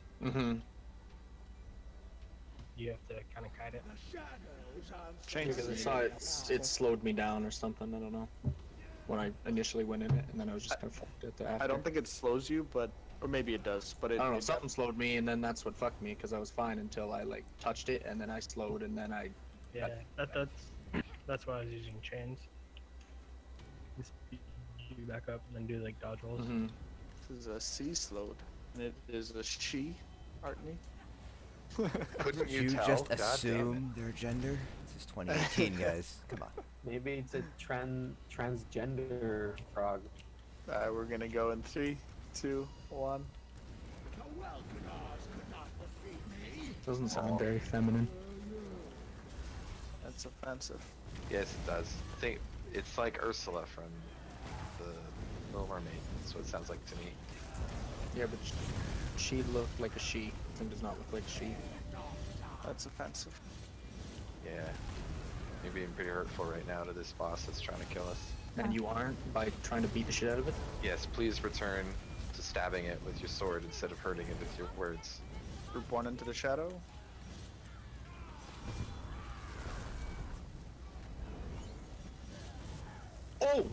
you have to kind of kite it. Because I saw it slowed me down or something. I don't know. When I initially went in it, and then I was just kind of fucked it after. I don't think it slows you, but or maybe it does. But I don't know. Something slowed me, and then that's what fucked me because I was fine until I like touched it, and then I slowed, and then I. Yeah, that's why I was using chains. Just you back up and then do like dodge rolls. This is a C slowed, and it is a she, Artney. Couldn't you tell? just God assume their gender? This is 2018, guys. Come on. Maybe it's a transgender frog. We're gonna go in 3, 2, 1. Doesn't sound very feminine. That's offensive. Yes, it does. I think it's like Ursula from the Little Mermaid. That's what it sounds like to me. Yeah, but she looked like a she. It does not look like a she. That's offensive. Yeah. You're being pretty hurtful right now to this boss that's trying to kill us. And you aren't by trying to beat the shit out of it? Yes, please return to stabbing it with your sword instead of hurting it with your words. Group 1 into the shadow. Oh!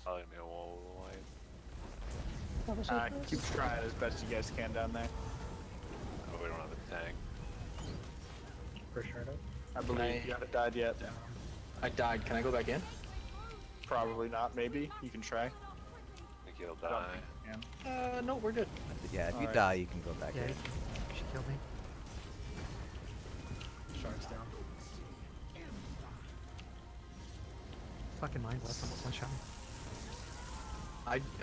Probably me a wall of light. Keep trying as best you guys can down there. Oh, we don't have a tank. For shadow. I believe you haven't died yet. I died. Can I go back in? Probably not, maybe. You can try. I think he'll die. No, we're good. Yeah, if you Alright. die, you can go back Yeah, in. she killed me. Shards down. Fucking mindless, almost one shot.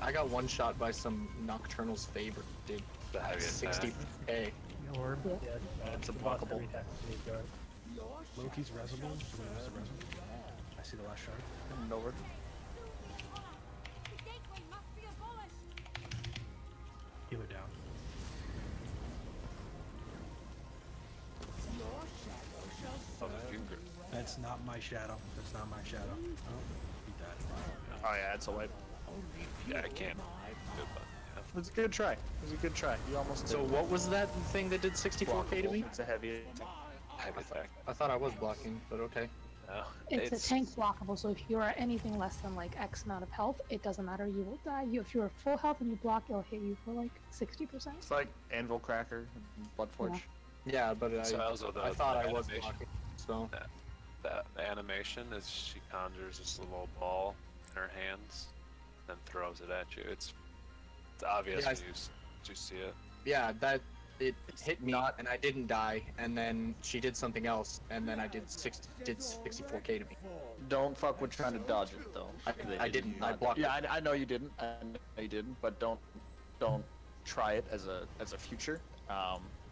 I got one shot by some Nocturnal's favor, dude. The heavy 60k. Orb. Yeah, It's a boss blockable. every time you go in. Loki's Resable. I see the last shard. And over. Healer down. Oh, the finger. That's not my shadow. That's not my shadow. Oh, he died. Oh yeah, it's a wipe. Yeah, I can't. Good, but It was a good try. It was a good try. You almost So did. what was that thing that did 64k to me? It's a heavy. heavy attack. I thought I was blocking, but okay. No, It's a tank blockable, so if you are anything less than like X amount of health, it doesn't matter, you will die. If you're full health and you block, it'll hit you for like 60%. It's like Anvil Cracker and Bloodforge. Yeah, but So also the I thought I was animation. blocking, so... That animation is she conjures this little ball in her hands, then throws it at you. It's obvious Yeah, when you see it. Yeah, it hit me, and I didn't die, and then she did something else, and then I did 64k to me. Don't fuck with trying to dodge it though. I didn't. I blocked Yeah, it. I know you didn't. I know you didn't. But don't try it as a future.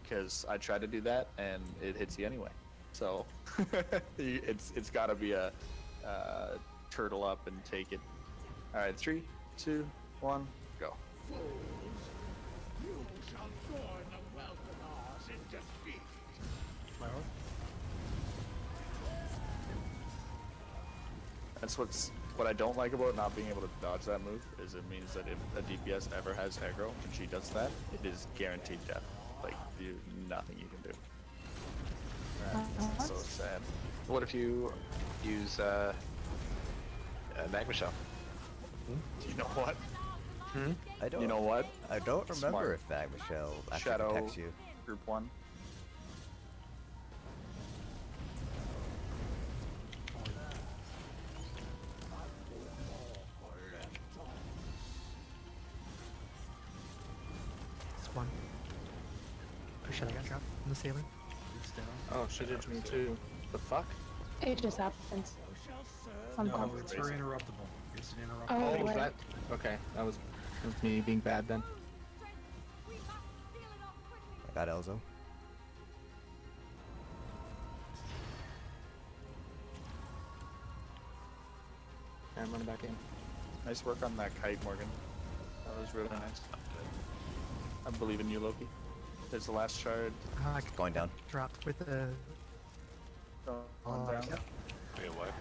Because I tried to do that and it hits you anyway. So it's got to be a turtle up and take it. All right, 3, 2, 1, go. That's what I don't like about not being able to dodge that move is it means that if a DPS ever has aggro and she does that, it is guaranteed death. Like nothing you can do. That's so sad. What if you use Magma Shell? You know what? I don't. You know what? I don't remember Smart. if Magma Shell actually Shadow protects you. Group 1. It's one. Oh shit, I got dropped on the ceiling. It's down. Oh, she did me too. The fuck? It just happens. No, Sometimes. it's her interruptible. It's an interruptible. Oh, Oh, was right. that? Okay, that was me being bad then. I got Elzo. And I'm running back in. Nice work on that kite, Morgan. That was really nice. I believe in you, Loki. There's the last shard. I Going down. dropped with the. Going down. yeah. Wait, what?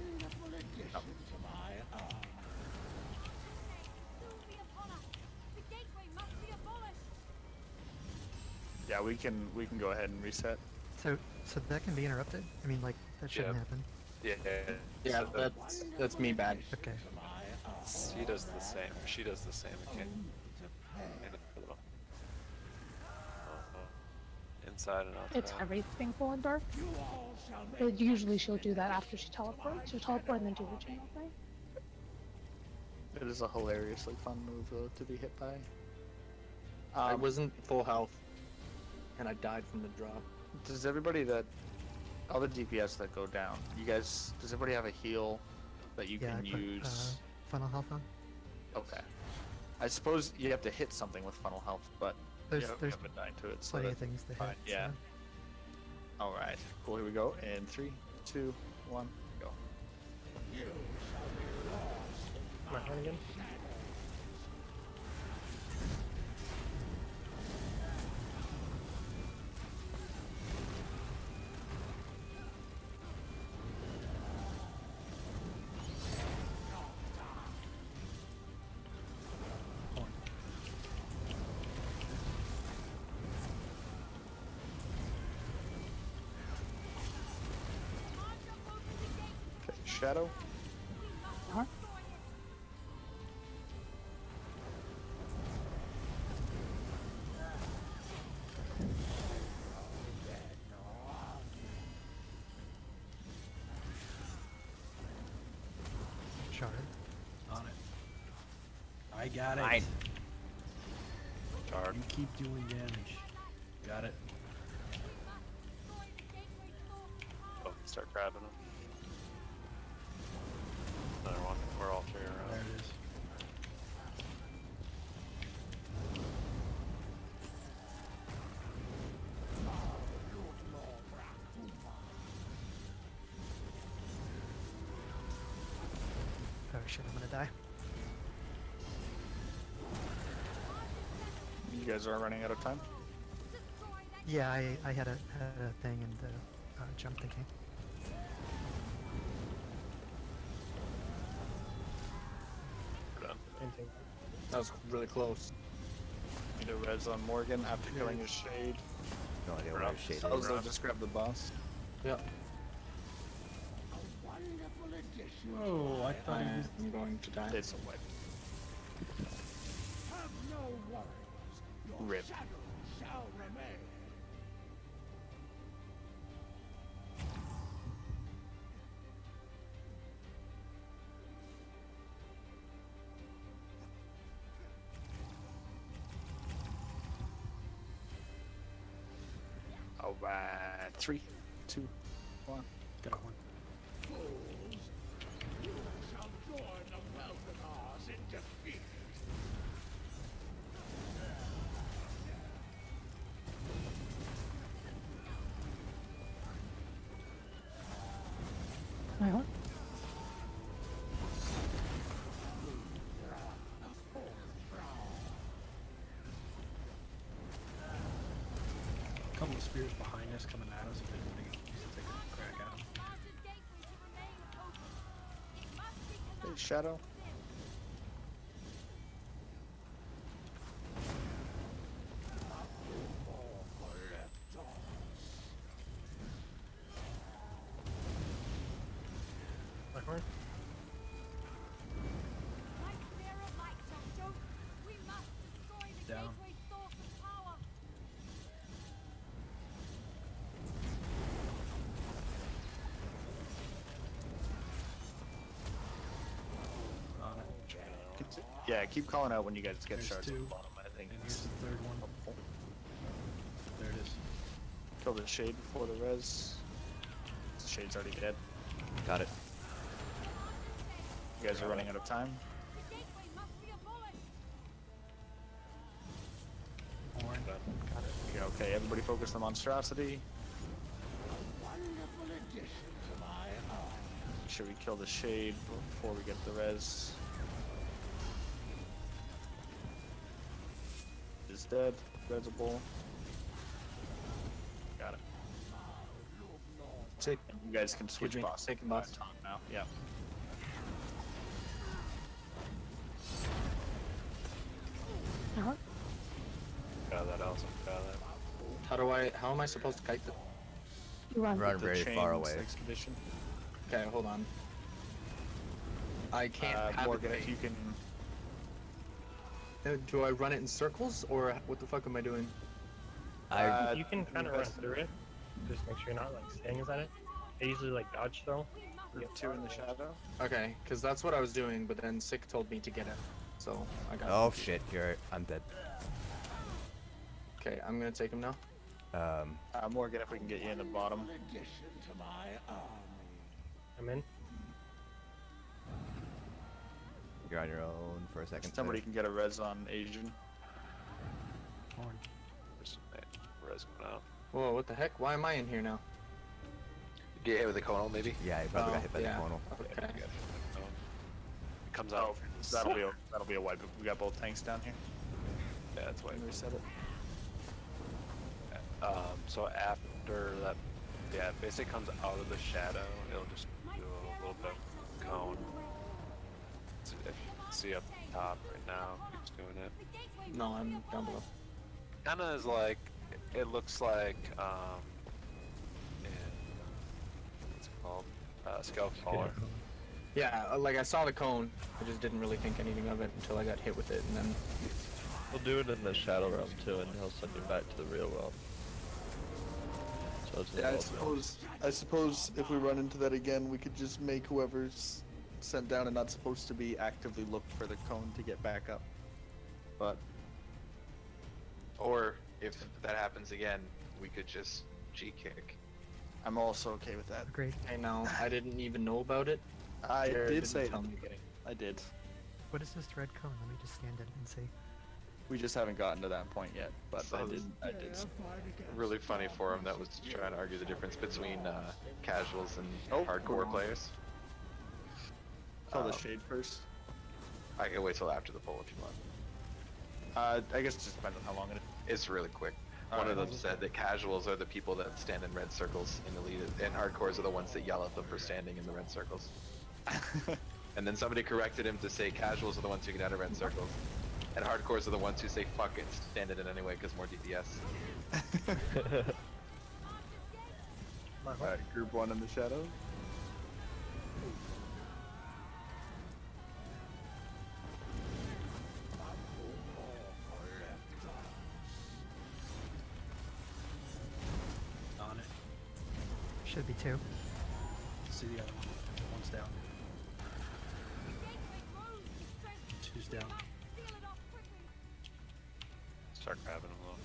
Yeah, we can go ahead and reset. So that can be interrupted. I mean, like that shouldn't Yeah. happen. Yeah. Yeah, So that's me bad. Okay. he does the same. She does the same. Okay. Inside and outside. It's everything full and dark. But usually she'll do that after she teleports. She'll teleport and then do the channel thing. It is a hilariously fun move, though, to be hit by. I wasn't full health, and I died from the drop. Does everybody all the DPS that go down, does everybody have a heal that you Yeah, can I put, use? funnel health on. Okay. I suppose you have to hit something with funnel health, but There's you there's haven't died to it, so plenty of that's things to fine. hit. Yeah. So. Alright, cool, here we go. In 3, 2, 1, go. My hand again? Okay, Shadow. Uh-huh. Shard. On it. I got it. Fine. Shard. You keep doing damage. Got it. Oh, start grabbing them. Another one. We're all three around. There it is. Oh shit, I'm gonna die. You guys are running out of time? Yeah, I had a thing and jump thinking. We're done. That was really close. Need a res on Morgan after killing his shade. No idea We're where up. his shade is. Also, just grab the boss. Yep. Whoa, I thought he was. I'm going to die. It's a wipe. Have no worries. Your Rip. shadow shall remain. Alright, 3, 2, 1. Got one. You shall join the Malgadars in defeat. My own. A couple of spears behind us coming at us. If anybody wants to take a crack at them. Hey, Shadow. down. On it. Yeah, keep calling out when you guys get There's shards at two. the bottom. I think And it's here's the third one. helpful. There it is. Kill the shade before the res. The shade's already dead. Got it. You guys are running out of time. Horn. Got it. Yeah, okay, everybody focus on monstrosity. Make sure we kill the shade before we get the res. Is dead. Resable. Got it. Take. And you guys can switch me. boss. Take boss. Time now. Yeah. Uh-huh. Got that, Allison. Got that. How am I supposed to kite it? You run. Run The very far chains away. expedition. Okay, hold on. I can't have Morgan, it if you can. Do I run it in circles, or what the fuck am I doing? You can kind of run through it. Just make sure you're not like staying inside it. I usually like dodge throw. Get two in the shadow. Okay, because that's what I was doing, but then Sick told me to get it, so I got. Oh shit, I'm dead. Okay, I'm gonna take him now. Morgan, if we can get you in the bottom. I'm in. You're on your own for a second. Somebody can get a res on Asian. Horn. There's res going out. Whoa, what the heck? Why am I in here now? Get hit with a conal, maybe? Yeah, you probably got hit by yeah. the conal. Okay. It comes out. That'll be a wipe. We got both tanks down here. Yeah, that's why. Reset it. So after that, yeah, it basically comes out of the shadow. It'll just do a little bit of cone. So if you can see up top right now, keeps doing it. No, I'm down below. Kinda is like, it looks like, in, what's it called? Scale Caller. Yeah, like I saw the cone. I just didn't really think anything of it until I got hit with it, and then. We'll do it in the shadow realm too, and he'll send you back to the real world. So it's Yeah, involved. I suppose if we run into that again, we could just make whoever's sent down and not supposed to be actively look for the cone to get back up. But Or if that happens again, we could just G-kick. I'm also okay with that. Agreed. Hey, no, I didn't even know about it. I Jared did didn't say tell me getting. I did. What is this red cone? Let me just stand in and see. We just haven't gotten to that point yet, but So I did. Really funny for him that was trying to argue the difference between casuals and hardcore players. Kill the shade first. I can wait till after the poll if you want. I guess it just depends on how long it is. It's really quick. One of them said that casuals are the people that stand in red circles in elite, and hardcores are the ones that yell at them for standing in the red circles. And then somebody corrected him to say casuals are the ones who get out of red circles, and hardcores are the ones who say fuck it, stand in it anyway because more DPS. Alright, group 1 in the shadow. On it. Should be two. See the other one. One's down. Two's down. Start grabbing them though.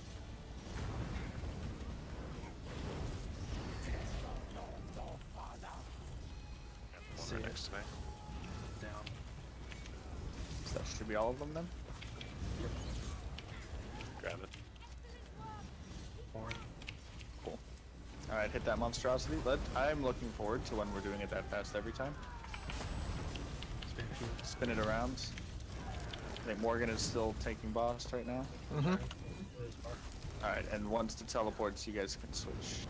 See One it. next to me. Down. So that should be all of them then? Grab it. Horn. Cool. Alright, hit that monstrosity. I'm looking forward to when we're doing it that fast every time. Spin it around. I think Morgan is still taking boss right now. Mm-hmm. Alright, and once it teleports, you guys can switch.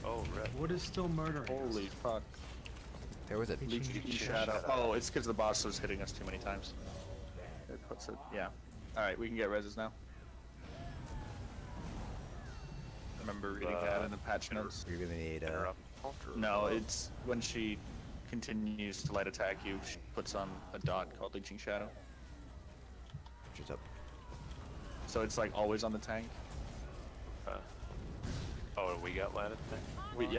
Oh, red. What is still murdering? Holy fuck. There was a Leeching shadow. Oh, it's because the boss was hitting us too many times. It puts it, yeah. Alright, we can get reses now. Remember reading that in the patch notes? You're gonna need No, it's when she continues to light attack you, she puts on a dot called Leeching Shadow. She's up. So it's like always on the tank. Oh, we got landed there?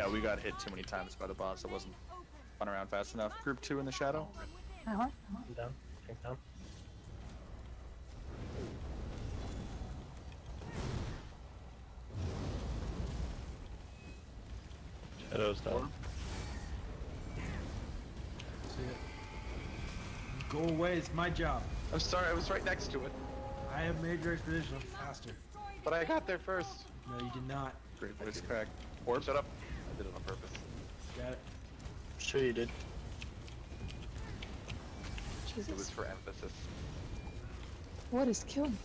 We got hit too many times by the boss. It wasn't run around fast enough. Group 2 in the shadow. I'm down. Tank's down. Shadow's down. See it. Go away, it's my job. I'm sorry, I was right next to it. I have major expedition, I'm faster. But I got there first. No, you did not. Great voice crack. Orb, shut up. I did it on purpose. Got it. Sure you did. It was for emphasis. What is killing?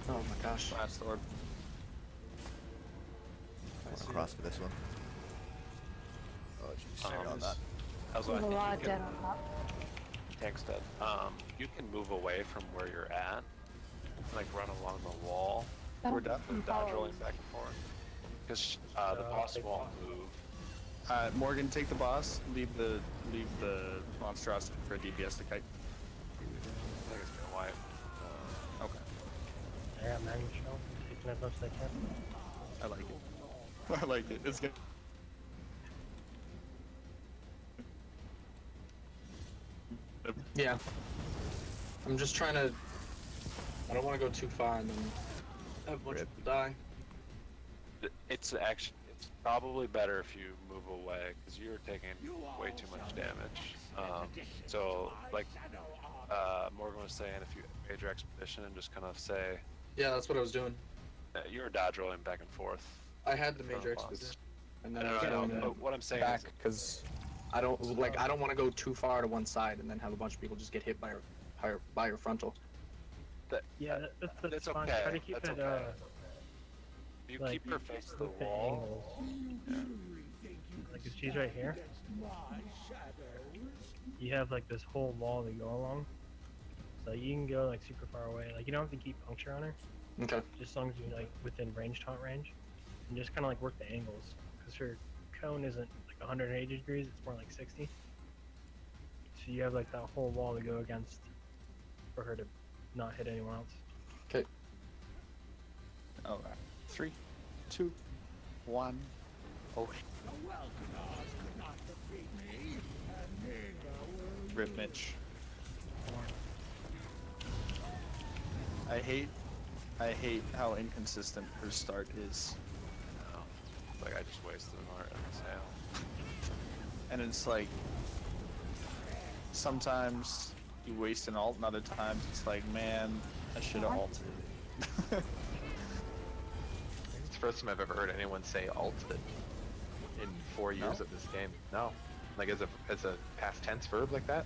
Oh my gosh. Last orb. Cross for this one. Oh, jeez. On that. How's There's a lot dead on top. Tank's dead. You can move away from where you're at, like run along the wall. We're done. With dodge rolling back and forth. Because the boss won't move. Morgan, take the boss. Leave the monstrosity for a DPS to kite. I think it's gonna wipe. Okay. I got Magma Shell. Taking as much as I can. I like it. I like it. It's good. Yeah. I'm just trying to. I don't want to go too far and then have a bunch of people die. It's probably better if you move away because you're taking way too much damage. So like Morgan was saying, if you made your expedition and just kind of say, Yeah, that's what I was doing. You're dodge rolling back and forth. I had the in front major of boss. expedition, and then I I was know, going but what I'm saying back is, because I don't want to go too far to one side and then have a bunch of people just get hit by your frontal. Yeah, that's fine. okay. Try to keep That's it. okay. You Like, keep her face to the look at wall. Like if she's right here, you have like this whole wall to go along, so you can go like super far away. Like you don't have to keep puncture on her. Okay. Just as long as you're like within range, taunt range, and just kind of like work the angles, because her cone isn't like 180 degrees; it's more like 60. So you have like that whole wall to go against for her to not hit anyone else. Okay. Alright. 3, 2, 1. Okay. Rip Mitch. I hate how inconsistent her start is. No. Like I just wasted an art and exhale. And it's like sometimes you waste an ult and other times it's like, man, I should have ulted. It's the first time I've ever heard anyone say ulted in 4 years of this game. No. Like as a past tense verb like that?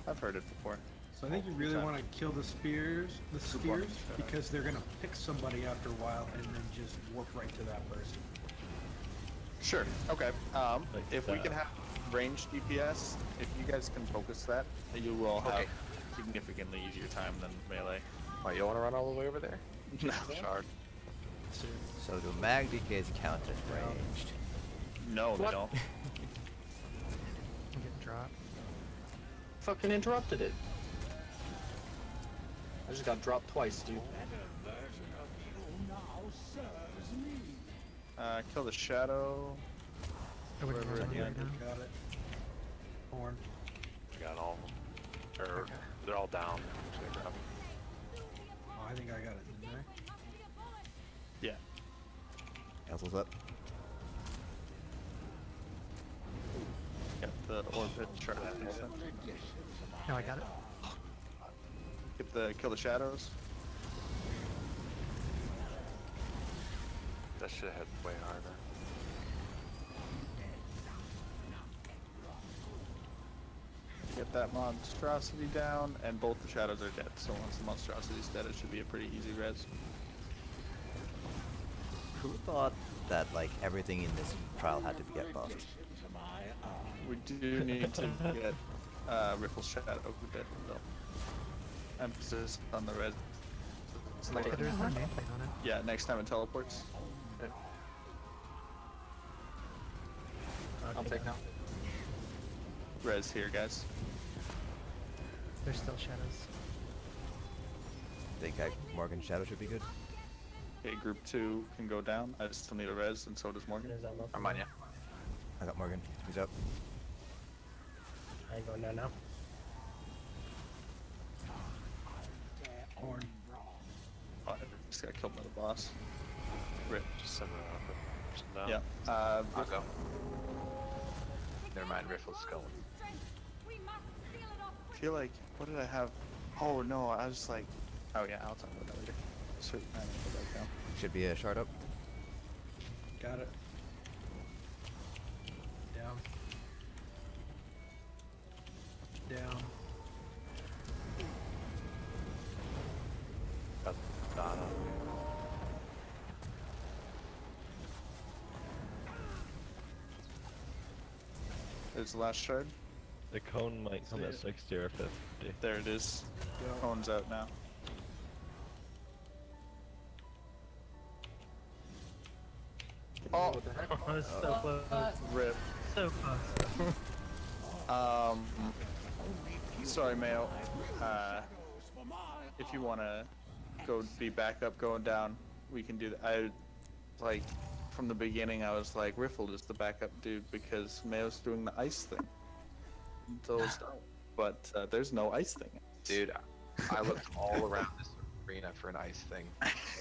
I've heard it before. So I think you really want to kill the spheres, because they're gonna pick somebody after a while and then just warp right to that person. Sure. Okay. If we can have ranged DPS, if you guys can focus that, you will have significantly easier time than melee. Oh, you want to run all the way over there? No. Shard. So do magDKs count as ranged? No, they don't. I'm getting dropped. Fucking interrupted it. I just got dropped twice, dude. Kill the shadow. I wouldn't Wherever run at the right end. now. Got it. Horn. I got all of them. Or they're all down. So they grab 'em. Oh, I think I got it, didn't I? Yeah. Cancels up. Get the orbit chart. No, I got it. Kill the shadows. That should have hit way harder. Get that monstrosity down, and both the shadows are dead. So once the monstrosity's dead, it should be a pretty easy res. Who thought that like everything in this trial had to get buffed? We do need to get Ripple's shadow a bit though. Emphasis on the res. It's like But there's no nameplate on it. yeah, next time it teleports. I'll take now. Res here, guys. There's still shadows. think Morgan's Shadow should be good. Okay, group 2 can go down. I still need a res, and so does Morgan. I'm on ya. I got Morgan. He's up. I ain't going down now. Horn. Oh, I just got killed by the boss. Rip. Just send it down. Yeah. I'll go. Never mind, Riffle's going. I feel like, what did I have? Oh no, I was like, oh yeah, I'll talk about that later. Sweet, I need to go back down. Should be a shard up. Got it. Down. Down. Got Donna. There's the last shard. The cone might come at 60 or 50. There it is. Cone's out now. Oh, what the heck? I was so close. Rip. So close. Sorry, Mayo. If you want to go be back up going down, we can do that. I, like, from the beginning, I was like, Riffle is the backup dude because Mayo's doing the ice thing. But there's no ice thing. Dude, I looked all around this arena for an ice thing.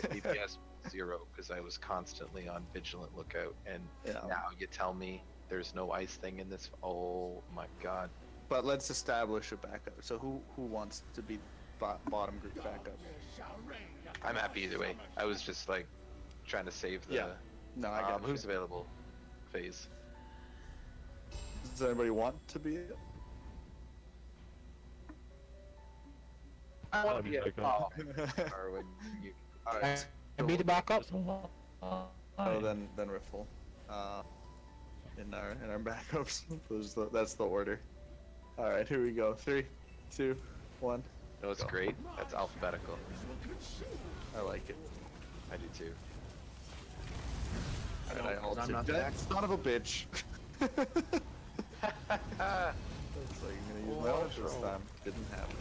DPS 0 because I was constantly on vigilant lookout, and now you tell me there's no ice thing in this. Oh my god. But let's establish a backup. So who wants to be bottom group backup? I'm happy either way. I was just like trying to save the. Yeah. No, I got who's available? Phase. Does anybody want to be it? I want to be it. Oh. Or when you. All right. Be the backup. Oh, then Riffle. In our backups. That's the order. All right, here we go. 3, 2, 1. No, it's great. That's alphabetical. I like it. I do too. Alright, I I'm not ulted. back. Son of a bitch. It's like I'm gonna use my ult this time. Didn't happen.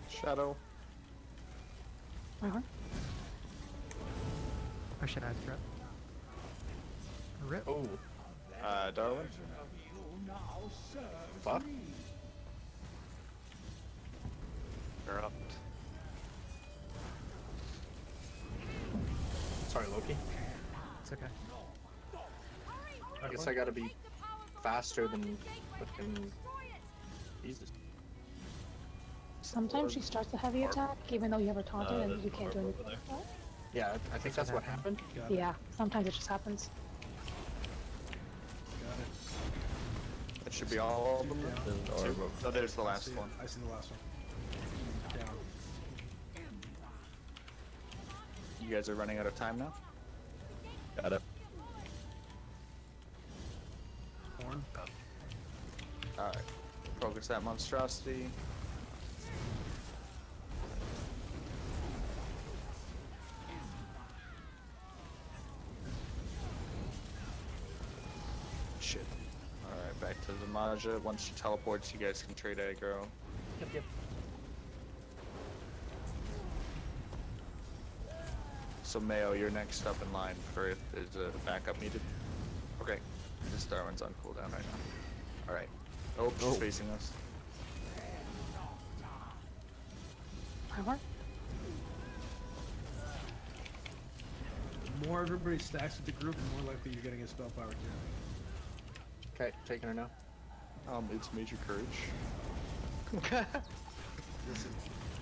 Shadow. Or should I throw? Rip. Oh. Darwin. Fuck. Corrupt. Sorry, Loki. It's okay. I guess I gotta be faster than fucking Jesus. Sometimes she starts a heavy attack, even though you have her taunted and you can't do anything with that. Yeah, I think that's what happened. Yeah, sometimes it just happens. That should be all of them. Yeah. Oh, there's the last one. I see the last one. Down. You guys are running out of time now? Got it. Horn. Alright. Focus that monstrosity. Shit. Alright, back to the Maja. Once she teleports, you guys can trade aggro. Yep. So Mayo, you're next up in line for if there's a backup needed. Okay. This Darwin's on cooldown right now. All right. Oh, she's facing us. Power? The more everybody stacks with the group, the more likely you're getting a spell power too. Okay, taking her now. It's Major Courage.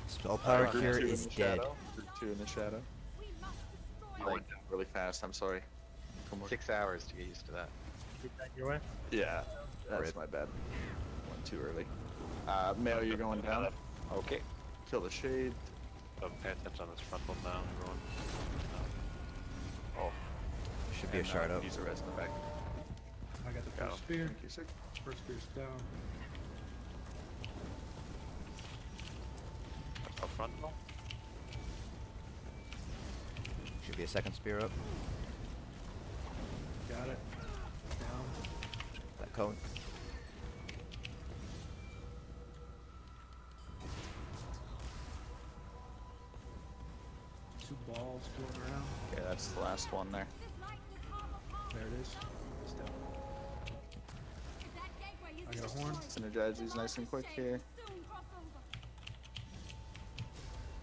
Spell power cure Group 2 is in the dead. shadow. Group 2 in the shadow. I went down really fast, I'm sorry. 6 hours to get used to that. Keep that your way. Yeah, that's my bad. Went too early. Mail, you're going down. Okay. Kill the shade. Oh, pay attention on this front one now, everyone. Oh. Should be a shard up. Use a res in the back. I got the Got first him. spear. Thank you, sir. First spear's down. Up frontal. Should be a second spear up. Got it. Down. That cone. Two balls floating around. Okay, that's the last one there. There it is. It's down. I got a horn. Synergize these nice and quick here.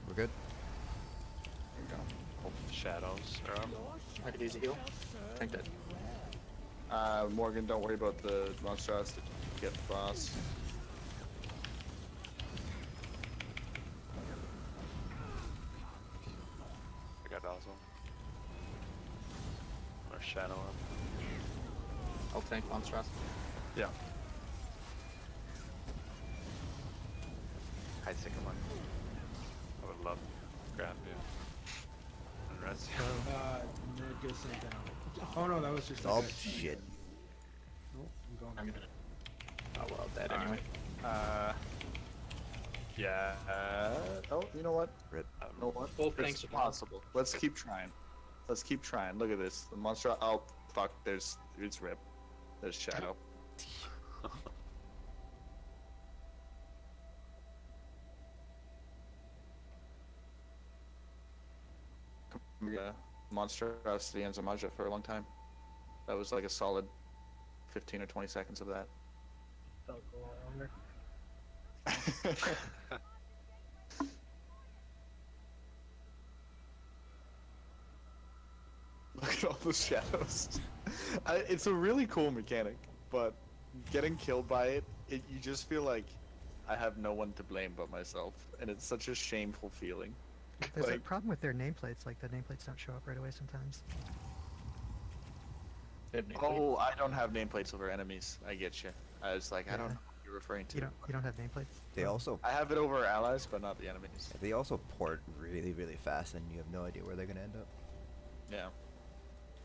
We're good. There you go. Hope shadows are up. I could use a heal. Tank dead. Morgan, don't worry about the monstrosity. Get the boss. I got Dazzle. Or shadow up. I'll tank monstrosity. Yeah. Hi, Sycamore. I would love to grab you. And res you. Ned gets sent down. Oh no, that was just. Oh shit. Nope, I'm I'm going. Oh well, dead anyway. Yeah. Oh, you know what? Rip. You know what? Both It's tanks are possible. Let's keep trying. Let's keep trying. Look at this. The monster. Oh, fuck. It's Rip. There's Shadow. Yeah, monstrosity and Zamaja for a long time. That was like a solid 15 or 20 seconds of that. Felt a lot longer. Look at all the shadows. It's a really cool mechanic, but getting killed by it, you just feel like I have no one to blame but myself, and it's such a shameful feeling. There's a Like, problem with their nameplates, like the nameplates don't show up right away sometimes. oh, I don't have nameplates over enemies. I get you. I was like, I don't know what you're referring to. You don't have nameplates? They also I have it over allies, but not the enemies. they also port really fast, and you have no idea where they're gonna end up. Yeah.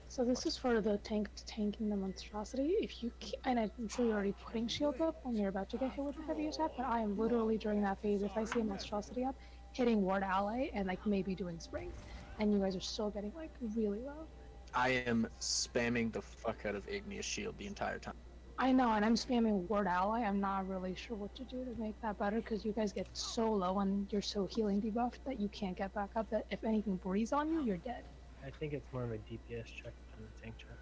So this is for the tanking the monstrosity. If you and I'm sure you're already putting shield up when you're about to get hit with a heavy attack, but I am literally during that phase, if I see a monstrosity up, hitting ward ally and like maybe doing springs, and you guys are still getting like really low. I am spamming the fuck out of Igneous Shield the entire time. I know, and I'm spamming ward ally. I'm not really sure what to do to make that better because you guys get so low and you're so healing debuffed that you can't get back up. That if anything breathes on you, you're dead. I think it's more of a DPS check than a tank check.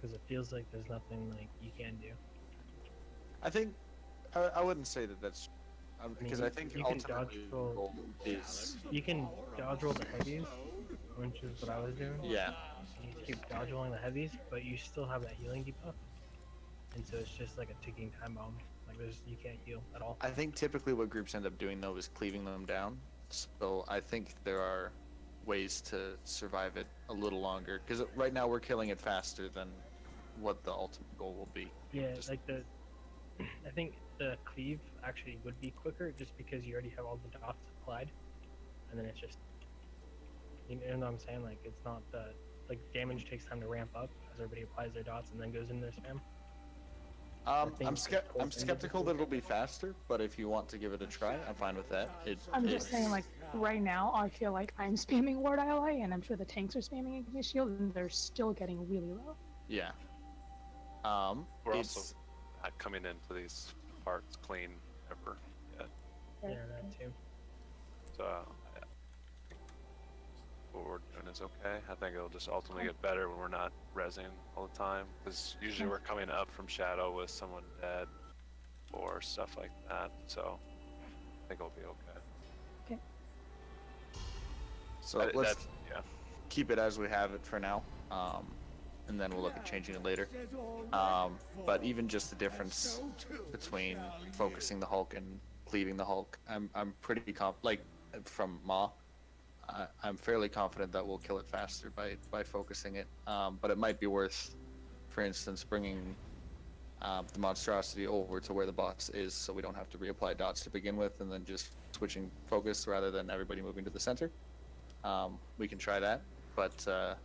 Because it feels like there's nothing like you can do. I think I wouldn't say that that's because I think you can ultimately dodge roll, goal is you can dodge roll the heavies, which is what I was doing. yeah. You keep dodge rolling the heavies, but you still have that healing debuff, and so it's just like a ticking time bomb. Like you can't heal at all. I think typically what groups end up doing though is cleaving them down. So I think there are ways to survive it a little longer because right now we're killing it faster than what the ultimate goal will be. Yeah, like I think the cleave actually would be quicker just because you already have all the dots applied, and then it's just, you know what I'm saying? Like it's not like damage takes time to ramp up as everybody applies their dots and then goes in their spam. I'm skeptical that it'll be faster, but if you want to give it a try, I'm fine with that. I'm just saying, like right now, I feel like I'm spamming ward ally, and I'm sure the tanks are spamming Igneous Shield, and they're still getting really low. Yeah. We're also not coming into these parts clean ever yet. Yeah, that too. So yeah. What we're doing is okay. I think it'll just ultimately get better when we're not rezzing all the time. Because usually we're coming up from shadow with someone dead or stuff like that. So I think it'll be okay. Okay. So let's keep it as we have it for now. And then we'll look at changing it later. But even just the difference between focusing the Hulk and cleaving the Hulk, I'm pretty like from Ma, I'm fairly confident that we'll kill it faster by focusing it. But it might be worth, for instance, bringing the monstrosity over to where the boss is, so we don't have to reapply dots to begin with, and then just switching focus rather than everybody moving to the center. We can try that, but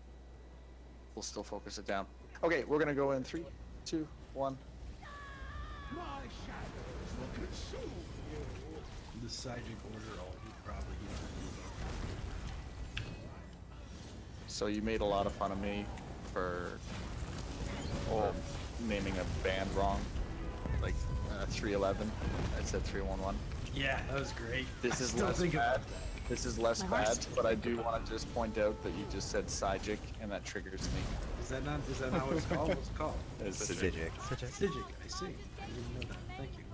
we'll still focus it down. Okay, we're gonna go in 3, 2, 1. My shadows will consume you. the Psychic order, oh, he probably So you made a lot of fun of me for naming a band wrong, like 311. I said 311. Yeah, that was great. This is Still less think bad. about that. This is less bad, but I do want to just point out that you just said Psychic, and that triggers me. Is that not what it's called? What's it called? It's Psychic. Psychic, I see. I didn't know that. Thank you.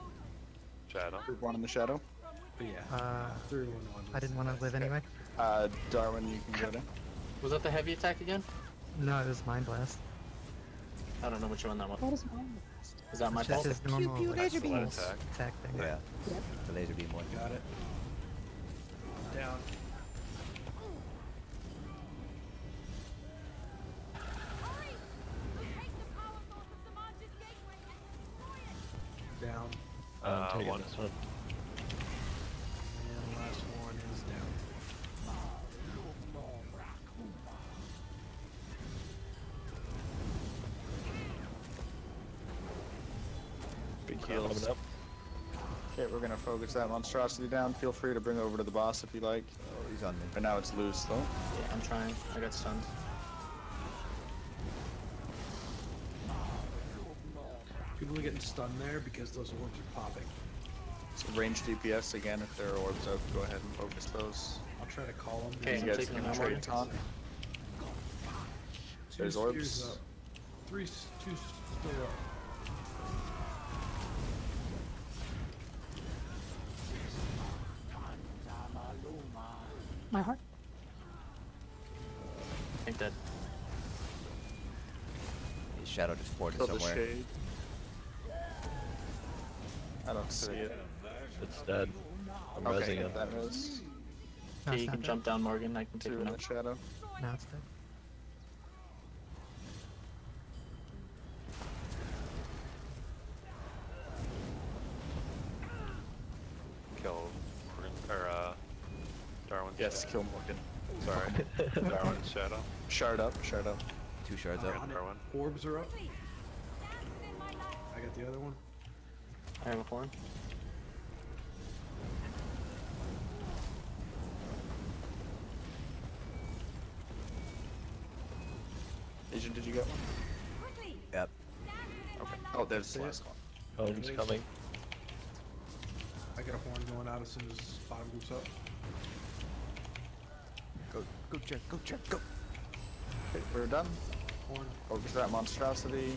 Shadow. Group 1 in the shadow. But yeah, 311. I didn't want to live anyway. Darwin, you can go down. Was that the heavy attack again? No, it was Mind Blast. I don't know which one that was. What is mine? Is that my It's just fault? his normal pew, like, laser beam. attack thing. Yeah. The laser beam one. Got it. Down. Down. I'm taking one. this one. And the last one is down. Big Coming heals. up. Okay, we're gonna focus that monstrosity down. Feel free to bring it over to the boss if you like. Oh, he's on me. But now it's loose though. Yeah, I'm trying. I got stunned. People are getting stunned there because those orbs are popping. So range DPS again. If there are orbs out, go ahead and focus those. I'll try to call them. Okay, You I'm guys taking can them trade out. taunt. There's Two orbs. spheres up. Two still up. My heart. I think that. His shadow just ported Kill the somewhere. shade. I don't see it. It's dead. I'm Okay, rezzing it. that was No, Okay, it's you not can dead. jump down, Morgan. I can take 2 him in the out. shadow. Now it's dead. Kill Morgan, or Darwin's Yes, kill Morgan. Sorry. Darwin's shadow. Shard up, shard up. 2 shards up. On it. Darwin. Orbs are up. I got the other one. I have a horn. Agent, did you get one? Yep. Okay. Oh, there's the last one. Home's coming. I got a horn going out as soon as bottom group's up. Go, Jared, go, Jared, go. Okay, we're done. Horn. Focus that monstrosity.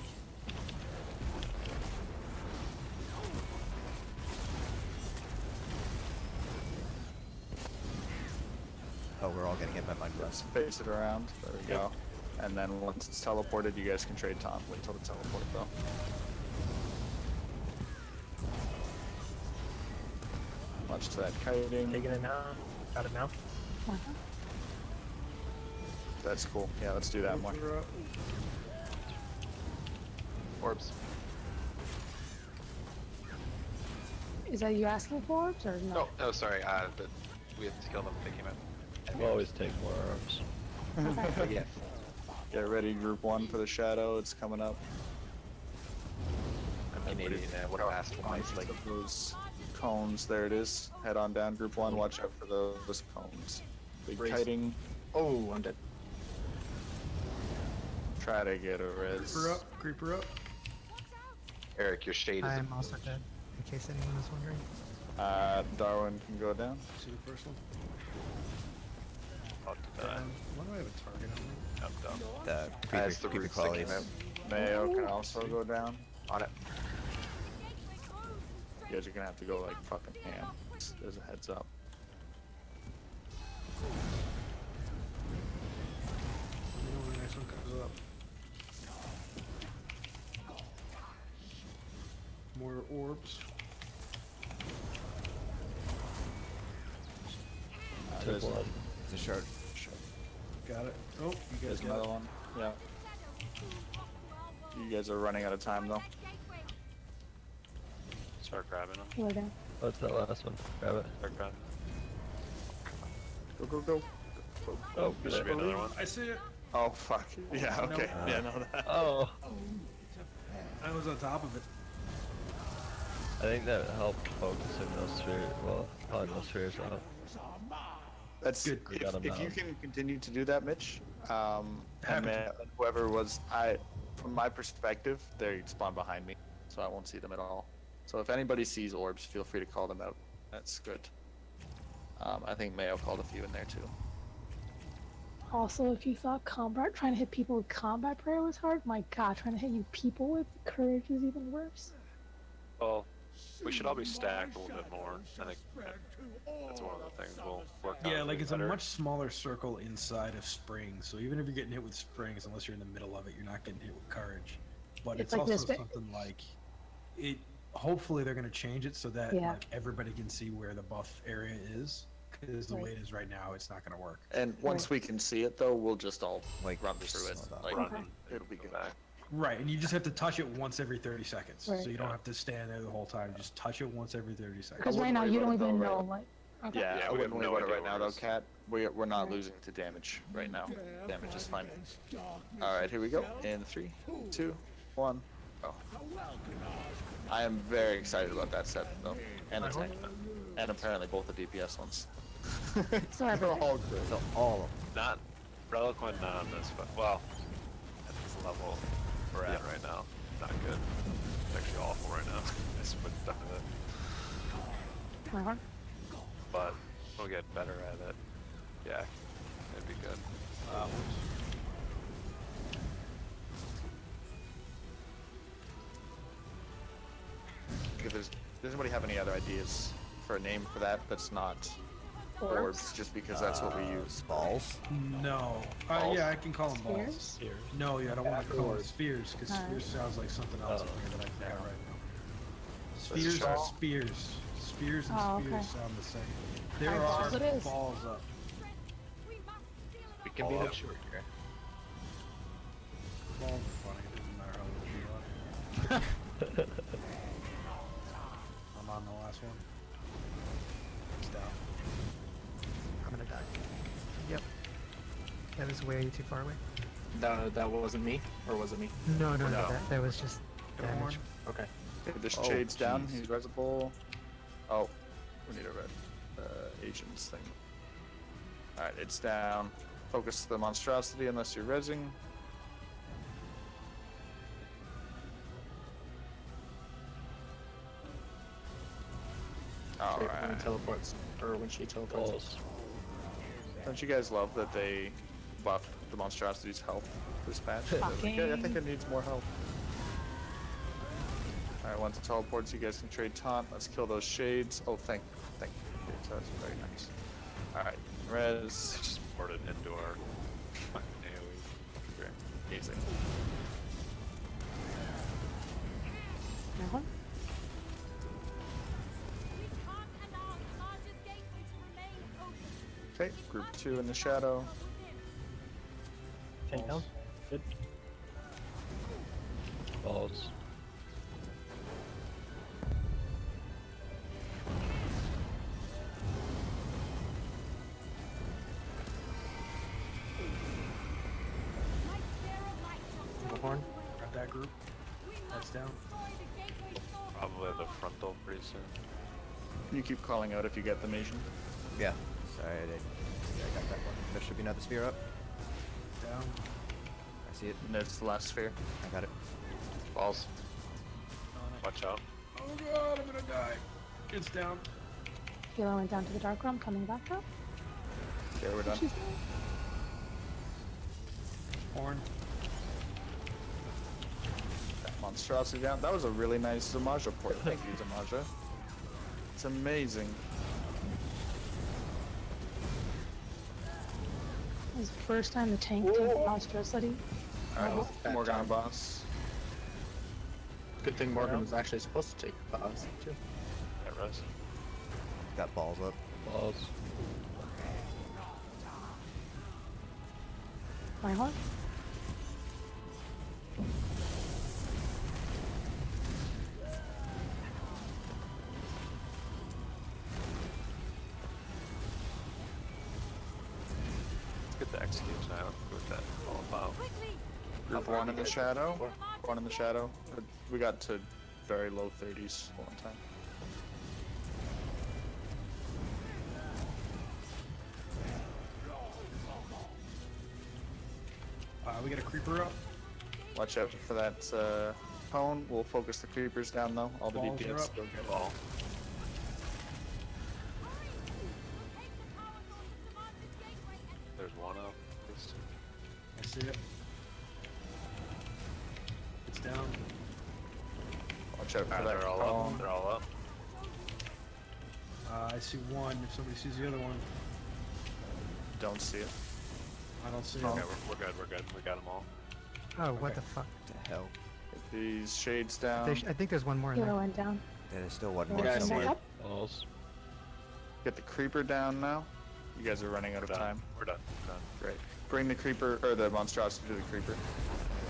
Oh, we're all getting hit by Mind Let's Blast. face it around. There we go. And then once it's teleported, you guys can trade taunt. Wait till it's teleported though. Much to that kiting. Taking it now. Got it now. That's cool. Yeah, let's do that more. Orbs are up. Orbs. Is that you asking for orbs or no? Oh, sorry. We have to kill them if they came in. We always take more arms. But yeah. Get ready, group 1 for the shadow. It's coming up. I'm Canadian. What do I ask for? Like Like, those cones. There it is. Head on down, group 1. Watch out for those cones. Big Raise. kiting. Oh, I'm dead. Try to get a res. Creeper up. Creeper up. Eric, your shade is. I'm also dead, in case anyone was wondering. Darwin can go down. See the first one? About to die. Why do I have a target on me? I'm done. The As the creeper roots that came crawlies. out. Mayo can also go down. On it. You guys are gonna have to go like fucking ham. There's a heads up. Let me know when the next one comes up. More orbs. Took one. It's a shard. Got it. Oh, you guys There's got another it. one. Yeah. You guys are running out of time though. Start grabbing them. We're down. What's that last one? Grab it. Start grabbing. Go, go, go. Oh, There should be another one. I see it. Oh fuck. Yeah, okay. Yeah, no that. Oh. I was on top of it. I think that helped focusing those spheres, well, pulling those spheres out. That's good. We got 'em If you out. can continue to do that, Mitch, and whoever was, from my perspective, they spawn behind me, so I won't see them at all. So if anybody sees orbs, feel free to call them out. That's good. I think Mayo called a few in there too. Also, if you thought trying to hit people with combat prayer was hard, my god, trying to hit you people with courage is even worse. Well, we should all be stacked a little bit more. I think that's one of the things we'll work on. Yeah, like it's better. a much smaller circle inside of spring, so even if you're getting hit with springs, unless you're in the middle of it, you're not getting hit with courage. But it's like also this big. something like it. Hopefully, they're going to change it so that Yeah. like everybody can see where the buff area is. Because the way it is right now, it's not going to work. And once we can see it, though, we'll just all Like, run through it. Like, Okay. it'll be good. Right, and you just have to touch it once every 30 seconds. Right. So you don't have to stand there the whole time. Just touch it once every 30 seconds. Because right now you don't even know, like. Okay. Yeah, Yeah, I we wouldn't have worry no about it idea right now, where though, it is. Kat. We're not losing to damage right now. Damage is fine. Alright, here we go. In 3, 2, 1, go. I am very excited about that set, though. And the tank. And apparently both the DPS ones. So They're everything. all good. So all of them. Not Relic Win, not on this, but well, at this level we're at right now, not good. It's actually awful right now. It's been done with it, Uh-huh. but we'll get better at it. Yeah, it'd be good. Does anybody have any other ideas for a name for that that's not orbs, just because that's what we use? Balls. No. Balls? Yeah, I can call them balls. Spheres? No, yeah, I don't want to call them Afterwards. spheres, because spheres sounds like something else up here that I forgot right now. So it's Spheres are ball? spears. Spears and Oh, spears okay. sound the same. There Alright, are balls it is. balls up. We can beat it short here. Balls are funny. It doesn't matter how little you are. I'm on the last one. It's down. I'm gonna die. Yep. That was way too far away. That wasn't me, or was it me? No, no, no. No. That was just damage. Okay. Okay, this Oh, shade's down. jeez. He's resable. Oh, we need a red agents thing. Alright, it's down. Focus the monstrosity unless you're rezzing. When he Alright. teleports, or when she teleports. Balls. Don't you guys love that they buffed the monstrosity's health this patch? They're like, "Yeah, I think it needs more health." Alright, once it teleports, you guys can trade taunt. Let's kill those shades. Oh, thank you. That's very nice. Alright, res. Just ported into our fucking AoE. Great. Easy. Uh-huh. Okay, group 2 in the shadow. Tank down. Good. Balls. Horn. Got that group. That's down. Probably the frontal pretty soon. You keep calling out if you get the Asian. Yeah. Sorry, I got that one. There should be another spear up. Down. I see it. And it's the last sphere. I got it. Balls. On it. Watch out. Oh god, I'm gonna die. It's down. Healer went down to the dark realm, coming back up. Okay, we're done. She's Horn. That monstrosity down. That was a really nice Zamaja port. Thank you, Zamaja. It's amazing. It was the first time the tank tanked monstrosity. Alright, Bad Morgana time. boss. Good thing Morgan was actually supposed to take us too. Yeah, res. Got balls up. Balls. My horn. Let's get the execute now. What that all about. Group 1 in the shadow. 1 in the shadow. We got to very low 30s one time. We got a creeper up. Watch out for that cone. We'll focus the creepers down though. All the Balls are DPS. up. Go get Ball. There's one up. I see it. It's down. Watch out for Alright, that they're all cone. up. They're all up. I see one. If somebody sees the other one, Don't see it. I don't see Okay, it. we're good. We're good. We got them all. Oh, what the fuck? What the hell? Get these shades down. I think there's one more in Healer there. went down. There's still one Yeah, more I see somewhere. it. Balls. Get the creeper down now. You guys are running out We're of done. time. We're done. We're done. Great. Bring the creeper or the monstrosity to the creeper.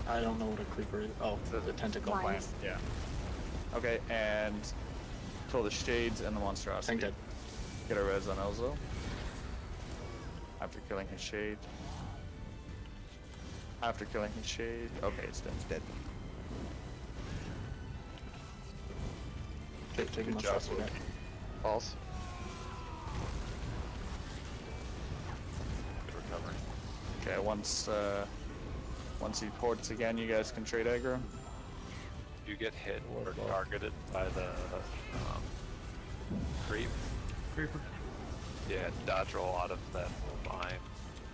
I don't know what a creeper is. Oh, the tentacle plant. Lines. Yeah. Okay, and kill the shades and the monstrosity. Tank dead. Get a res on Elzo. After killing his shade. After killing his shade. Okay, it's dead. It's dead. Take Good my job. shots with that. False. Good recovery. Okay, once he ports again, you guys can trade aggro. If you get hit or targeted by the creep, Creeper. yeah, dodge roll out of that line.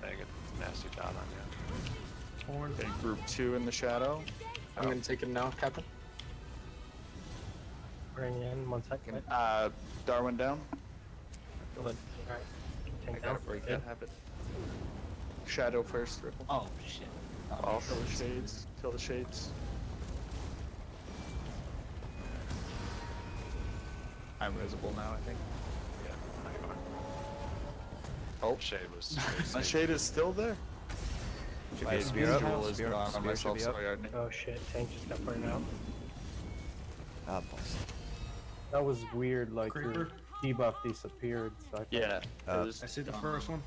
They get a nasty dot on you. Horn. Okay, group 2 in the shadow. I'm gonna take him now, Captain. Bring it in 1 second. Darwin down. Go ahead. Alright. I Tank gotta down. break Good. that habit. Shadow first, Ripple. Oh shit. Kill the shades. Kill the shades. I'm visible now, I think. Yeah, now you Oh, are. Shade was. my shade is still there. Should My be a spear up. visual is Spear, gone on spear should myself, be so up. I got Oh shit, tank just got burned out. Balls. That was weird, like Creeper. your debuff disappeared. So I thought- Yeah. Uh, it was I see the gone. first one.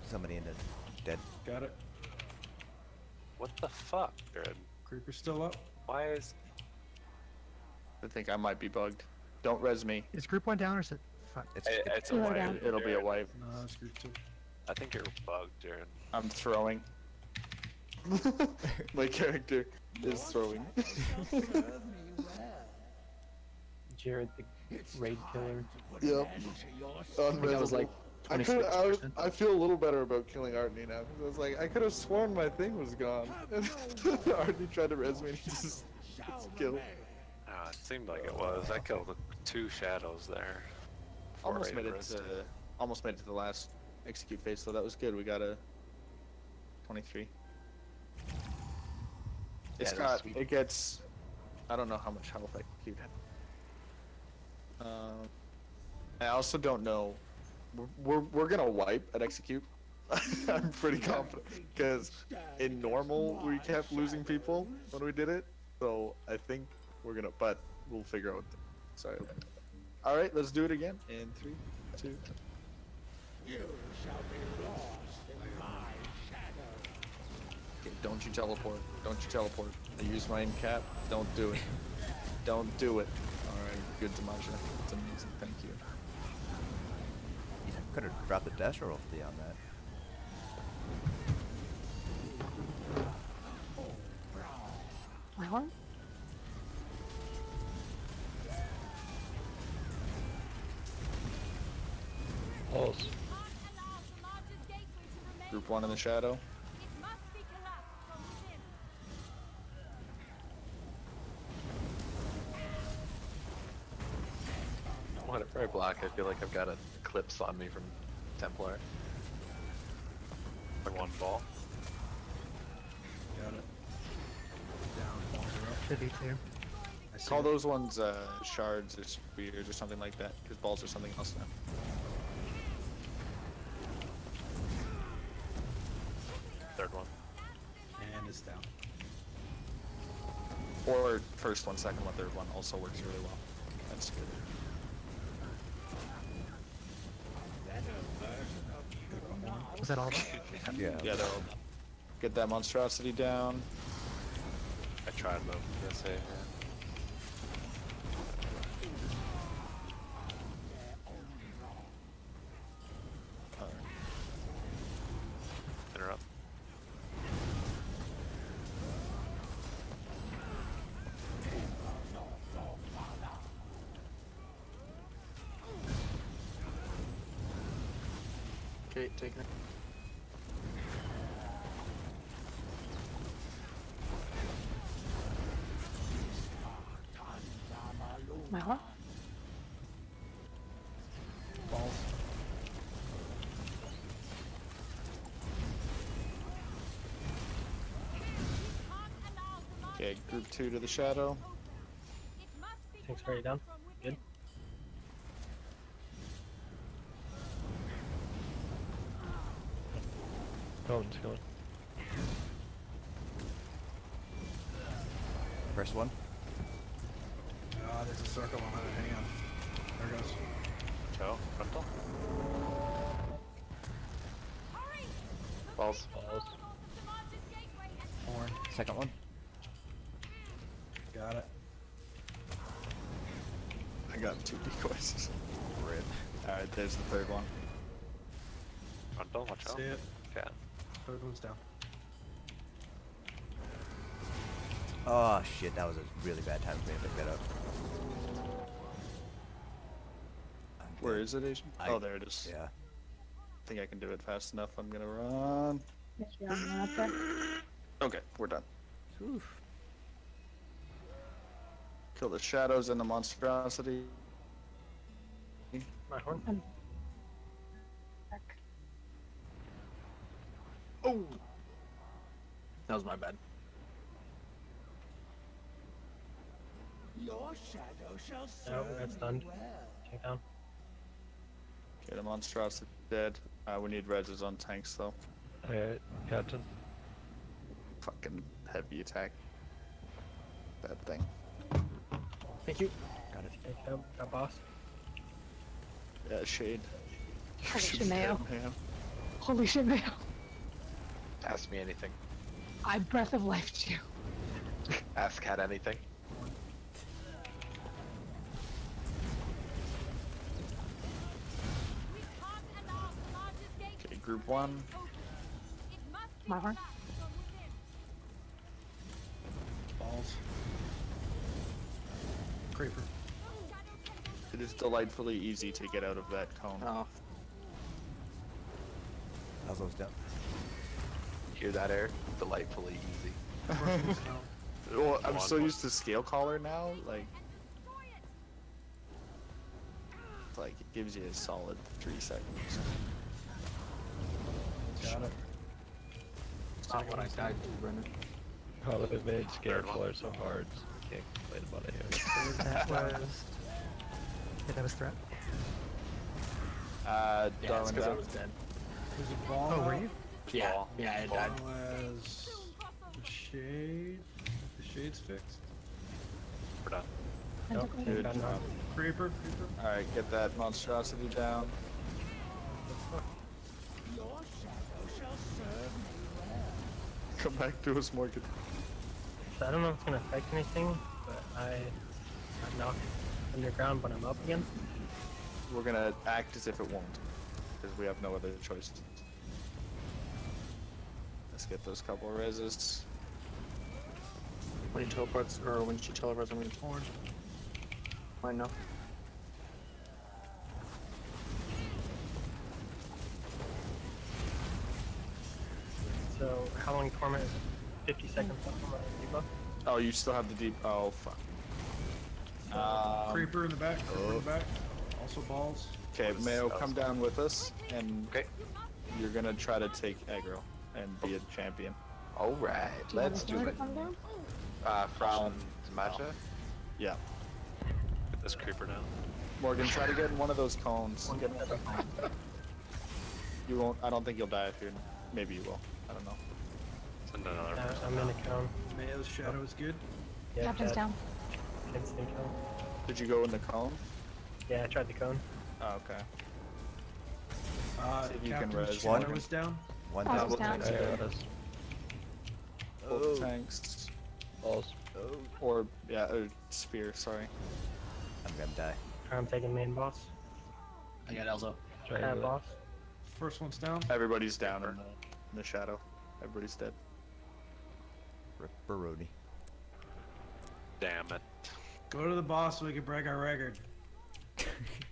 Somebody in the dead. Got it. What the fuck, dude? Creeper's still up. Why is? I think I might be bugged. Don't res me. Is group 1 down or is it? Fuck. It's a You're wipe. down. It'll be a Jared. wipe. No, it's group 2. I think you're bugged, Jared. I'm throwing. My character is throwing. Jared, the raid killer. Yep. That was like I 26%. I feel a little better about killing Artney now. 'Cause I was like, I could have sworn my thing was gone. And Artney tried to res me and he just gets killed. It seemed like it was. I killed 2 shadows there. before Almost I made it rested. to the last execute phase, so that was good. We got a 23. It's Yeah, got, that's sweet. it gets, I don't know how much health execute had. I also don't know, we're gonna wipe at execute. I'm pretty confident, because in normal we kept losing people when we did it, so I think we're gonna, but we'll figure out. Sorry. All right, let's do it again in 3, 2. Okay, don't you teleport? Don't you teleport? I use my cap. Don't do it. Don't do it. All right, good, Damaja. It's amazing. Thank you. You could have dropped the dash roll beyond that. My horn? Balls. Group 1 in the shadow. Whenever I block, I feel like I've got a eclipse on me from Templar. Like 1 ball. Got it. Down. Balls are up. Should be too. I see Call it. those ones shards or spears or something like that, because balls are something else now. Third one. And it's down. Or first one, second one, third one also works really well. That's good. Was that all? Yeah. Yeah, they're all done. Get that monstrosity down. I tried though. That's it. Alright. Interrupt. Kate taking it. My heart. Balls. Okay, group 2 to the shadow. Tank's already down. Good. Going. First one. Ah, there's a circle on it. Hang on. There it goes. Joe, frontal. Balls. Horn. Second one. Got it. I got 2 decoys. Rip. Alright, there's the third one. Frontal, watch out. See it. Okay. Third one's down. Oh shit, that was a really bad time for me to pick that up. Where is it, Asian? Oh, there it is. Yeah. I think I can do it fast enough. I'm gonna run. Yes, you are up there. Okay, we're done. Oof. Kill the shadows and the monstrosity. My horn. Back. Oh! That was my bad. Your shadow shall No, serve that's you stunned. well. Take down. Okay, the monstrosity dead. We need reses on tanks though. Alright, Captain. Fucking heavy attack. That thing. Thank you. Got it. Okay, got boss. Yeah, shade. Holy shit, Mayo. Man. Holy shit, Mayo. Ask me anything. I breath of life you. Ask Cat anything. Okay, group 1. My horn. Balls. Creeper. It is delightfully easy to get out of that cone. Oh. How's those down? Hear that, air? Delightfully easy. Well, I'm so used to scale collar now, like it gives you a solid 3 seconds. Got it. Not what I died to, Brennan. Probably made scale color so hard. Can't complain about it here. That was. Yeah, that was threat. Yeah, it's Darwin because I down. was dead. There's a ball. Oh, were you? Yeah, yeah, I died. Ball as the shade. The shade's fixed. We're done. Nope, good job. Creeper. Alright, get that monstrosity down. Your shadow shall serve me well. Come back to us, Morgan. So I don't know if it's gonna affect anything, but I'm knocked underground, but I'm up again. We're gonna act as if it won't, because we have no other choice. Let's get those couple reses. When you teleports, or when she teleports, I'm gonna torn. I know. So how long torment is it? 50 seconds left on my debuff? Oh, you still have the deep. Oh, fuck. Creeper in the back. Creeper in the back. Also balls. Okay, Mayo, come down with us, and you're gonna try to take aggro and be a champion. Alright, let's do it. From Magicka? Yeah. Get this creeper down. Morgan, try to get in one of those cones. Get another cone. You won't. I don't think you'll die if you're. Maybe you will. I don't know. Send another person I'm in down. a cone. Mayo's shadow is good. Yeah, Captain's dead. down. Instant cone. Did you go in the cone? Yeah, I tried the cone. Oh, okay. See if you can Captain's res shadow one. is down. One Oh, down. it's down. Both tanks. Balls. Or, yeah, sphere, sorry. I'm gonna die. I'm taking main boss. I got Elzo. Boss. First one's down. Everybody's down in the shadow. Everybody's dead. Ripperoni. Damn it. Go to the boss so we can break our record.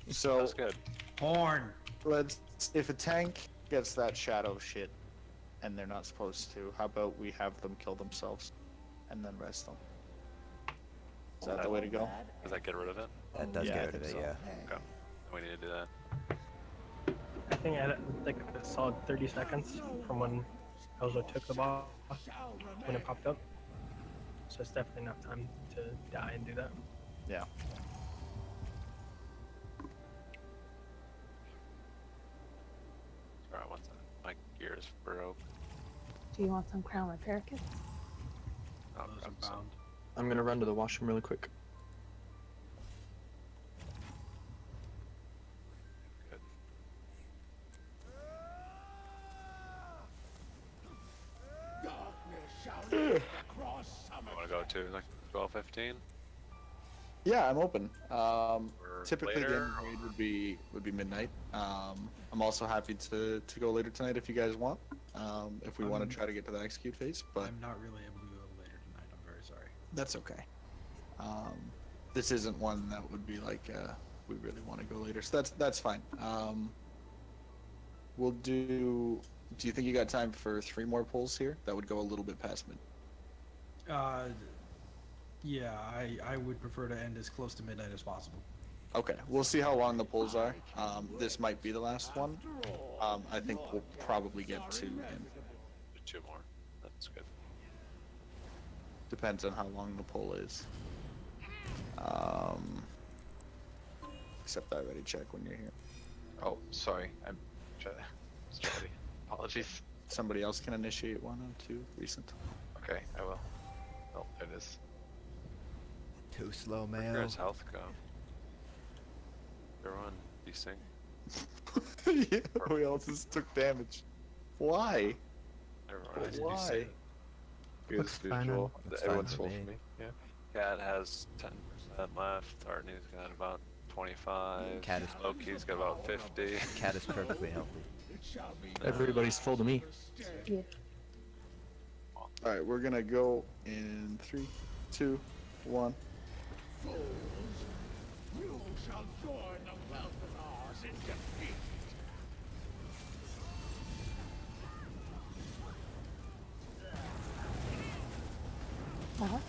So That's good. Horn. let's. If a tank gets that shadow shit, and they're not supposed to, how about we have them kill themselves, and then rest them? Is that the way to go? Does that get rid of it? That does Yeah, get I rid of think it, so. yeah. Okay. We need to do that. I think I had like a solid 30 seconds from when Elzo took the boss when it popped up. So it's definitely enough time to die and do that. Yeah. Alright, one second. My gear is broke. Do you want some crown repair kits? Oh, grab some. I'm gonna run to the washroom really quick. You wanna go to like 12:15? Yeah, I'm open. Or Typically the later, end of the raid would be midnight. I'm also happy to go later tonight if you guys want. If we want to try to get to the execute phase, but I'm not really able to go later tonight. I'm very sorry. that's okay. This isn't one that would be like we really want to go later, so that's fine. We'll do. Do you think you got time for 3 more pulls here? That would go a little bit past mid. Yeah, I would prefer to end as close to midnight as possible. Okay, we'll see how long the pulls are. This might be the last one. I think we'll probably get 2 in. 2 more. That's good. Depends on how long the pull is. Except I already check when you're here. Oh, sorry. I'm ready. Apologies. Somebody else can initiate one on 2 recent. Okay, I will. Oh, there it is. Too slow, Where man. does health go? Everyone desync. Yeah, we all just took damage. Why? Everyone is Why? desync. As usual. That's Everyone's fine full with for me. me. Yeah. Cat has 10% left. Artney's got about 25. Cat is- Loki's got about 50. Cat is perfectly healthy. Everybody's full to me. Yeah. Alright, we're gonna go in 3, 2, 1. You shall join the Welcomers in defeat. Uh-huh.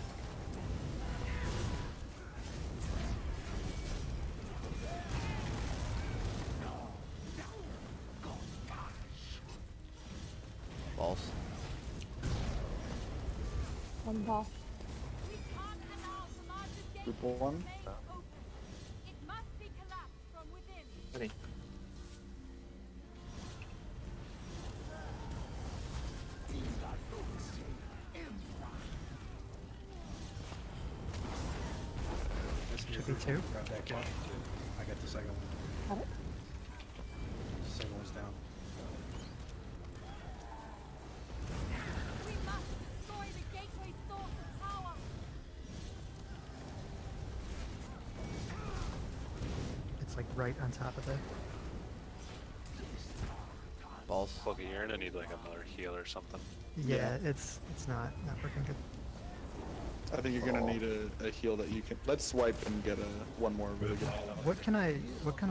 Balls. One ball. Group 1. Ready. Should be 2. Grab that cat. I got the second one. Got it. The second one's down. It's like right on top of it. Balls. Loki, you're gonna need like another heal or something. Yeah, it's not working good. I think you're gonna need a heal that you can. Let's swipe and get one more really good. What can I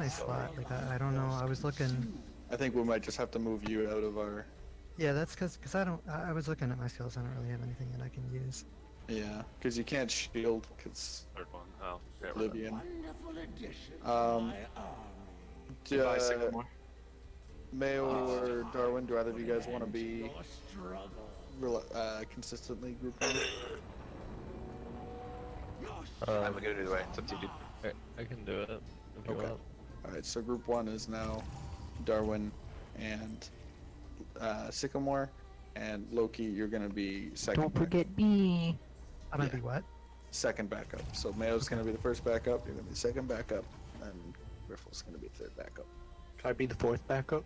slot? Like I don't know. I was looking. I think we might just have to move you out of our. Yeah, that's because I was looking at my skills. I don't really have anything that I can use. Yeah, because you can't shield because Third one. Oh, yeah, Oblivion. Goodbye, Sycamore. Mayo or Darwin, do either of you guys want to be consistently grouped in? I'm gonna do the way. It's up to you, dude. I can do it. If you Okay. want. Alright, so group 1 is now Darwin and Sycamore, and Loki, you're gonna be second. Don't forget me. I'm gonna Yeah. be what? Second backup. So Mayo's gonna be the first backup, you're gonna be second backup, and Griffle's gonna be third backup. Can I be the 4th backup?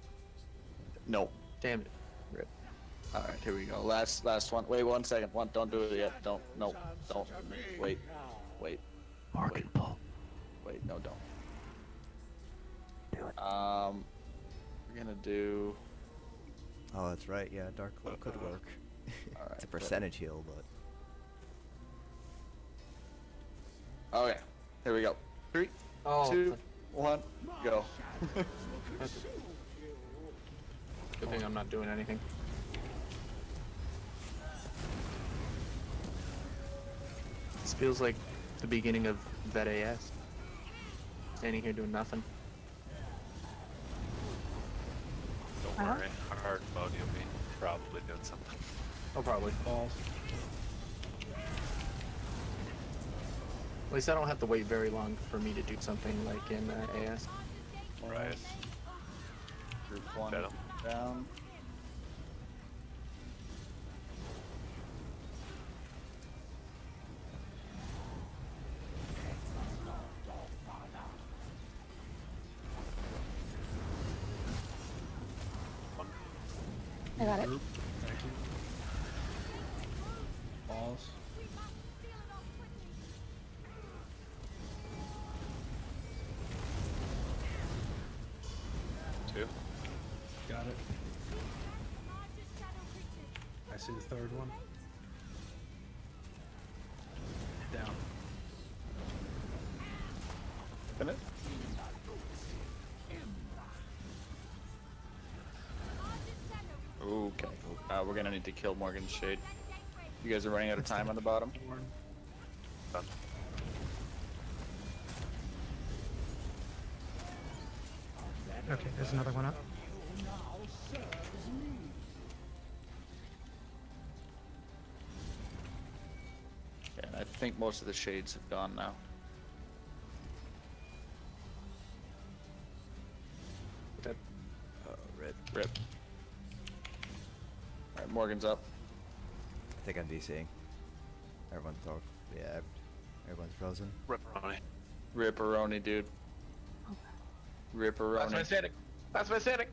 No. Damn it. Rip. Alright, here we go. Last one. Wait 1 second. Don't do it yet. Don't. Wait. Market pull. Wait, no, don't. We're gonna do. Oh, that's right. Yeah, Dark Cloak could work. Alright, It's a percentage heal, but Okay, here we go. 3, Oh, 2, 1, go. Good thing I'm not doing anything. This feels like the beginning of Vet AS. Standing here doing nothing. Don't worry, hard mode you'll be probably doing something. I'll probably fall. At least I don't have to wait very long for me to do something like in AS. Right. Group 1 Shadow. down. I got it. Thank you. Balls. Two. Got it. I see the third one. Down. Spin it. Okay. We're gonna need to kill Morgan's Shade. You guys are running out of time on the bottom. Done. Okay, there's another one up. And I think most of the shades have gone now. Dead. Rip. Rip. Alright, Morgan's up. I think I'm DCing. Everyone's off. Yeah, everyone's frozen. Ripperoni. Ripperoni, dude. Ripperoni. That's my static. That's my static.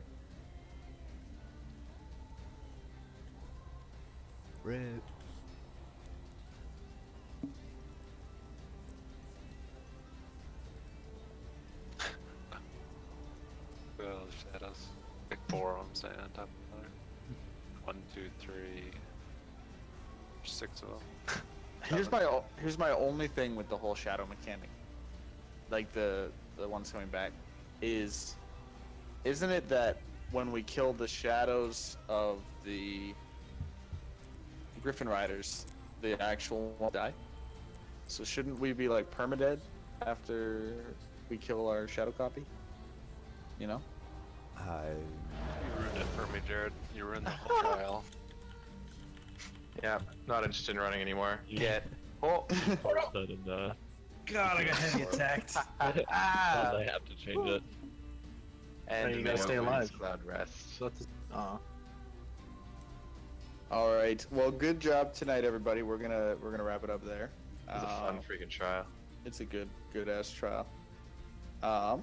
Rip. Well, shadows. Like 4 of them standing on top of each other. 1, 2, 3, 6 of them. Here's my only thing with the whole shadow mechanic, like the ones coming back, isn't it that when we kill the shadows of the Gryphon riders, the actual won't die? So shouldn't we be like permadead after we kill our shadow copy? You know? You ruined it for me, Jared. You ruined the whole trial. Yeah, not interested in running anymore. Yeah. Get. Oh. Sudden, God, I got heavy attacked. they have to change it. And you gotta stay alive. Cloudrest. So that's All right. Well, good job tonight, everybody. We're gonna wrap it up there. It was a fun freaking trial. It's a good ass trial.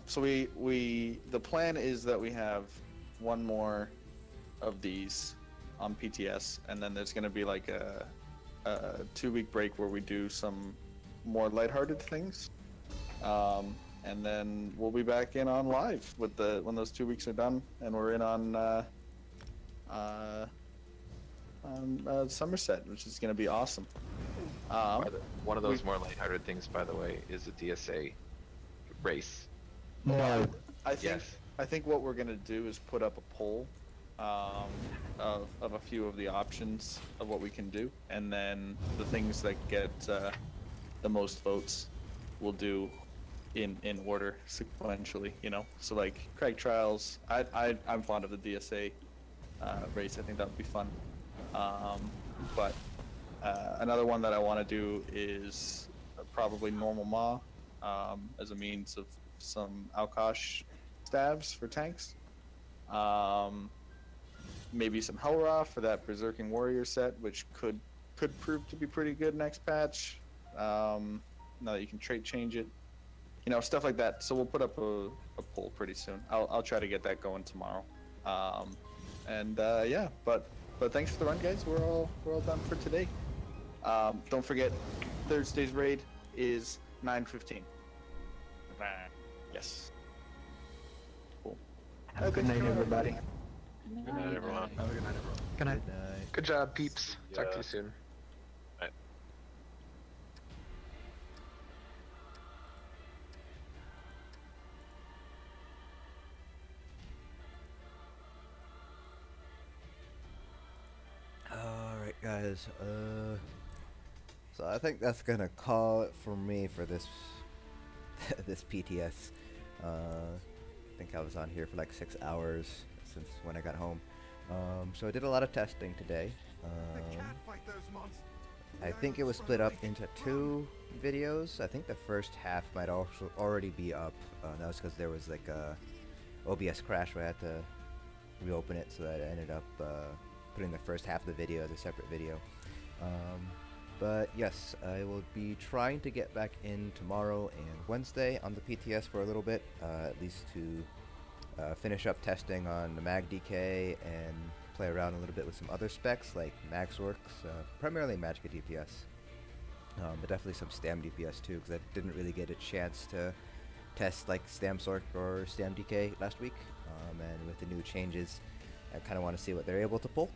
So the plan is that we have one more of these on PTS, and then there's gonna be like a 2-week break where we do some more lighthearted things, and then we'll be back in on live with when those 2 weeks are done, and we're in on Summerset, which is gonna be awesome. One of those more lighthearted things, by the way, is a DSA race. No, I think Yes. I think what we're gonna do is put up a poll of a few of the options of what we can do, and then the things that get the most votes we'll do in order sequentially, you know. So like Craig Trials, I'm fond of the DSA race. I think that would be fun. But another one that I want to do is probably normal Maw as a means of some Alkosh stabs for tanks. Maybe some Hellra for that Berserking Warrior set, which could prove to be pretty good next patch. Now that you can trait change it, you know, stuff like that. So we'll put up a poll pretty soon. I'll try to get that going tomorrow. Yeah, but thanks for the run, guys. We're all done for today. Don't forget, Thursday's raid is 9:15. Yes. Cool. Have a good night, everybody. Good night, everyone. Have a good night, everyone. Good night. Good job, peeps. Talk to you soon. guys. So I think that's gonna call it for me for this this PTS. I think I was on here for like 6 hours since when I got home. So I did a lot of testing today. I think it was split up into 2 videos. I think the first half might also already be up. That was because there was like a OBS crash where I had to reopen it, so that I ended up putting the first half of the video as a separate video. But yes, I will be trying to get back in tomorrow and Wednesday on the PTS for a little bit, at least to finish up testing on the magDK and play around a little bit with some other specs like Maxworks, primarily Magicka DPS, but definitely some Stam DPS too, because I didn't really get a chance to test like Stam Sorc or Stam DK last week, and with the new changes, I kind of want to see what they're able to pull.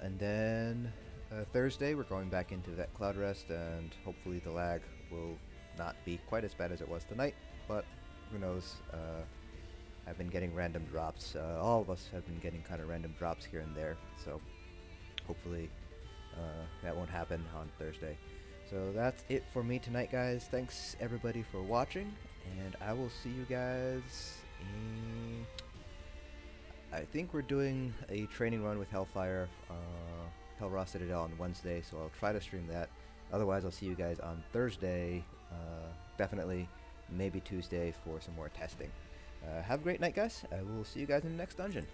And then Thursday we're going back into that Cloudrest, and hopefully the lag will not be quite as bad as it was tonight, but who knows. I've been getting random drops. All of us have been getting kind of random drops here and there, so hopefully that won't happen on Thursday. So that's it for me tonight, guys. Thanks everybody for watching, and I will see you guys in... I think we're doing a training run with Hellfire, Hellraw Citadel on Wednesday, so I'll try to stream that. Otherwise, I'll see you guys on Thursday, definitely, maybe Tuesday for some more testing. Have a great night, guys. I will see you guys in the next dungeon.